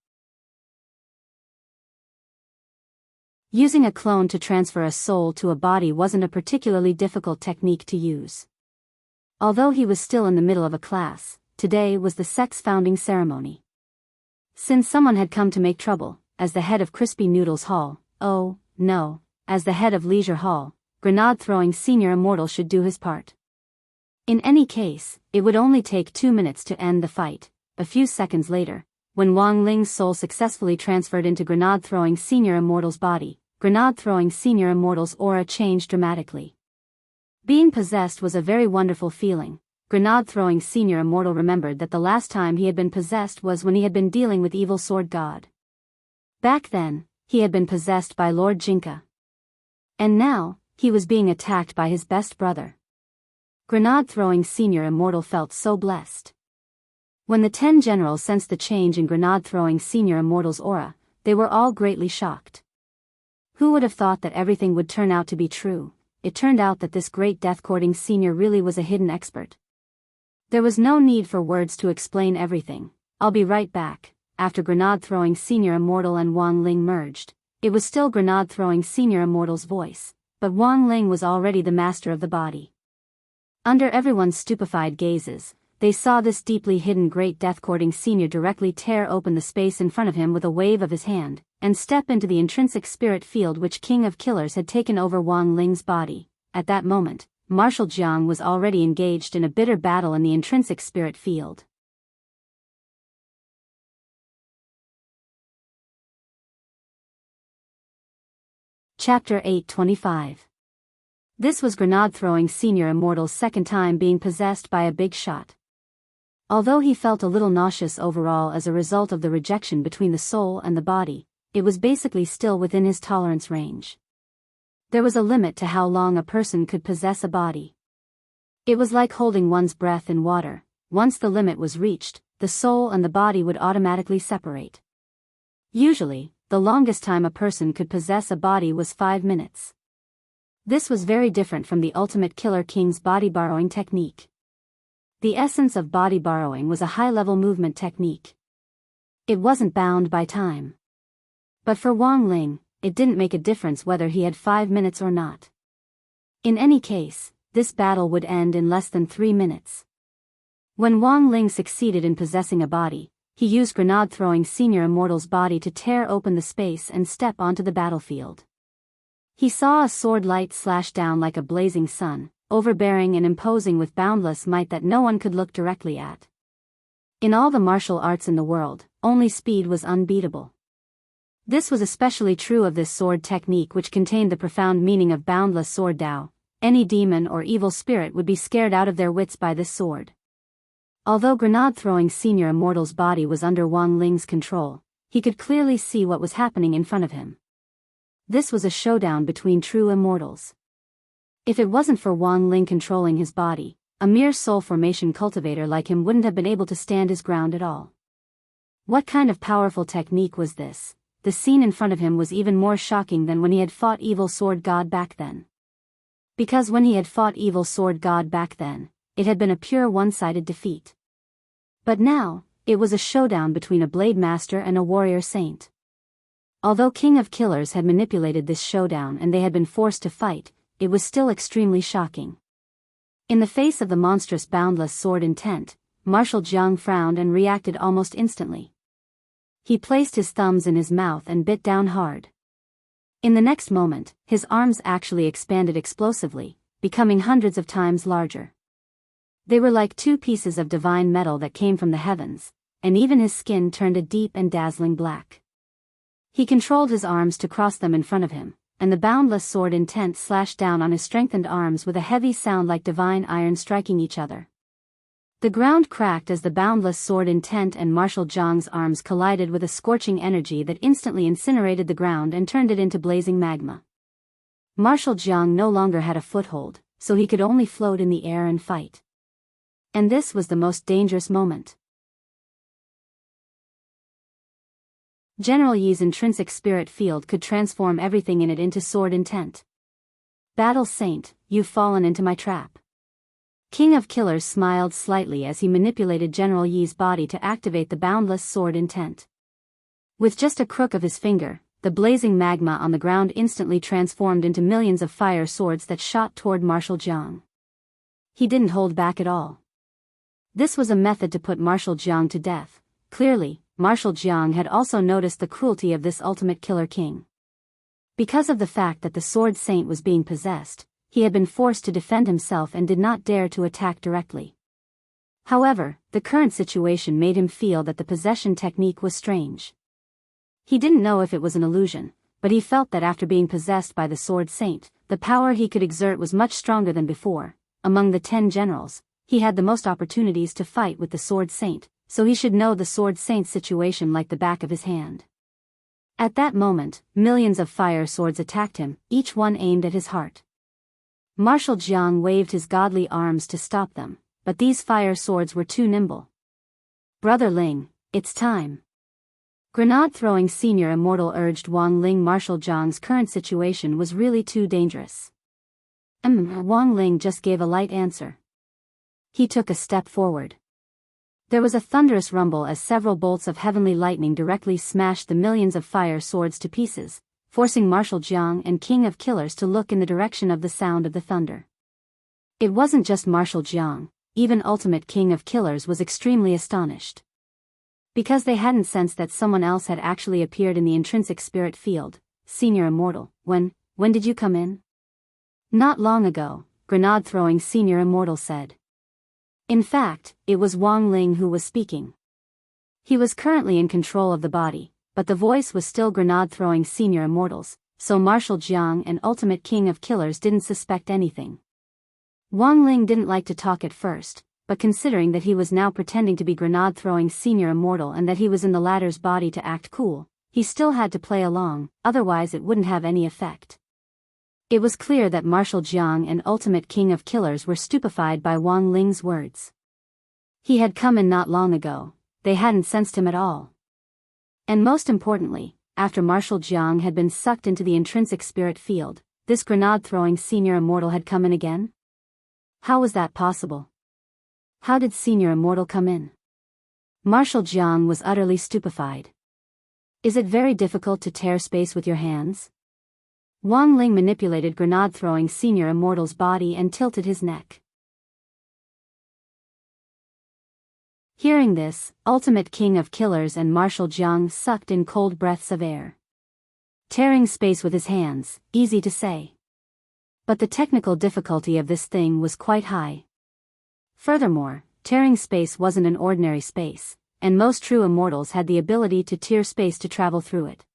Using a clone to transfer a soul to a body wasn't a particularly difficult technique to use. Although he was still in the middle of a class, today was the sect's founding ceremony. Since someone had come to make trouble, as the head of Crispy Noodles Hall, as the head of Leisure Hall, Grenade-throwing senior immortal should do his part. In any case, it would only take 2 minutes to end the fight. A few seconds later, when Wang Ling's soul successfully transferred into Grenade-throwing senior immortal's body, Grenade-throwing senior immortal's aura changed dramatically. Being possessed was a very wonderful feeling. Grenade-throwing senior immortal remembered that the last time he had been possessed was when he had been dealing with Evil Sword God. Back then, he had been possessed by Lord Jinka. And now, he was being attacked by his best brother. Grenade-throwing senior immortal felt so blessed. When the 10 generals sensed the change in Grenade-throwing senior immortal's aura, they were all greatly shocked. Who would have thought that everything would turn out to be true, it turned out that this great death-courting senior really was a hidden expert. There was no need for words to explain everything. "I'll be right back." After grenade-throwing Senior Immortal and Wang Ling merged, it was still grenade-throwing Senior Immortal's voice, but Wang Ling was already the master of the body. Under everyone's stupefied gazes, they saw this deeply hidden great death-courting senior directly tear open the space in front of him with a wave of his hand, and step into the intrinsic spirit field which King of Killers had taken over Wang Ling's body. At that moment, Marshal Jiang was already engaged in a bitter battle in the intrinsic spirit field. Chapter 825. This was grenade-throwing Senior Immortal's second time being possessed by a big shot. Although he felt a little nauseous overall as a result of the rejection between the soul and the body, it was basically still within his tolerance range. There was a limit to how long a person could possess a body. It was like holding one's breath in water. Once the limit was reached, the soul and the body would automatically separate. Usually, the longest time a person could possess a body was 5 minutes. This was very different from the Ultimate Killer King's body borrowing technique. The essence of body borrowing was a high-level movement technique. It wasn't bound by time. But for Wang Ling, it didn't make a difference whether he had 5 minutes or not. In any case, this battle would end in less than 3 minutes. When Wang Ling succeeded in possessing a body, he used grenade-throwing Senior Immortal's body to tear open the space and step onto the battlefield. He saw a sword light slash down like a blazing sun, overbearing and imposing with boundless might that no one could look directly at. In all the martial arts in the world, only speed was unbeatable. This was especially true of this sword technique, which contained the profound meaning of boundless sword Dao. Any demon or evil spirit would be scared out of their wits by this sword. Although grenade-throwing Senior Immortal's body was under Wang Ling's control, he could clearly see what was happening in front of him. This was a showdown between true immortals. If it wasn't for Wang Ling controlling his body, a mere soul formation cultivator like him wouldn't have been able to stand his ground at all. What kind of powerful technique was this? The scene in front of him was even more shocking than when he had fought Evil Sword God back then. Because when he had fought Evil Sword God back then, it had been a pure one-sided defeat. But now, it was a showdown between a Blade Master and a Warrior Saint. Although King of Killers had manipulated this showdown and they had been forced to fight, it was still extremely shocking. In the face of the monstrous boundless sword intent, Marshal Jiang frowned and reacted almost instantly. He placed his thumbs in his mouth and bit down hard. In the next moment, his arms actually expanded explosively, becoming hundreds of times larger. They were like 2 pieces of divine metal that came from the heavens, and even his skin turned a deep and dazzling black. He controlled his arms to cross them in front of him, and the boundless sword intent slashed down on his strengthened arms with a heavy sound like divine iron striking each other. The ground cracked as the boundless sword intent and Marshal Jiang's arms collided with a scorching energy that instantly incinerated the ground and turned it into blazing magma. Marshal Jiang no longer had a foothold, so he could only float in the air and fight. And this was the most dangerous moment. General Yi's intrinsic spirit field could transform everything in it into sword intent. Battle Saint, you've fallen into my trap. King of Killers smiled slightly as he manipulated General Yi's body to activate the boundless sword intent. With just a crook of his finger, the blazing magma on the ground instantly transformed into millions of fire swords that shot toward Marshal Jiang. He didn't hold back at all. This was a method to put Marshal Jiang to death. Clearly, Marshal Jiang had also noticed the cruelty of this ultimate killer king. Because of the fact that the Sword Saint was being possessed, he had been forced to defend himself and did not dare to attack directly. However, the current situation made him feel that the possession technique was strange. He didn't know if it was an illusion, but he felt that after being possessed by the Sword Saint, the power he could exert was much stronger than before. Among the 10 generals, he had the most opportunities to fight with the Sword Saint, so he should know the Sword Saint's situation like the back of his hand. At that moment, millions of fire swords attacked him, each one aimed at his heart. Marshal Jiang waved his godly arms to stop them, but these fire swords were too nimble. Brother Ling, it's time. Grenade-throwing Senior Immortal urged Wang Ling. Marshal Jiang's current situation was really too dangerous. Wang Ling just gave a light answer. He took a step forward. There was a thunderous rumble as several bolts of heavenly lightning directly smashed the millions of fire swords to pieces, forcing Marshal Jiang and King of Killers to look in the direction of the sound of the thunder. It wasn't just Marshal Jiang, even Ultimate King of Killers was extremely astonished. Because they hadn't sensed that someone else had actually appeared in the intrinsic spirit field. Senior Immortal, when did you come in? Not long ago, grenade-throwing Senior Immortal said. In fact, it was Wang Ling who was speaking. He was currently in control of the body, but the voice was still grenade-throwing Senior Immortals, so Marshal Jiang and Ultimate King of Killers didn't suspect anything. Wang Ling didn't like to talk at first, but considering that he was now pretending to be grenade-throwing Senior Immortal and that he was in the latter's body to act cool, he still had to play along, otherwise it wouldn't have any effect. It was clear that Marshal Jiang and Ultimate King of Killers were stupefied by Wang Ling's words. He had come in not long ago, they hadn't sensed him at all. And most importantly, after Marshal Jiang had been sucked into the intrinsic spirit field, this grenade-throwing Senior Immortal had come in again? How was that possible? How did Senior Immortal come in? Marshal Jiang was utterly stupefied. Is it very difficult to tear space with your hands? Wang Ling manipulated grenade-throwing Senior Immortal's body and tilted his neck. Hearing this, Ultimate King of Killers and Marshal Jiang sucked in cold breaths of air. Tearing space with his hands, easy to say. But the technical difficulty of this thing was quite high. Furthermore, tearing space wasn't an ordinary space, and most true immortals had the ability to tear space to travel through it.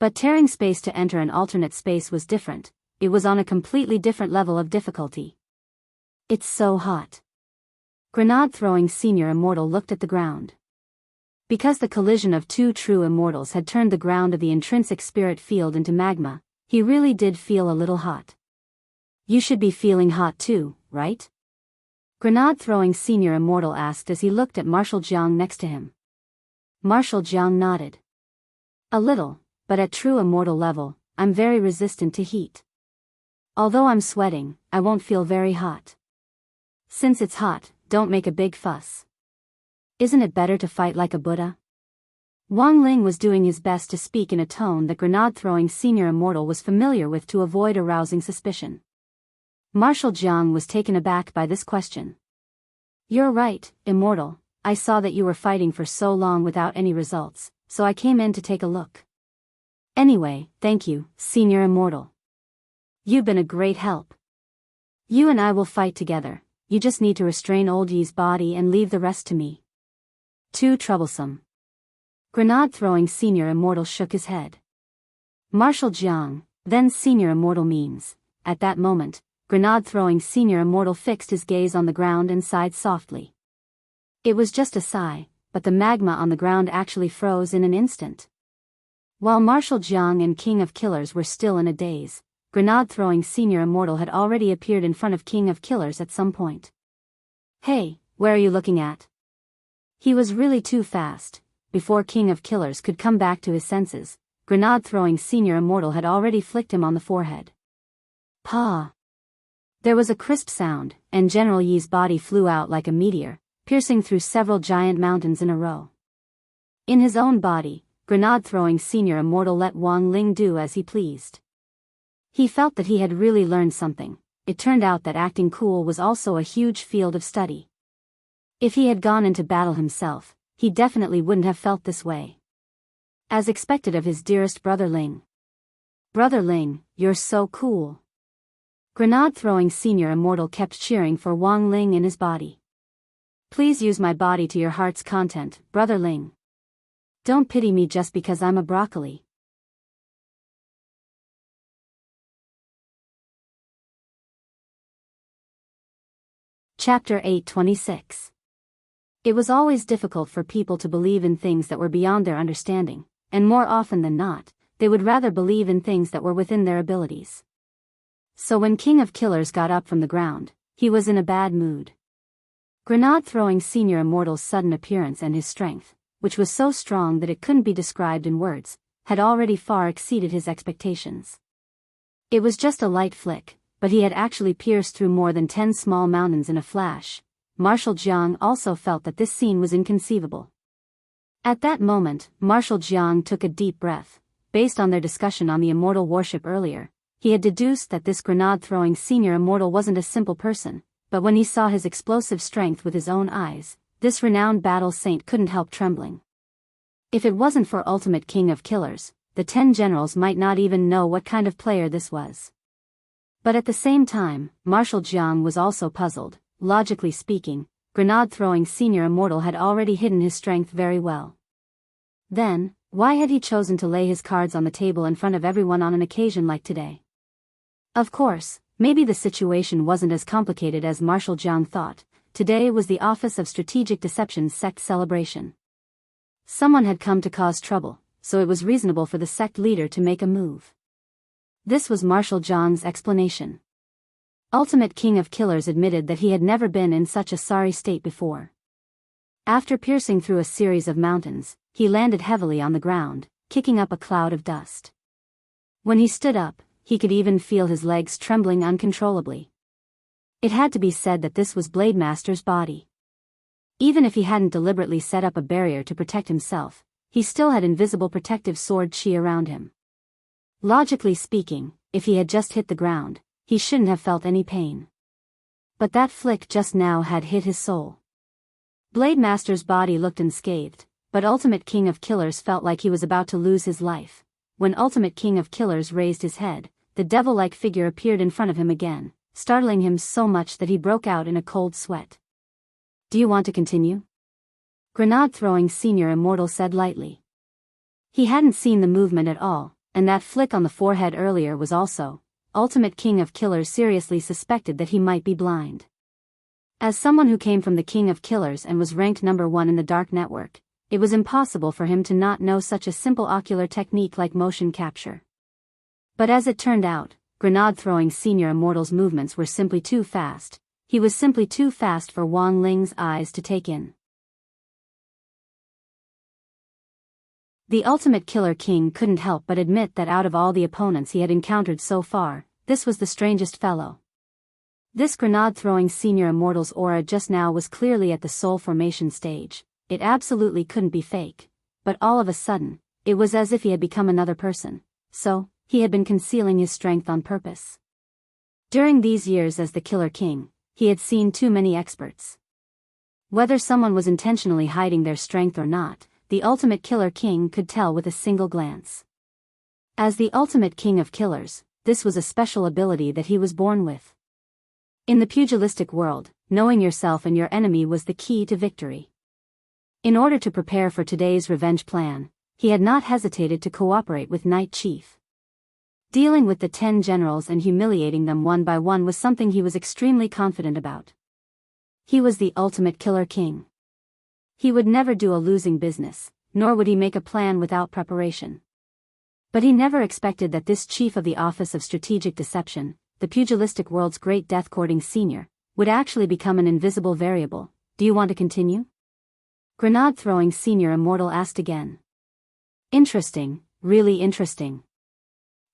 But tearing space to enter an alternate space was different, it was on a completely different level of difficulty. It's so hot. Grenade-throwing Senior Immortal looked at the ground. Because the collision of two true immortals had turned the ground of the intrinsic spirit field into magma, he really did feel a little hot. You should be feeling hot too, right? Grenade-throwing Senior Immortal asked as he looked at Marshal Jiang next to him. Marshal Jiang nodded. A little, but at true immortal level, I'm very resistant to heat. Although I'm sweating, I won't feel very hot. Since it's hot, don't make a big fuss. Isn't it better to fight like a Buddha? Wang Ling was doing his best to speak in a tone that grenade-throwing Senior Immortal was familiar with to avoid arousing suspicion. Marshal Jiang was taken aback by this question. You're right, Immortal, I saw that you were fighting for so long without any results, so I came in to take a look. Anyway, thank you, Senior Immortal. You've been a great help. You and I will fight together, you just need to restrain Old Yi's body and leave the rest to me. Too troublesome. Grenade-throwing Senior Immortal shook his head. Marshal Jiang, then Senior Immortal means, at that moment, grenade-throwing Senior Immortal fixed his gaze on the ground and sighed softly. It was just a sigh, but the magma on the ground actually froze in an instant. While Marshal Jiang and King of Killers were still in a daze, grenade-throwing Senior Immortal had already appeared in front of King of Killers at some point. Hey, where are you looking at? He was really too fast. Before King of Killers could come back to his senses, grenade-throwing Senior Immortal had already flicked him on the forehead. Pa! There was a crisp sound, and General Yi's body flew out like a meteor, piercing through several giant mountains in a row. In his own body, grenade-throwing Senior Immortal let Wang Ling do as he pleased. He felt that he had really learned something. It turned out that acting cool was also a huge field of study. If he had gone into battle himself, he definitely wouldn't have felt this way. As expected of his dearest brother Ling. Brother Ling, you're so cool. Grenade-throwing Senior Immortal kept cheering for Wang Ling in his body. Please use my body to your heart's content, Brother Ling. Don't pity me just because I'm a broccoli. Chapter 826. It was always difficult for people to believe in things that were beyond their understanding, and more often than not, they would rather believe in things that were within their abilities. So when King of Killers got up from the ground, he was in a bad mood. Grenade-throwing Senior Immortal's sudden appearance and his strength, which was so strong that it couldn't be described in words, had already far exceeded his expectations. It was just a light flick, but he had actually pierced through more than 10 small mountains in a flash. Marshal Jiang also felt that this scene was inconceivable. At that moment, Marshal Jiang took a deep breath. Based on their discussion on the immortal warship earlier, he had deduced that this grenade-throwing senior immortal wasn't a simple person, but when he saw his explosive strength with his own eyes, this renowned battle saint couldn't help trembling. If it wasn't for Ultimate King of Killers, the 10 generals might not even know what kind of player this was. But at the same time, Marshal Jiang was also puzzled. Logically speaking, grenade-throwing senior immortal had already hidden his strength very well. Then, why had he chosen to lay his cards on the table in front of everyone on an occasion like today? Of course, maybe the situation wasn't as complicated as Marshal Jiang thought. Today was the Office of Strategic Deception's sect celebration. Someone had come to cause trouble, so it was reasonable for the sect leader to make a move. This was Marshal Jiang's explanation. Ultimate King of Killers admitted that he had never been in such a sorry state before. After piercing through a series of mountains, he landed heavily on the ground, kicking up a cloud of dust. When he stood up, he could even feel his legs trembling uncontrollably. It had to be said that this was Blademaster's body. Even if he hadn't deliberately set up a barrier to protect himself, he still had invisible protective sword chi around him. Logically speaking, if he had just hit the ground, he shouldn't have felt any pain. But that flick just now had hit his soul. Blademaster's body looked unscathed, but Ultimate King of Killers felt like he was about to lose his life. When Ultimate King of Killers raised his head, the devil-like figure appeared in front of him again, startling him so much that he broke out in a cold sweat. "Do you want to continue?" Grenade-throwing senior immortal said lightly. He hadn't seen the movement at all, and that flick on the forehead earlier was also. Ultimate King of Killers seriously suspected that he might be blind. As someone who came from the King of Killers and was ranked number 1 in the Dark Network, it was impossible for him to not know such a simple ocular technique like motion capture. But as it turned out, grenade-throwing senior immortal's movements were simply too fast. He was simply too fast for Wang Ling's eyes to take in. The Ultimate Killer King couldn't help but admit that out of all the opponents he had encountered so far, this was the strangest fellow. This grenade-throwing senior immortal's aura just now was clearly at the soul formation stage. It absolutely couldn't be fake. But all of a sudden, it was as if he had become another person. So, he had been concealing his strength on purpose. During these years as the Killer King, he had seen too many experts. Whether someone was intentionally hiding their strength or not, the Ultimate Killer King could tell with a single glance. As the Ultimate King of Killers, this was a special ability that he was born with. In the pugilistic world, knowing yourself and your enemy was the key to victory. In order to prepare for today's revenge plan, he had not hesitated to cooperate with Night Chief. Dealing with the 10 generals and humiliating them one by one was something he was extremely confident about. He was the Ultimate Killer King. He would never do a losing business, nor would he make a plan without preparation. But he never expected that this chief of the Office of Strategic Deception, the pugilistic world's great death-courting senior, would actually become an invisible variable. "Do you want to continue?" Grenade-throwing senior immortal asked again. "Interesting, really interesting.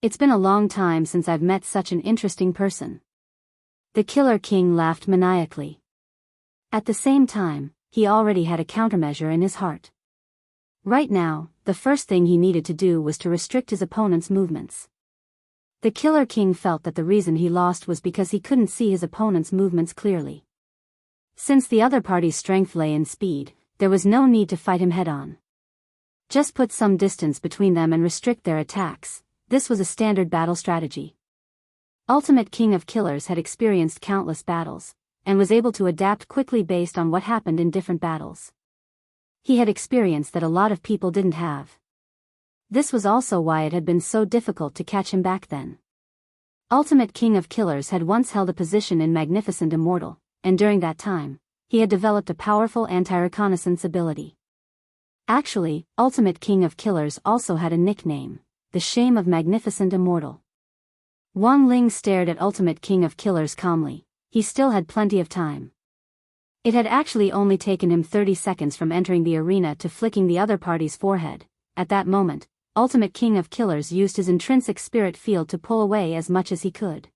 It's been a long time since I've met such an interesting person." The Killer King laughed maniacally. At the same time, he already had a countermeasure in his heart. Right now, the first thing he needed to do was to restrict his opponent's movements. The Killer King felt that the reason he lost was because he couldn't see his opponent's movements clearly. Since the other party's strength lay in speed, there was no need to fight him head-on. Just put some distance between them and restrict their attacks. This was a standard battle strategy. Ultimate King of Killers had experienced countless battles, and was able to adapt quickly based on what happened in different battles. He had experience that a lot of people didn't have. This was also why it had been so difficult to catch him back then. Ultimate King of Killers had once held a position in Magnificent Immortal, and during that time, he had developed a powerful anti-reconnaissance ability. Actually, Ultimate King of Killers also had a nickname, the Shame of Magnificent Immortal. Wang Ling stared at Ultimate King of Killers calmly. He still had plenty of time. It had actually only taken him 30 seconds from entering the arena to flicking the other party's forehead. At that moment, Ultimate King of Killers used his intrinsic spirit field to pull away as much as he could.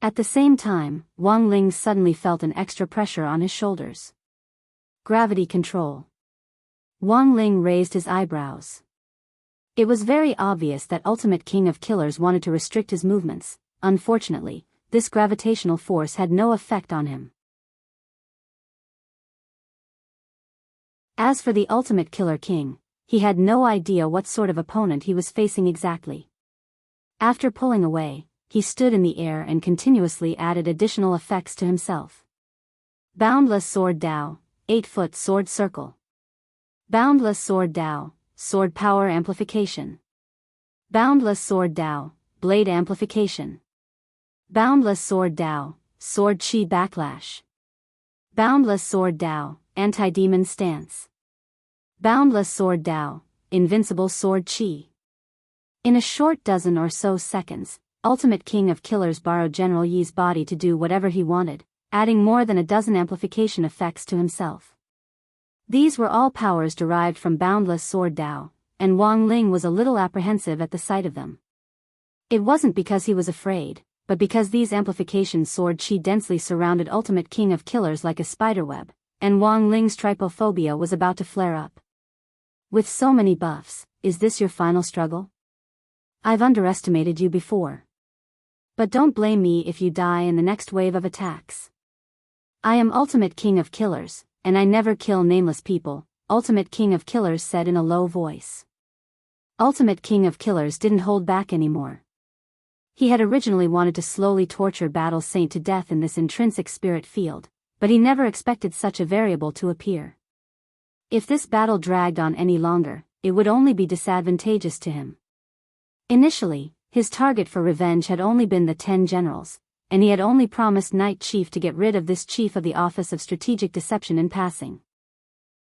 At the same time, Wang Ling suddenly felt an extra pressure on his shoulders. Gravity control. Wang Ling raised his eyebrows. It was very obvious that Ultimate King of Killers wanted to restrict his movements. Unfortunately, this gravitational force had no effect on him. As for the Ultimate Killer King, he had no idea what sort of opponent he was facing exactly. After pulling away, he stood in the air and continuously added additional effects to himself. Boundless Sword Dao, 8-foot sword circle. Boundless Sword Dao, sword power amplification. Boundless Sword Dao, blade amplification. Boundless Sword Dao, sword chi backlash. Boundless Sword Dao, anti-demon stance. Boundless Sword Dao, invincible sword chi. In a short dozen or so seconds, Ultimate King of Killers borrowed General Yi's body to do whatever he wanted, adding more than a dozen amplification effects to himself. These were all powers derived from Boundless Sword Dao, and Wang Ling was a little apprehensive at the sight of them. It wasn't because he was afraid, but because these amplification sword chi densely surrounded Ultimate King of Killers like a spiderweb, and Wang Ling's trypophobia was about to flare up. With so many buffs, is this your final struggle? I've underestimated you before. But don't blame me if you die in the next wave of attacks. I am Ultimate King of Killers, and I never kill nameless people, Ultimate King of Killers said in a low voice. Ultimate King of Killers didn't hold back anymore. He had originally wanted to slowly torture Battle Saint to death in this intrinsic spirit field, but he never expected such a variable to appear. If this battle dragged on any longer, it would only be disadvantageous to him. Initially, his target for revenge had only been the 10 generals, and he had only promised Night Chief to get rid of this chief of the Office of Strategic Deception in passing.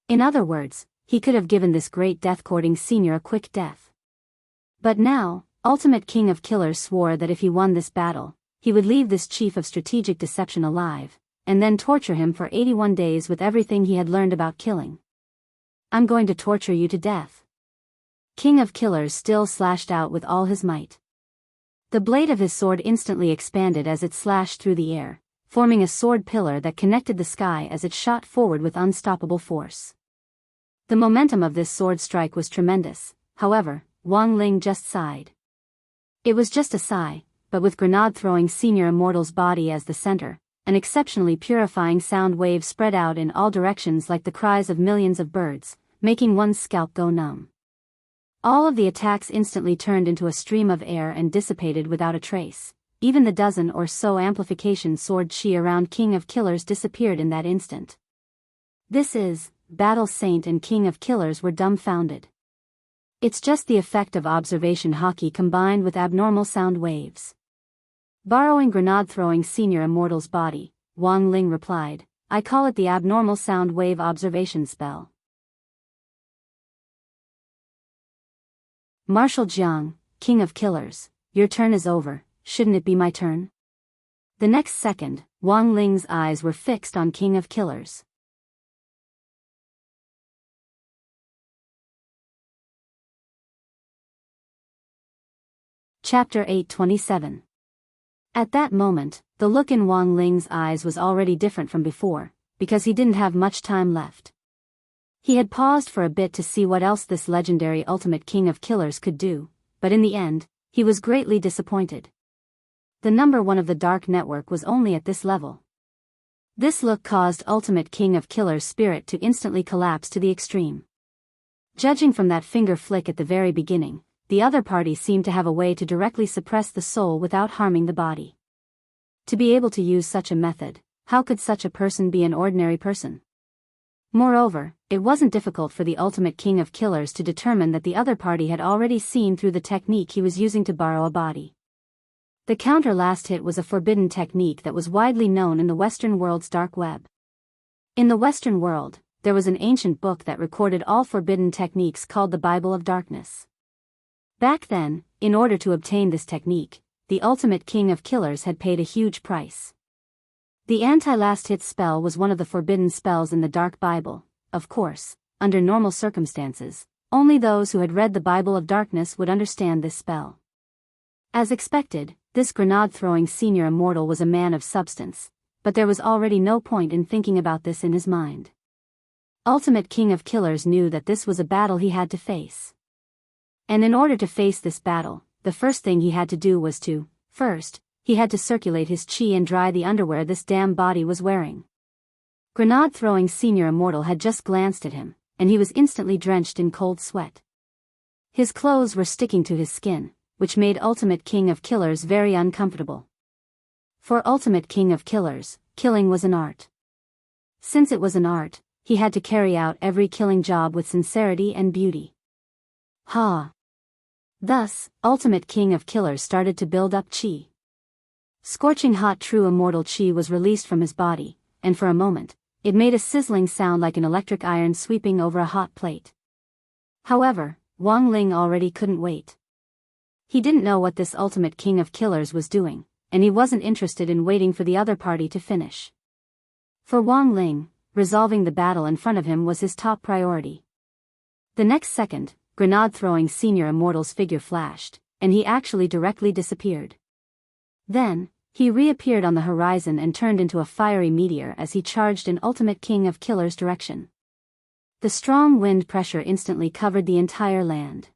In other words, he could have given this great death-courting senior a quick death. But now, Ultimate King of Killers swore that if he won this battle, he would leave this chief of strategic deception alive, and then torture him for 81 days with everything he had learned about killing. I'm going to torture you to death. King of Killers still slashed out with all his might. The blade of his sword instantly expanded as it slashed through the air, forming a sword pillar that connected the sky as it shot forward with unstoppable force. The momentum of this sword strike was tremendous, however, Wang Ling just sighed. It was just a sigh, but with grenade-throwing senior immortal's body as the center, an exceptionally purifying sound wave spread out in all directions like the cries of millions of birds, making one's scalp go numb. All of the attacks instantly turned into a stream of air and dissipated without a trace. Even the dozen or so amplification sword chi around King of Killers disappeared in that instant. Battle Saint and King of Killers were dumbfounded. It's just the effect of observation hockey combined with abnormal sound waves. Borrowing grenade-throwing senior immortal's body, Wang Ling replied, I call it the abnormal sound wave observation spell. Marshal Jiang, King of Killers, your turn is over, shouldn't it be my turn? The next second, Wang Ling's eyes were fixed on King of Killers. Chapter 827. At that moment, the look in Wang Ling's eyes was already different from before, because he didn't have much time left. He had paused for a bit to see what else this legendary Ultimate King of Killers could do, but in the end, he was greatly disappointed. The number 1 of the Dark Network was only at this level. This look caused Ultimate King of Killers' spirit to instantly collapse to the extreme. Judging from that finger flick at the very beginning, the other party seemed to have a way to directly suppress the soul without harming the body. To be able to use such a method, how could such a person be an ordinary person? Moreover, it wasn't difficult for the Ultimate King of Killers to determine that the other party had already seen through the technique he was using to borrow a body. The counter last hit was a forbidden technique that was widely known in the Western world's dark web. In the Western world, there was an ancient book that recorded all forbidden techniques called the Bible of Darkness. Back then, in order to obtain this technique, the Ultimate King of Killers had paid a huge price. The anti-last hit spell was one of the forbidden spells in the Dark Bible. Of course, under normal circumstances, only those who had read the Bible of Darkness would understand this spell. As expected, this grenade-throwing senior immortal was a man of substance, but there was already no point in thinking about this in his mind. Ultimate King of Killers knew that this was a battle he had to face. And in order to face this battle, the first thing he had to do was to, first, he had to circulate his chi and dry the underwear this damn body was wearing. Grenade-throwing senior immortal had just glanced at him, and he was instantly drenched in cold sweat. His clothes were sticking to his skin, which made Ultimate King of Killers very uncomfortable. For Ultimate King of Killers, killing was an art. Since it was an art, he had to carry out every killing job with sincerity and beauty. Thus, Ultimate King of Killers started to build up chi. Scorching hot true immortal chi was released from his body, and for a moment, it made a sizzling sound like an electric iron sweeping over a hot plate. However, Wang Ling already couldn't wait. He didn't know what this Ultimate King of Killers was doing, and he wasn't interested in waiting for the other party to finish. For Wang Ling, resolving the battle in front of him was his top priority. The next second, grenade-throwing senior immortal's figure flashed, and he actually directly disappeared. Then, he reappeared on the horizon and turned into a fiery meteor as he charged in Ultimate King of Killers' direction. The strong wind pressure instantly covered the entire land.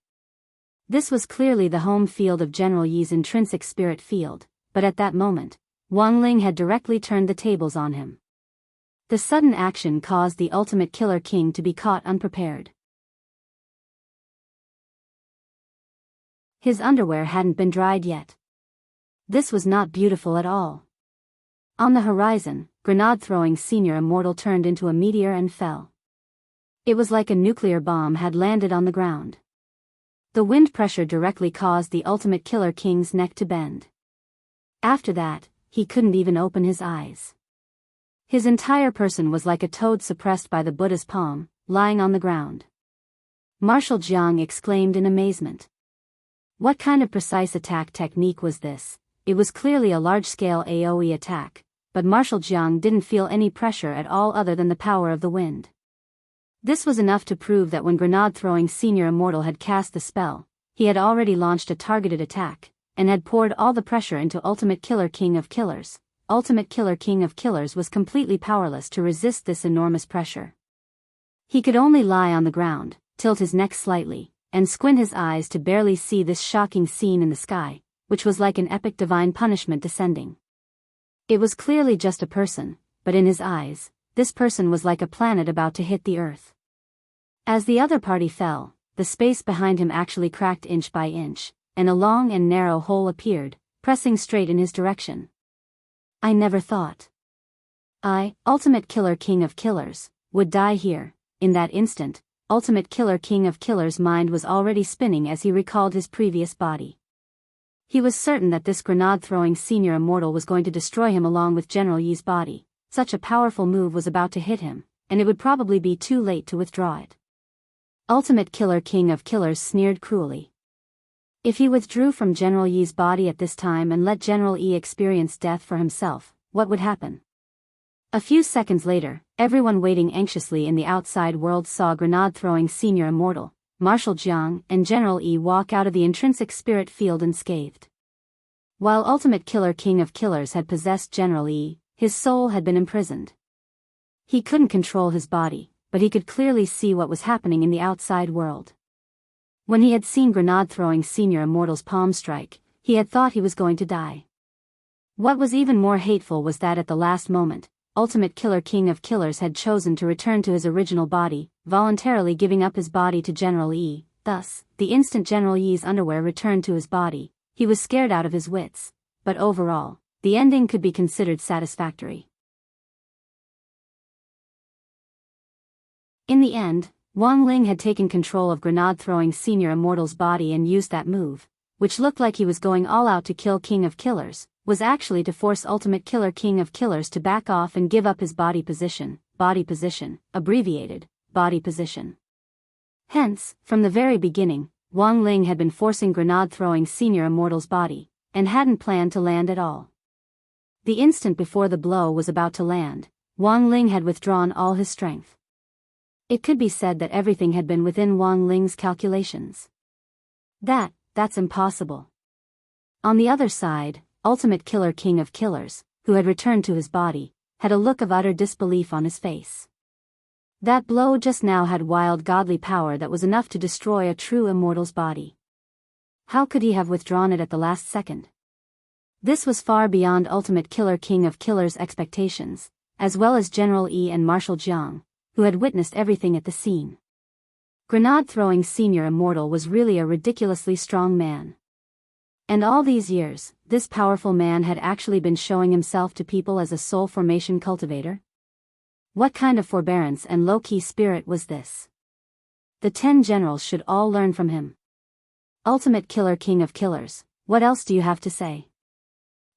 This was clearly the home field of General Yi's intrinsic spirit field, but at that moment, Wang Ling had directly turned the tables on him. The sudden action caused the Ultimate Killer King to be caught unprepared. His underwear hadn't been dried yet. This was not beautiful at all. On the horizon, grenade-throwing senior immortal turned into a meteor and fell. It was like a nuclear bomb had landed on the ground. The wind pressure directly caused the Ultimate Killer King's neck to bend. After that, he couldn't even open his eyes. His entire person was like a toad suppressed by the Buddha's palm, lying on the ground. Marshal Jiang exclaimed in amazement. What kind of precise attack technique was this? It was clearly a large-scale AoE attack, but Marshal Jiang didn't feel any pressure at all other than the power of the wind. This was enough to prove that when grenade-throwing senior immortal had cast the spell, he had already launched a targeted attack, and had poured all the pressure into Ultimate Killer King of Killers. Ultimate Killer King of Killers was completely powerless to resist this enormous pressure. He could only lie on the ground, tilt his neck slightly, and squint his eyes to barely see this shocking scene in the sky, which was like an epic divine punishment descending. It was clearly just a person, but in his eyes, this person was like a planet about to hit the earth. As the other party fell, the space behind him actually cracked inch by inch, and a long and narrow hole appeared, pressing straight in his direction. I never thought I, Ultimate Killer King of Killers, would die here. In that instant, Ultimate Killer King of Killers' mind was already spinning as he recalled his previous body. He was certain that this grenade-throwing senior immortal was going to destroy him along with General Yi's body. Such a powerful move was about to hit him, and it would probably be too late to withdraw it. Ultimate Killer King of Killers sneered cruelly. If he withdrew from General Yi's body at this time and let General Yi experience death for himself, what would happen? A few seconds later, everyone waiting anxiously in the outside world saw grenade-throwing senior immortal, Marshal Jiang, and General Yi walk out of the intrinsic spirit field unscathed. While Ultimate Killer King of Killers had possessed General Yi, his soul had been imprisoned. He couldn't control his body, but he could clearly see what was happening in the outside world. When he had seen grenade-throwing senior immortal's palm strike, he had thought he was going to die. What was even more hateful was that at the last moment, Ultimate Killer King of Killers had chosen to return to his original body, voluntarily giving up his body to General Yi. Thus, the instant General Yi's underwear returned to his body, he was scared out of his wits, but overall, the ending could be considered satisfactory. In the end, Wang Ling had taken control of grenade-throwing senior immortal's body and used that move, which looked like he was going all out to kill King of Killers, was actually to force Ultimate Killer King of Killers to back off and give up his body position, abbreviated, body position. Hence, from the very beginning, Wang Ling had been forcing grenade-throwing senior immortal's body, and hadn't planned to land at all. The instant before the blow was about to land, Wang Ling had withdrawn all his strength. It could be said that everything had been within Wang Ling's calculations. That's impossible. On the other side, ultimate killer king of killers, who had returned to his body, had a look of utter disbelief on his face. That blow just now had wild godly power that was enough to destroy a true immortal's body. How could he have withdrawn it at the last second? This was far beyond ultimate killer king of killers' expectations, as well as General E and Marshal Jiang, who had witnessed everything at the scene. Grenade-throwing senior immortal was really a ridiculously strong man. And all these years, this powerful man had actually been showing himself to people as a soul formation cultivator? What kind of forbearance and low-key spirit was this? The 10 generals should all learn from him. Ultimate killer king of killers, what else do you have to say?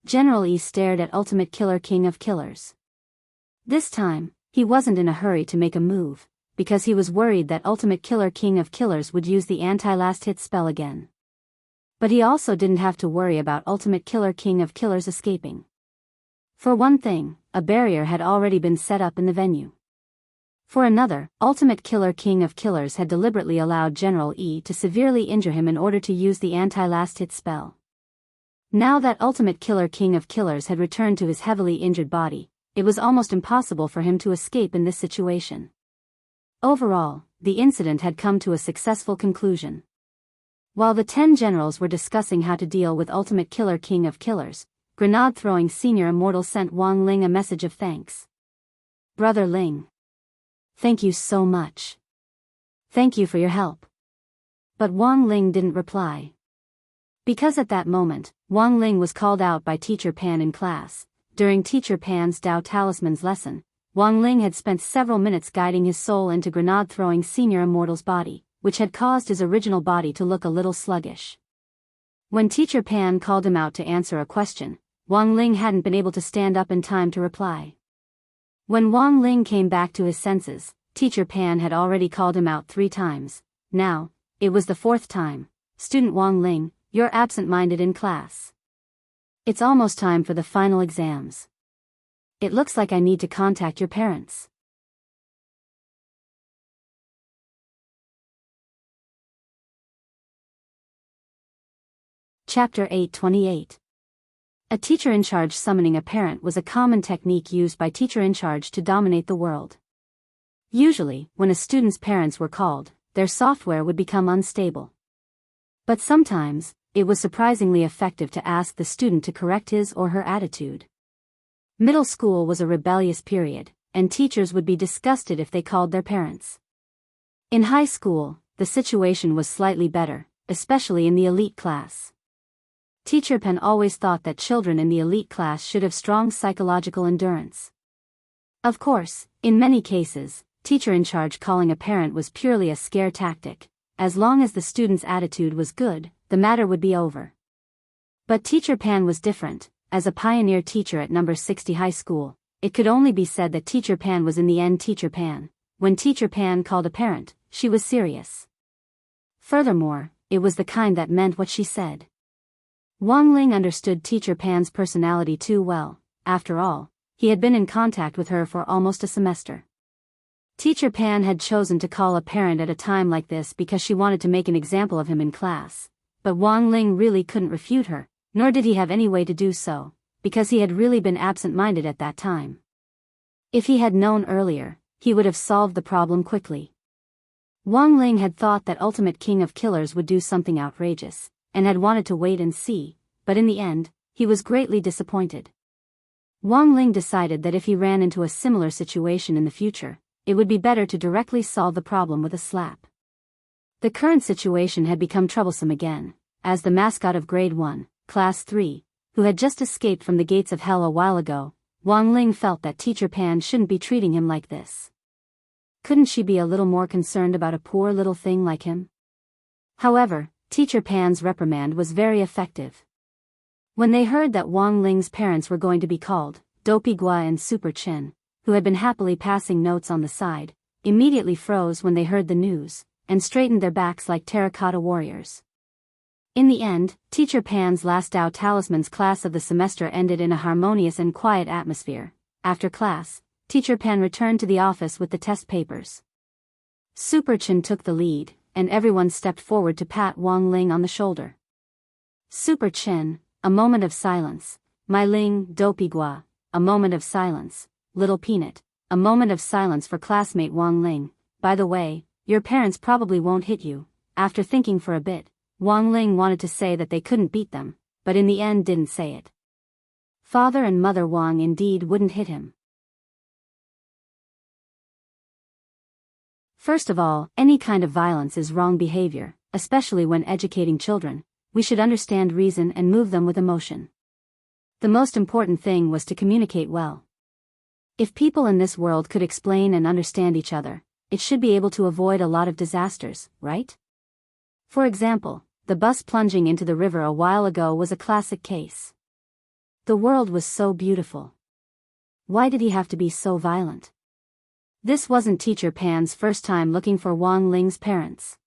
General E stared at ultimate killer king of killers. This time, he wasn't in a hurry to make a move, because he was worried that ultimate killer king of killers would use the anti-last hit spell again. But he also didn't have to worry about ultimate killer king of killers escaping. For one thing, a barrier had already been set up in the venue. For another, ultimate killer king of killers had deliberately allowed General E to severely injure him in order to use the anti-last hit spell. Now that ultimate killer king of killers had returned to his heavily injured body, it was almost impossible for him to escape in this situation. Overall, the incident had come to a successful conclusion. While the 10 generals were discussing how to deal with ultimate killer king of killers, grenade-throwing senior immortal sent Wang Ling a message of thanks. Brother Ling. Thank you so much. Thank you for your help. But Wang Ling didn't reply. Because at that moment, Wang Ling was called out by Teacher Pan in class. During Teacher Pan's Tao Talisman's lesson, Wang Ling had spent several minutes guiding his soul into grenade-throwing senior immortal's body, which had caused his original body to look a little sluggish. When Teacher Pan called him out to answer a question, Wang Ling hadn't been able to stand up in time to reply. When Wang Ling came back to his senses, Teacher Pan had already called him out 3 times. Now, it was the 4th time. Student Wang Ling, you're absent-minded in class. It's almost time for the final exams. It looks like I need to contact your parents. Chapter 828. A teacher in charge summoning a parent was a common technique used by teacher in charge to dominate the world. Usually, when a student's parents were called, their software would become unstable. But sometimes, it was surprisingly effective to ask the student to correct his or her attitude. Middle school was a rebellious period, and teachers would be disgusted if they called their parents. In high school, the situation was slightly better, especially in the elite class. Teacher Pen always thought that children in the elite class should have strong psychological endurance. Of course, in many cases, teacher in charge calling a parent was purely a scare tactic. As long as the student's attitude was good, the matter would be over. But Teacher Pan was different. As a pioneer teacher at number 60 high school, it could only be said that Teacher Pan was in the end Teacher Pan. When Teacher Pan called a parent, she was serious. Furthermore, it was the kind that meant what she said. Wang Ling understood Teacher Pan's personality too well. After all, he had been in contact with her for almost a semester. Teacher Pan had chosen to call a parent at a time like this because she wanted to make an example of him in class. But Wang Ling really couldn't refute her, nor did he have any way to do so, because he had really been absent-minded at that time. If he had known earlier, he would have solved the problem quickly. Wang Ling had thought that Ultimate King of Killers would do something outrageous, and had wanted to wait and see, but in the end, he was greatly disappointed. Wang Ling decided that if he ran into a similar situation in the future, it would be better to directly solve the problem with a slap. The current situation had become troublesome again, as the mascot of Grade 1, Class 3, who had just escaped from the gates of hell a while ago, Wang Ling felt that Teacher Pan shouldn't be treating him like this. Couldn't she be a little more concerned about a poor little thing like him? However, Teacher Pan's reprimand was very effective. When they heard that Wang Ling's parents were going to be called, Dopey Gua and Super Chin, who had been happily passing notes on the side, immediately froze when they heard the news, and straightened their backs like terracotta warriors. In the end, Teacher Pan's last Tao Talisman's class of the semester ended in a harmonious and quiet atmosphere. After class, Teacher Pan returned to the office with the test papers. Super Chin took the lead, and everyone stepped forward to pat Wang Ling on the shoulder. Super Chin, a moment of silence, My Ling, Dopigua, a moment of silence. Little Peanut, a moment of silence for classmate Wang Ling. By the way, your parents probably won't hit you. After thinking for a bit, Wang Ling wanted to say that they couldn't beat them, but in the end didn't say it. Father and Mother Wang indeed wouldn't hit him. First of all, any kind of violence is wrong behavior, especially when educating children. We should understand reason and move them with emotion. The most important thing was to communicate well. If people in this world could explain and understand each other, it should be able to avoid a lot of disasters, right? For example, the bus plunging into the river a while ago was a classic case. The world was so beautiful. Why did he have to be so violent? This wasn't Teacher Pan's first time looking for Wang Ling's parents.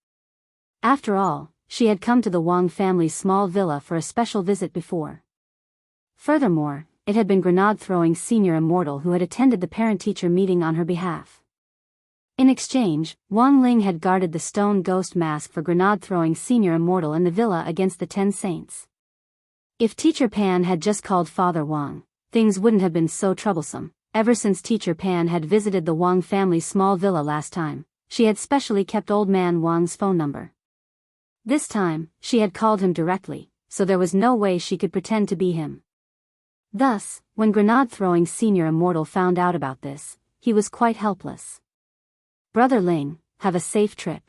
After all, she had come to the Wang family's small villa for a special visit before. Furthermore, it had been grenade-throwing Senior Immortal who had attended the parent-teacher meeting on her behalf. In exchange, Wang Ling had guarded the stone ghost mask for grenade-throwing Senior Immortal in the villa against the 10 saints. If Teacher Pan had just called Father Wang, things wouldn't have been so troublesome. Ever since Teacher Pan had visited the Wang family's small villa last time, she had specially kept Old Man Wang's phone number. This time, she had called him directly, so there was no way she could pretend to be him. Thus, when grenade-throwing Senior Immortal found out about this, he was quite helpless. Brother Ling, have a safe trip.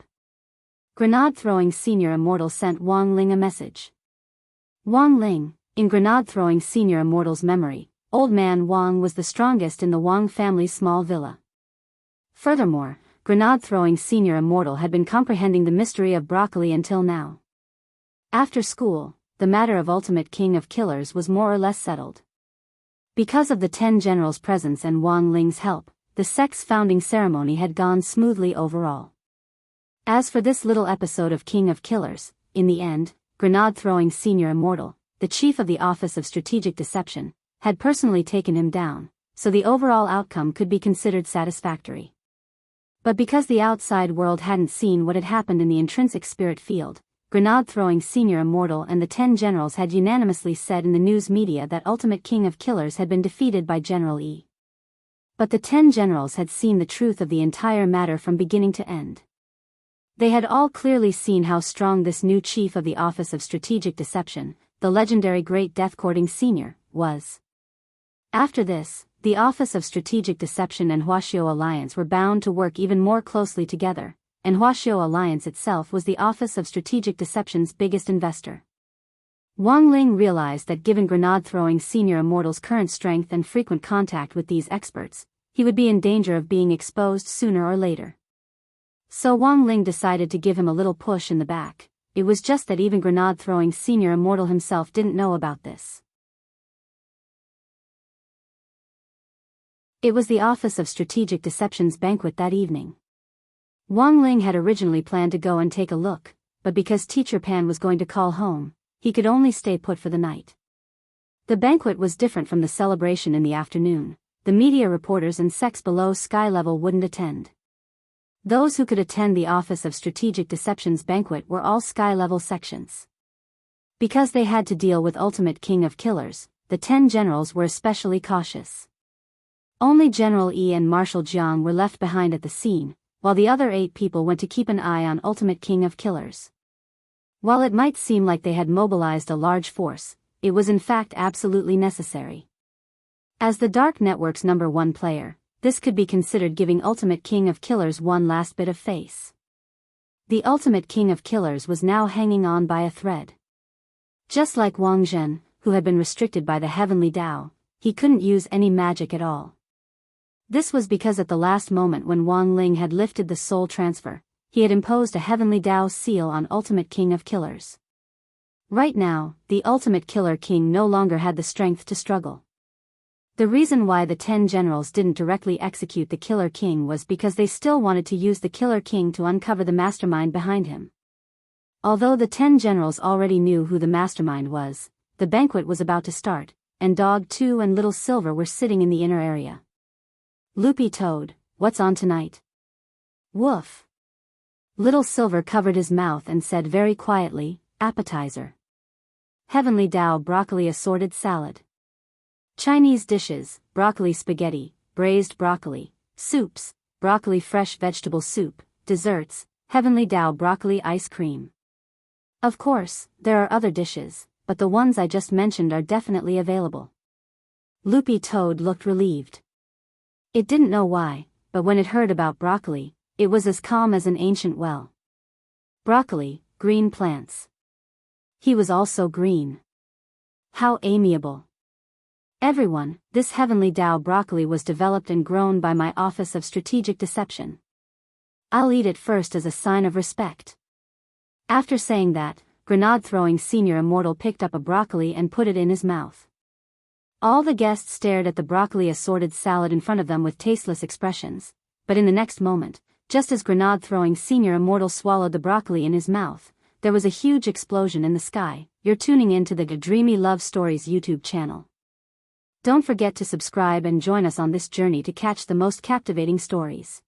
Grenade-throwing Senior Immortal sent Wang Ling a message. Wang Ling, in grenade-throwing Senior Immortal's memory, Old Man Wang was the strongest in the Wang family's small villa. Furthermore, grenade-throwing Senior Immortal had been comprehending the mystery of broccoli until now. After school, the matter of Ultimate King of Killers was more or less settled. Because of the 10 generals' presence and Wang Ling's help, the sect's founding ceremony had gone smoothly overall. As for this little episode of King of Killers, in the end, grenade-throwing Senior Immortal, the chief of the Office of Strategic Deception, had personally taken him down, so the overall outcome could be considered satisfactory. But because the outside world hadn't seen what had happened in the intrinsic spirit field, grenade-throwing Senior Immortal and the 10 generals had unanimously said in the news media that Ultimate King of Killers had been defeated by General E. But the 10 generals had seen the truth of the entire matter from beginning to end. They had all clearly seen how strong this new chief of the Office of Strategic Deception, the legendary Great Death-Courting Senior, was. After this, the Office of Strategic Deception and Huaxiao Alliance were bound to work even more closely together, and Huaxiao Alliance itself was the Office of Strategic Deception's biggest investor. Wang Ling realized that given grenade-throwing Senior Immortal's current strength and frequent contact with these experts, he would be in danger of being exposed sooner or later. So Wang Ling decided to give him a little push in the back. It was just that even grenade-throwing Senior Immortal himself didn't know about this. It was the Office of Strategic Deception's banquet that evening. Wang Ling had originally planned to go and take a look, but because Teacher Pan was going to call home, he could only stay put for the night. The banquet was different from the celebration in the afternoon. The media reporters and sects below sky level wouldn't attend. Those who could attend the Office of Strategic Deception's banquet were all sky level sections. Because they had to deal with Ultimate King of Killers, the 10 generals were especially cautious. Only General E and Marshal Jiang were left behind at the scene, while the other 8 people went to keep an eye on Ultimate King of Killers. While it might seem like they had mobilized a large force, it was in fact absolutely necessary. As the Dark Network's #1 player, this could be considered giving Ultimate King of Killers one last bit of face. The Ultimate King of Killers was now hanging on by a thread. Just like Wang Zhen, who had been restricted by the Heavenly Tao, he couldn't use any magic at all. This was because at the last moment when Wang Ling had lifted the soul transfer, he had imposed a Heavenly Tao seal on Ultimate King of Killers. Right now, the Ultimate Killer King no longer had the strength to struggle. The reason why the 10 generals didn't directly execute the Killer King was because they still wanted to use the Killer King to uncover the mastermind behind him. Although the 10 generals already knew who the mastermind was, the banquet was about to start, and Dog 2 and Little Silver were sitting in the inner area. Loopy Toad, what's on tonight? Woof. Little Silver covered his mouth and said very quietly, appetizer. Heavenly Tao broccoli assorted salad. Chinese dishes, broccoli spaghetti, braised broccoli, soups, broccoli fresh vegetable soup, desserts, heavenly Dao broccoli ice cream. Of course, there are other dishes, but the ones I just mentioned are definitely available. Loopy Toad looked relieved. It didn't know why, but when it heard about broccoli, it was as calm as an ancient well. Broccoli, green plants. He was also green. How amiable. Everyone, this heavenly Dao broccoli was developed and grown by my Office of Strategic Deception. I'll eat it first as a sign of respect. After saying that, grenade-throwing Senior Immortal picked up a broccoli and put it in his mouth. All the guests stared at the broccoli assorted salad in front of them with tasteless expressions, but in the next moment, just as grenade-throwing Senior Immortal swallowed the broccoli in his mouth, there was a huge explosion in the sky. You're tuning in to the Dreamy Love Stories YouTube channel. Don't forget to subscribe and join us on this journey to catch the most captivating stories.